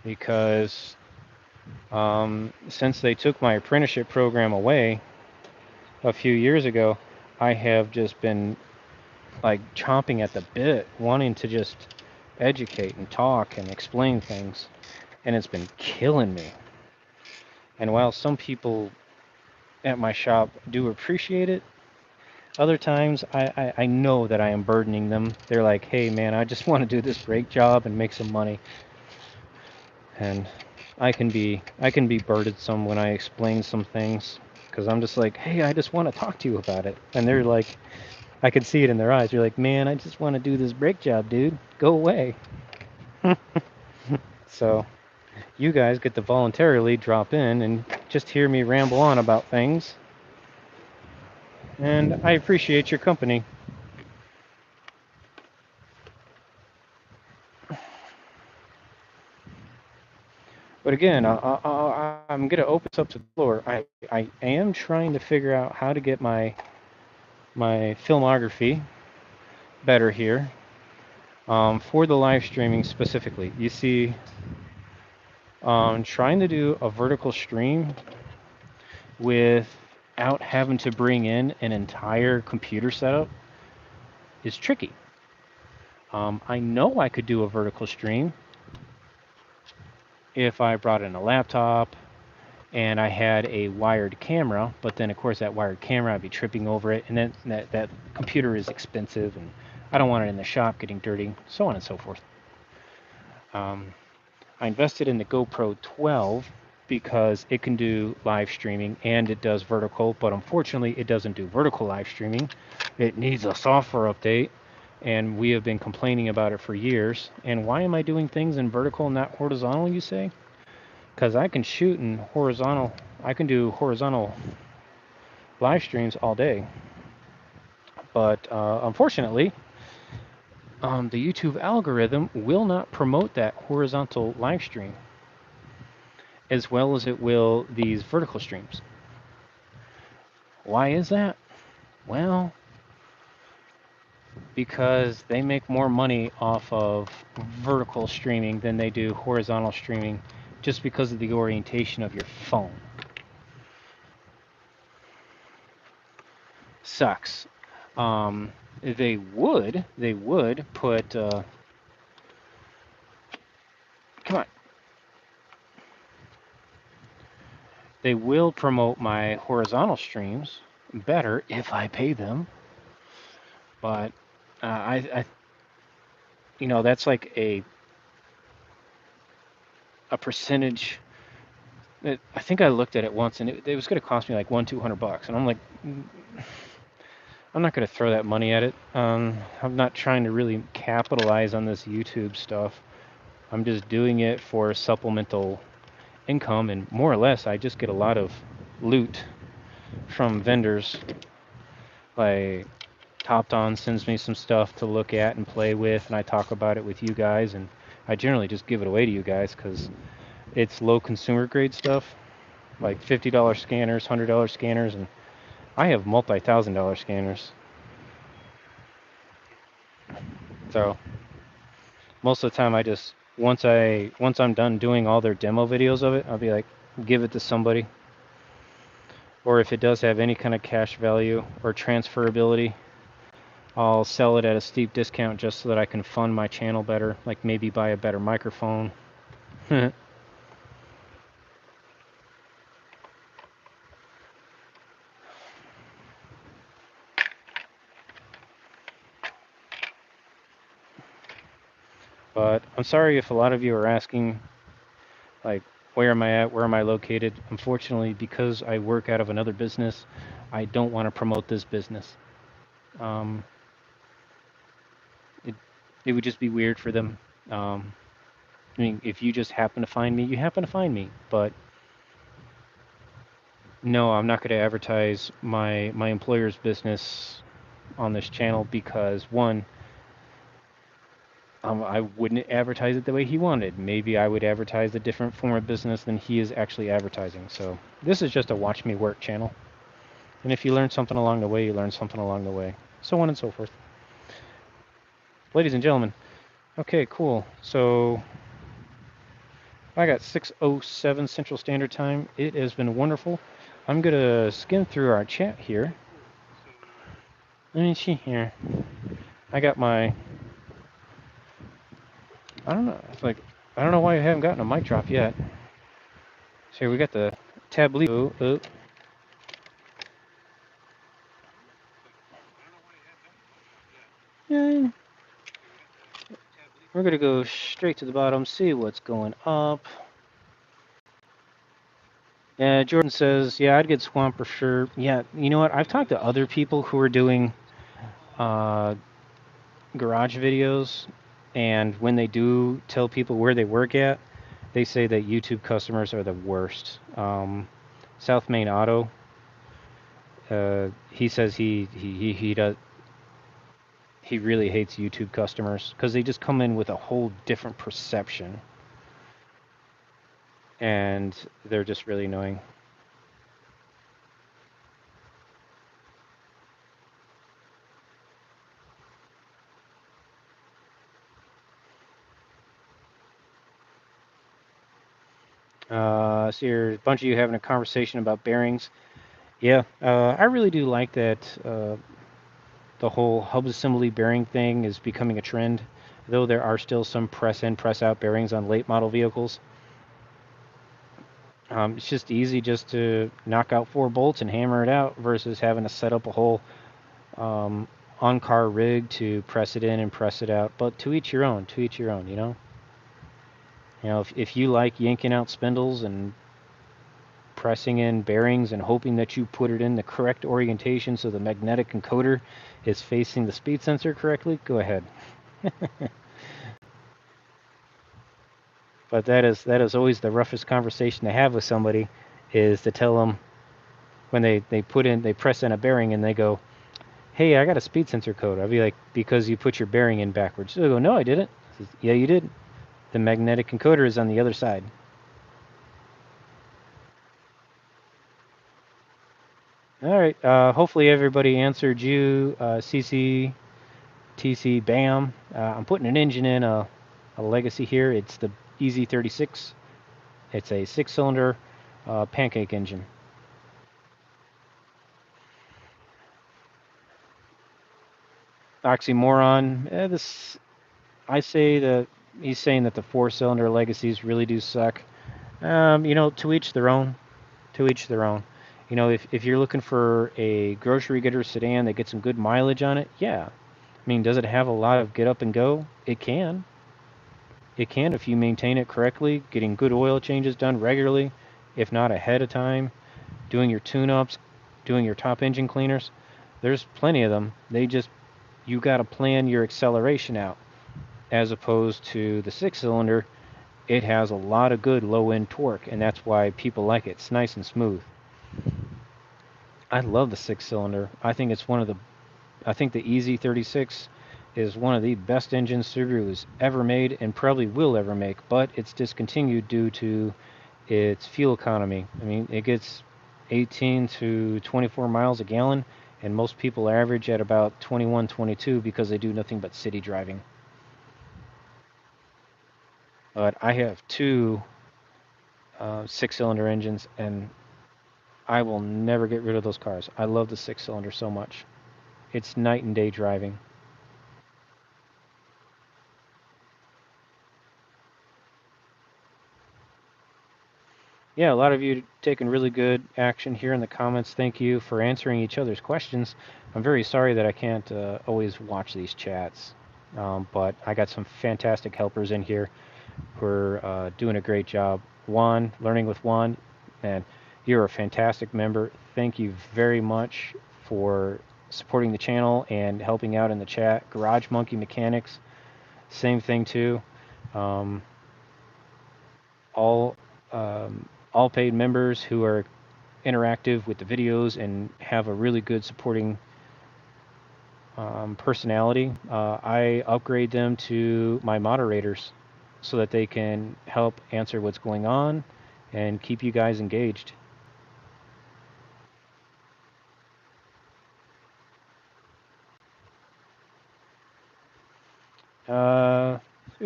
A: because since they took my apprenticeship program away a few years ago, I have just been like chomping at the bit, wanting to just educate and talk and explain things, and it's been killing me. And while some people at my shop do appreciate it, other times I know that I am burdening them. They're like, hey man, I just want to do this brake job and make some money. And I can be burdensome when I explain some things, because I'm just like, hey, I just want to talk to you about it. And they're like, I can see it in their eyes. They're like, man, I just want to do this brake job, dude. Go away. So you guys get to voluntarily drop in and just hear me ramble on about things. And I appreciate your company. But again, I'm going to open this up to the floor. I am trying to figure out how to get my filmography better here, for the live streaming specifically. You see, trying to do a vertical stream without having to bring in an entire computer setup is tricky. I know I could do a vertical stream if I brought in a laptop and I had a wired camera, but then of course that wired camera, I'd be tripping over it, and then that computer is expensive, and I don't want it in the shop getting dirty, so on and so forth. I invested in the GoPro 12 because it can do live streaming and it does vertical, but unfortunately it doesn't do vertical live streaming. It needs a software update, and we have been complaining about it for years. And why am I doing things in vertical and not horizontal, you say? Because I can shoot in horizontal. I can do horizontal live streams all day. But unfortunately, the YouTube algorithm will not promote that horizontal live stream as well as it will these vertical streams. Why is that? Well, because they make more money off of vertical streaming than they do horizontal streaming, just because of the orientation of your phone. sucks. They would put, come on. They will promote my horizontal streams better if I pay them, but that's like a percentage. I think I looked at it once, and it was going to cost me like $200, and I'm like, I'm not going to throw that money at it. I'm not trying to really capitalize on this YouTube stuff. I'm just doing it for supplemental income, and more or less, I just get a lot of loot from vendors. Like Topped On sends me some stuff to look at and play with, and I talk about it with you guys, and I generally just give it away to you guys because it's low consumer grade stuff, like $50 scanners, $100 scanners, and I have multi-$1,000 scanners. So most of the time, I just once I'm done doing all their demo videos of it, I'll be like, give it to somebody. Or if it does have any kind of cash value or transferability, I'll sell it at a steep discount just so that I can fund my channel better, like maybe buy a better microphone. But I'm sorry if a lot of you are asking, like, where am I at? Where am I located? Unfortunately, because I work out of another business, I don't want to promote this business. It would just be weird for them. I mean, if you just happen to find me, you happen to find me. But no, I'm not going to advertise my employer's business on this channel because, one, I wouldn't advertise it the way he wanted. Maybe I would advertise a different form of business than he is actually advertising. So this is just a watch me work channel. And if you learn something along the way, you learn something along the way. So on and so forth. Ladies and gentlemen. Okay, cool. So I got 6:07 Central Standard Time. It has been wonderful. I'm going to skim through our chat here. Let me see here. I got my... I don't know. It's like, I don't know why I haven't gotten a mic drop yet. So here we got the tableau. Yeah. We're going to go straight to the bottom, see what's going up. Yeah, Jordan says, yeah, I'd get Swamp for sure. Yeah, you know what? I've talked to other people who are doing garage videos, and when they do tell people where they work at, they say that YouTube customers are the worst. South Main Auto, he says he really hates YouTube customers because they just come in with a whole different perception, and they're just really annoying. So here, a bunch of you having a conversation about bearings. Yeah, I really do like that the whole hub assembly bearing thing is becoming a trend, though there are still some press-in, press-out bearings on late model vehicles. It's just easy just to knock out 4 bolts and hammer it out versus having to set up a whole on-car rig to press it in and press it out. But to each your own, you know? You know, if you like yanking out spindles and pressing in bearings and hoping that you put it in the correct orientation so the magnetic encoder is facing the speed sensor correctly, go ahead. But that is always the roughest conversation to have with somebody, is to tell them when they press in a bearing and they go, hey, I got a speed sensor code. I'll be like, because you put your bearing in backwards. They'll go, no, I didn't. I says, yeah, you did. The magnetic encoder is on the other side. All right. Hopefully everybody answered you. CC, TC, BAM. I'm putting an engine in a legacy here. It's the EZ36. It's a 6-cylinder pancake engine. oxymoron. I say that he's saying that the four-cylinder legacies really do suck. To each their own. To each their own. If you're looking for a grocery getter sedan that gets some good mileage on it, yeah. I mean, does it have a lot of get up and go? It can. It can if you maintain it correctly, getting good oil changes done regularly, if not ahead of time, doing your tune-ups, doing your top engine cleaners. There's plenty of them. You got to plan your acceleration out. As opposed to the six-cylinder, it has a lot of good low-end torque, and that's why people like it. It's nice and smooth. I love the six-cylinder. I think the EZ36 is one of the best engines Subaru has ever made and probably will ever make, but it's discontinued due to its fuel economy. I mean, it gets 18 to 24 miles a gallon, and most people average at about 21, 22 because they do nothing but city driving. But I have two six-cylinder engines, and I will never get rid of those cars. I love the six-cylinder so much. It's night and day driving. Yeah, a lot of you taking really good action here in the comments. Thank you for answering each other's questions. I'm very sorry that I can't always watch these chats, but I got some fantastic helpers in here who are doing a great job. Juan, learning with Juan, and you're a fantastic member. Thank you very much for supporting the channel and helping out in the chat. Garage Monkey Mechanics, same thing too. All all paid members who are interactive with the videos and have a really good supporting personality. I upgrade them to my moderators so that they can help answer what's going on and keep you guys engaged.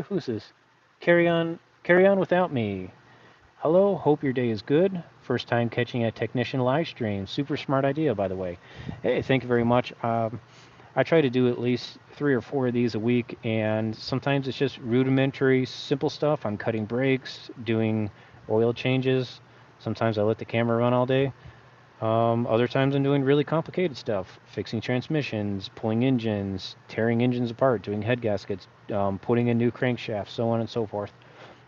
A: Who's this? Carry on without me. Hello, hope your day is good. First time catching a technician live stream. Super smart idea, by the way. Hey, thank you very much. I try to do at least 3 or 4 of these a week, and sometimes it's just rudimentary, simple stuff. I'm cutting brakes, doing oil changes. Sometimes I let the camera run all day. Other times I'm doing really complicated stuff, fixing transmissions, pulling engines, tearing engines apart, doing head gaskets, putting in new crankshafts, so on and so forth.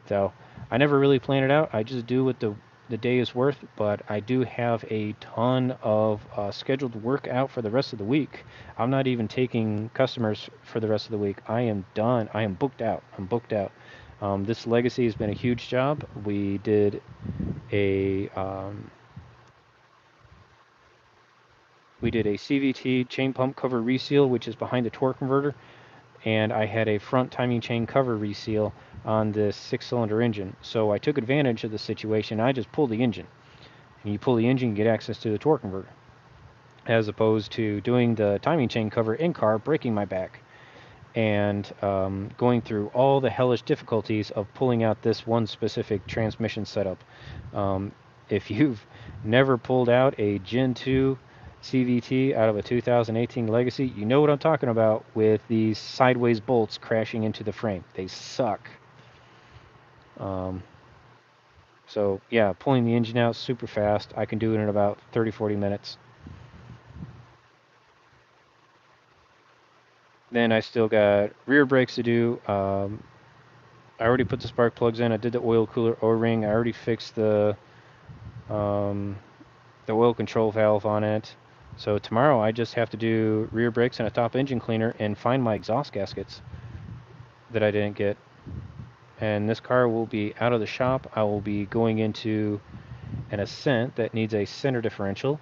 A: So I never really plan it out. I just do what the day is worth, but I do have a ton of scheduled work out for the rest of the week. I'm not even taking customers for the rest of the week. I am done. I am booked out. I'm booked out. This legacy has been a huge job. We did a CVT chain pump cover reseal, which is behind the torque converter, and I had a front timing chain cover reseal on this 6-cylinder engine. So I took advantage of the situation. I just pulled the engine. And you pull the engine, you get access to the torque converter. As opposed to doing the timing chain cover in-car, breaking my back, and going through all the hellish difficulties of pulling out this one specific transmission setup. If you've never pulled out a Gen 2 CVT out of a 2018 Legacy, you know what I'm talking about with these sideways bolts crashing into the frame. They suck. So yeah, pulling the engine out super fast. I can do it in about 30-40 minutes. Then I still got rear brakes to do. I already put the spark plugs in. I did the oil cooler O-ring. I already fixed the oil control valve on it. So tomorrow I just have to do rear brakes and a top engine cleaner and find my exhaust gaskets that I didn't get. And this car will be out of the shop. I will be going into an Ascent that needs a center differential.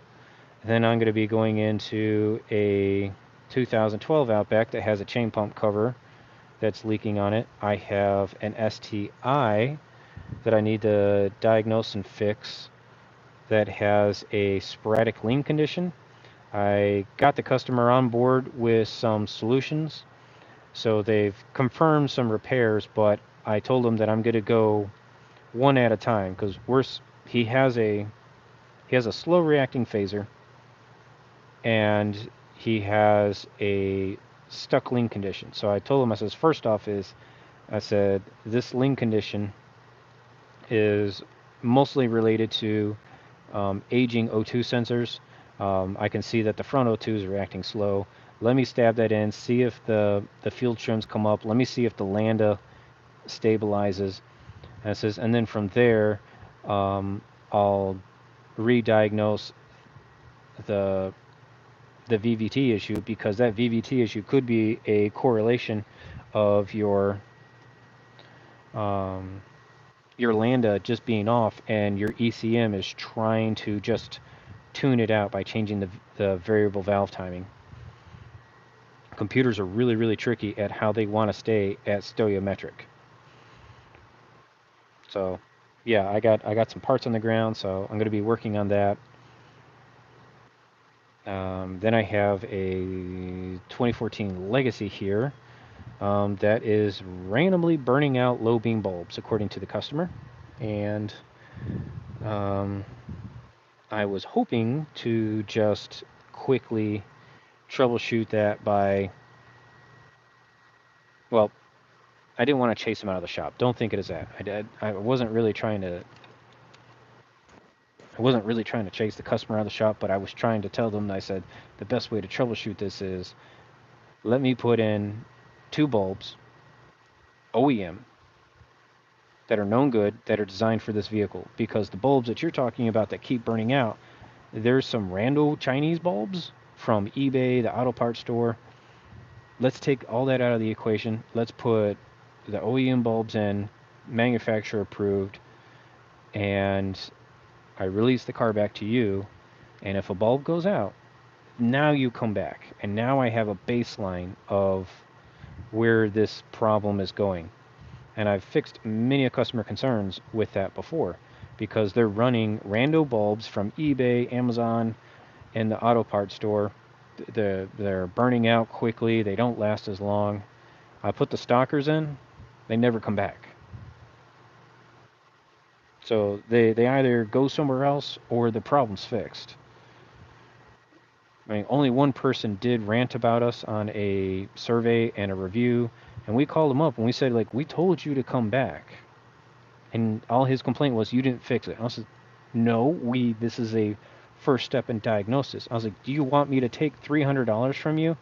A: Then I'm going to be going into a 2012 Outback that has a chain pump cover that's leaking on it. I have an STI that I need to diagnose and fix that has a sporadic lean condition. I got the customer on board with some solutions, so they've confirmed some repairs, but I told them that I'm going to go one at a time because he has a slow reacting phaser, and he has a stuck ling condition. So I told him, I says, first off I said, this ling condition is mostly related to aging O2 sensors. I can see that the front O2 is reacting slow. Let me stab that in, see if the field trims come up. Let me see if the lambda stabilizes. And it says, and then from there, I'll re-diagnose the VVT issue, because that VVT issue could be a correlation of your lambda just being off, and your ECM is trying to just tune it out by changing the variable valve timing. Computers are really, really tricky at how they want to stay at stoichiometric. So, yeah, I got some parts on the ground, so I'm going to be working on that. Then I have a 2014 Legacy here that is randomly burning out low beam bulbs, according to the customer. And I was hoping to just quickly troubleshoot that by, well, I didn't want to chase him out of the shop. Don't think it as that. I wasn't really trying to chase the customer out of the shop, but I was trying to tell them, I said, the best way to troubleshoot this is, let me put in 2 bulbs, OEM, that are known good, that are designed for this vehicle. Because the bulbs that you're talking about that keep burning out, there's some rando Chinese bulbs from eBay, the auto parts store. Let's take all that out of the equation. Let's put the OEM bulbs in, manufacturer approved, and I release the car back to you. And if a bulb goes out, now you come back, and now I have a baseline of where this problem is going. And I've fixed many customer concerns with that before, because they're running rando bulbs from eBay, Amazon, and the auto parts store. They're burning out quickly. They don't last as long. I put the stockers in, they never come back. So they either go somewhere else or the problem's fixed. I mean, only one person did rant about us on a survey and a review, and we called him up and we said, like, we told you to come back. And all his complaint was, you didn't fix it. I said, no, this is a first step in diagnosis. I was like, do you want me to take $300 from you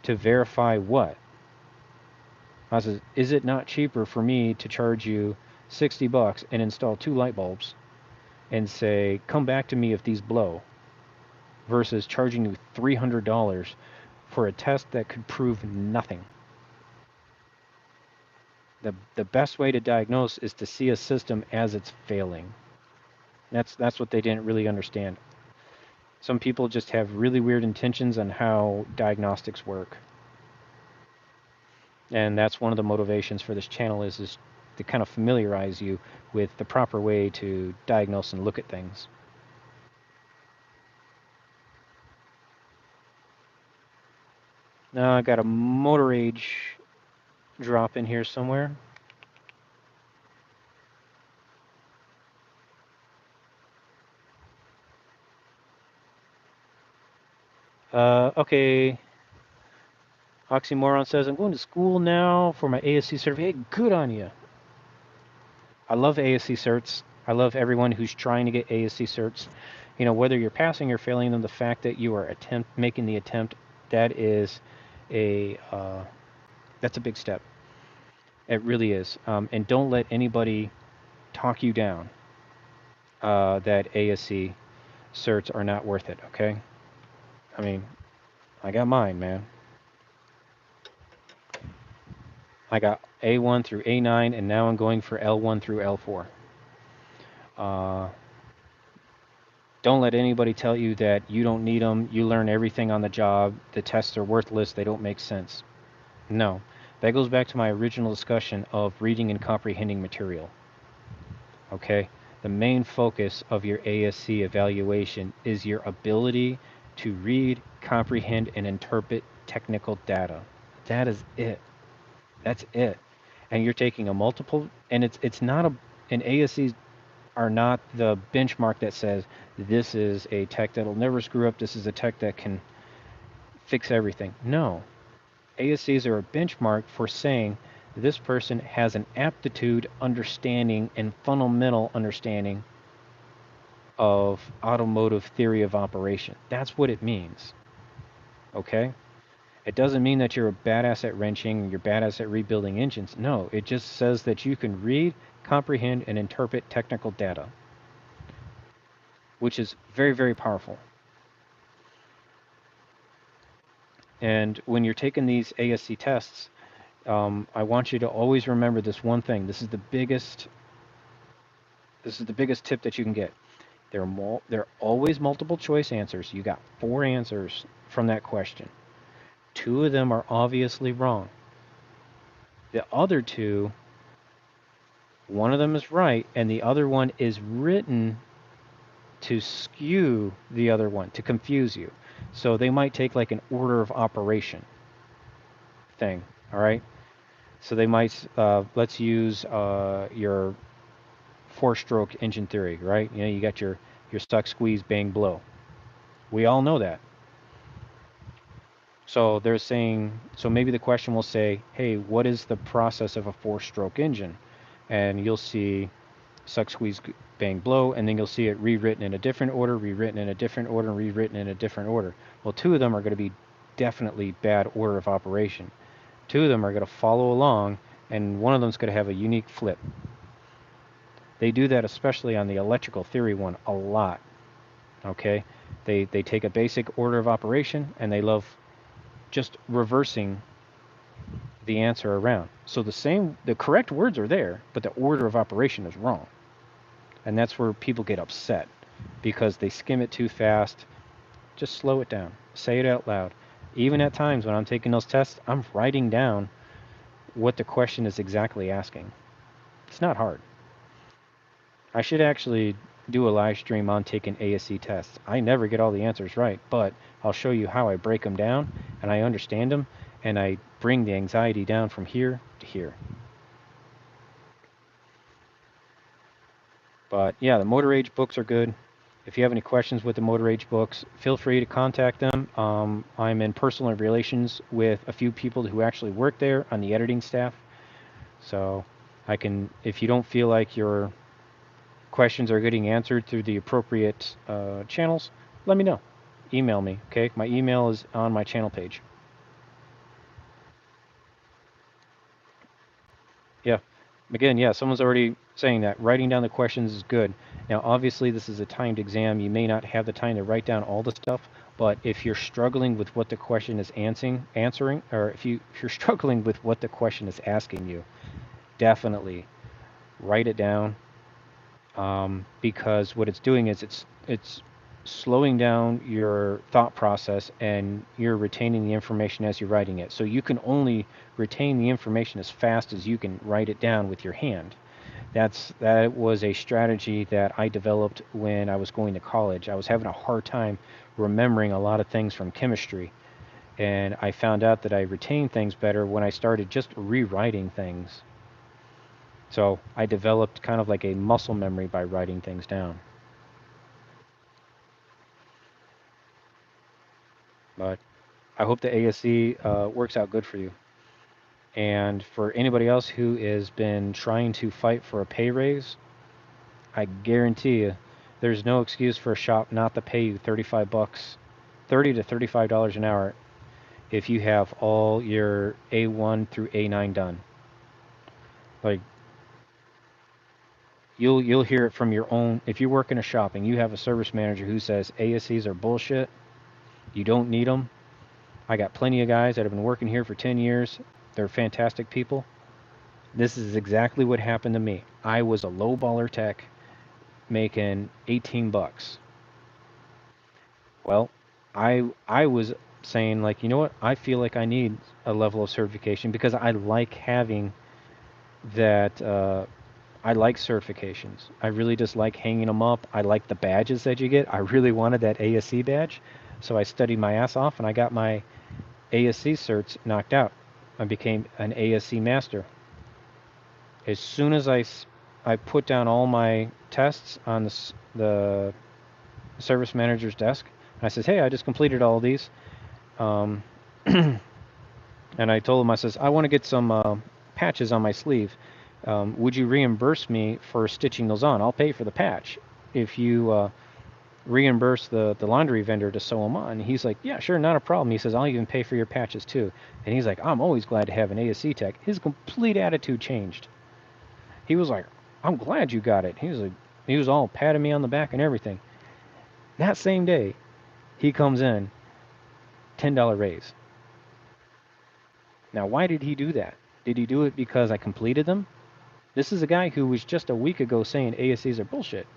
A: to verify what? I said, is it not cheaper for me to charge you $60 and install 2 light bulbs and say, come back to me if these blow, versus charging you $300 for a test that could prove nothing? The best way to diagnose is to see a system as it's failing. That's what they didn't really understand. Some people just have really weird intentions on how diagnostics work. And that's one of the motivations for this channel is to kind of familiarize you with the proper way to diagnose and look at things. Now I got a motor age drop in here somewhere. Okay. Oxymoron says, I'm going to school now for my ASC certificate. Hey, good on you. I love ASC certs. I love everyone who's trying to get ASC certs. You know, whether you're passing or failing them, the fact that you are making the attempt, that is that's a big step. It really is. And don't let anybody talk you down that ASC certs are not worth it, okay? I mean, I got mine, man. I got A1 through A9, and now I'm going for L1 through L4. Don't let anybody tell you that you don't need them, you learn everything on the job, the tests are worthless, they don't make sense. No. That goes back to my original discussion of reading and comprehending material. Okay? The main focus of your ASC evaluation is your ability to read, comprehend, and interpret technical data. That is it. That's it. And you're taking a multiple, and it's not an ASCs are not the benchmark that says this is a tech that'll never screw up, this is a tech that can fix everything. No. ASCs are a benchmark for saying this person has an aptitude, understanding, and fundamental understanding of automotive theory of operation. That's what it means. Okay? It doesn't mean that you're a badass at wrenching, you're badass at rebuilding engines. No, it just says that you can read, comprehend, and interpret technical data, which is very, very powerful. And when you're taking these ASC tests, I want you to always remember this one thing. This is the biggest tip that you can get. There are always multiple choice answers. You got 4 answers from that question. 2 of them are obviously wrong. The other 2, one of them is right, and the other one is written to skew the other one, to confuse you. So they might take like an order of operation thing, all right? So they might, let's use your 4-stroke engine theory, right? You know, you got your suck, squeeze, bang, blow. We all know that. So they're saying, so maybe the question will say, hey, what is the process of a 4-stroke engine? And you'll see suck, squeeze, bang, blow, and then you'll see it rewritten in a different order, rewritten in a different order, and rewritten in a different order. Well, 2 of them are going to be definitely bad order of operation. 2 of them are going to follow along, and one of them is going to have a unique flip. They do that especially on the electrical theory one a lot. Okay, they take a basic order of operation and they love just reversing the answer around. So the correct words are there, but the order of operation is wrong. And that's where people get upset because they skim it too fast. Just slow it down. Say it out loud. Even at times when I'm taking those tests, I'm writing down what the question is exactly asking. It's not hard. I should actually do a live stream on taking ASC tests. I never get all the answers right, but I'll show you how I break them down and I understand them and I bring the anxiety down from here to here. But yeah, the Motor Age books are good. If you have any questions with the Motor Age books, feel free to contact them. I'm in personal relations with a few people who actually work there on the editing staff. So I can, if you don't feel like your questions are getting answered through the appropriate channels, let me know. Email me, okay? My email is on my channel page. Yeah. Again, yeah, someone's already saying that. Writing down the questions is good. Now, obviously, this is a timed exam. You may not have the time to write down all the stuff, but if you're struggling with what the question is answering, or if you're struggling with what the question is asking you, definitely write it down. Because what it's doing is it's slowing down your thought process and you're retaining the information as you're writing it. So you can only retain the information as fast as you can write it down with your hand. That was a strategy that I developed when I was going to college. I was having a hard time remembering a lot of things from chemistry. And I found out that I retained things better when I started just rewriting things. So I developed kind of like a muscle memory by writing things down. But I hope the ASC works out good for you. And for anybody else who has been trying to fight for a pay raise, I guarantee you there's no excuse for a shop not to pay you $35, $30 to $35 an hour if you have all your A1 through A9 done. Like, you'll hear it from your own. If you work in a shop and you have a service manager who says ASCs are bullshit, you don't need them. I got plenty of guys that have been working here for 10 years. They're fantastic people. This is exactly what happened to me. I was a low baller tech making 18 bucks. Well, I was saying, like, you know what? I feel like I need a level of certification because I like having that. I like certifications. I really just like hanging them up. I like the badges that you get. I really wanted that ASC badge. So I studied my ass off and I got my ASC certs knocked out. I became an ASC master. As soon as I put down all my tests on the service manager's desk, I says, hey, I just completed all of these. And I told him, I says, I want to get some patches on my sleeve. Would you reimburse me for stitching those on? I'll pay for the patch if you reimburse the laundry vendor to sew them on. And he's like, yeah, sure, not a problem. He says, I'll even pay for your patches too. And he's like, I'm always glad to have an ASC tech. His complete attitude changed. He was like, I'm glad you got it. He was all patting me on the back and everything. That same day, he comes in, $10 raise. Now, why did he do that? Did he do it because I completed them? This is a guy who was just a week ago saying ASCs are bullshit.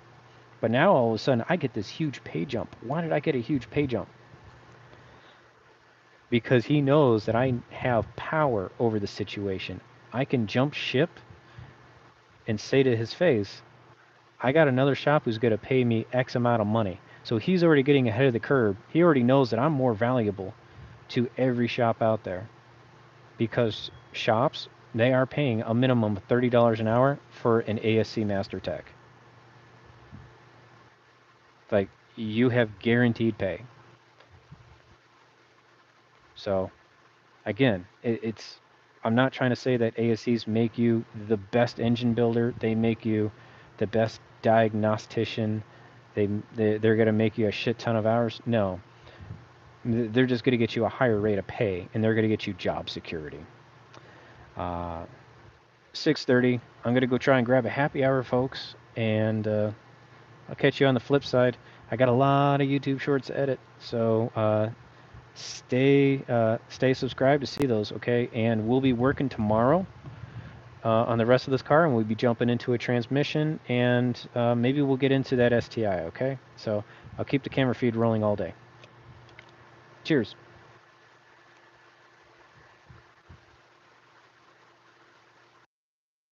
A: But now all of a sudden I get this huge pay jump. Why did I get a huge pay jump? Because he knows that I have power over the situation. I can jump ship and say to his face, I got another shop who's going to pay me X amount of money. So he's already getting ahead of the curve. He already knows that I'm more valuable to every shop out there. Because shops, they are paying a minimum of $30 an hour for an ASC Master Tech. Like, you have guaranteed pay. So, again, I'm not trying to say that ASCs make you the best engine builder. They make you the best diagnostician. They're going to make you a shit ton of hours. No, they're just going to get you a higher rate of pay, and they're going to get you job security. 6:30. I'm going to go try and grab a happy hour, folks, and I'll catch you on the flip side. I got a lot of YouTube shorts to edit, so stay subscribed to see those, okay? And we'll be working tomorrow on the rest of this car, and we'll be jumping into a transmission, and maybe we'll get into that STI, okay? So I'll keep the camera feed rolling all day. Cheers.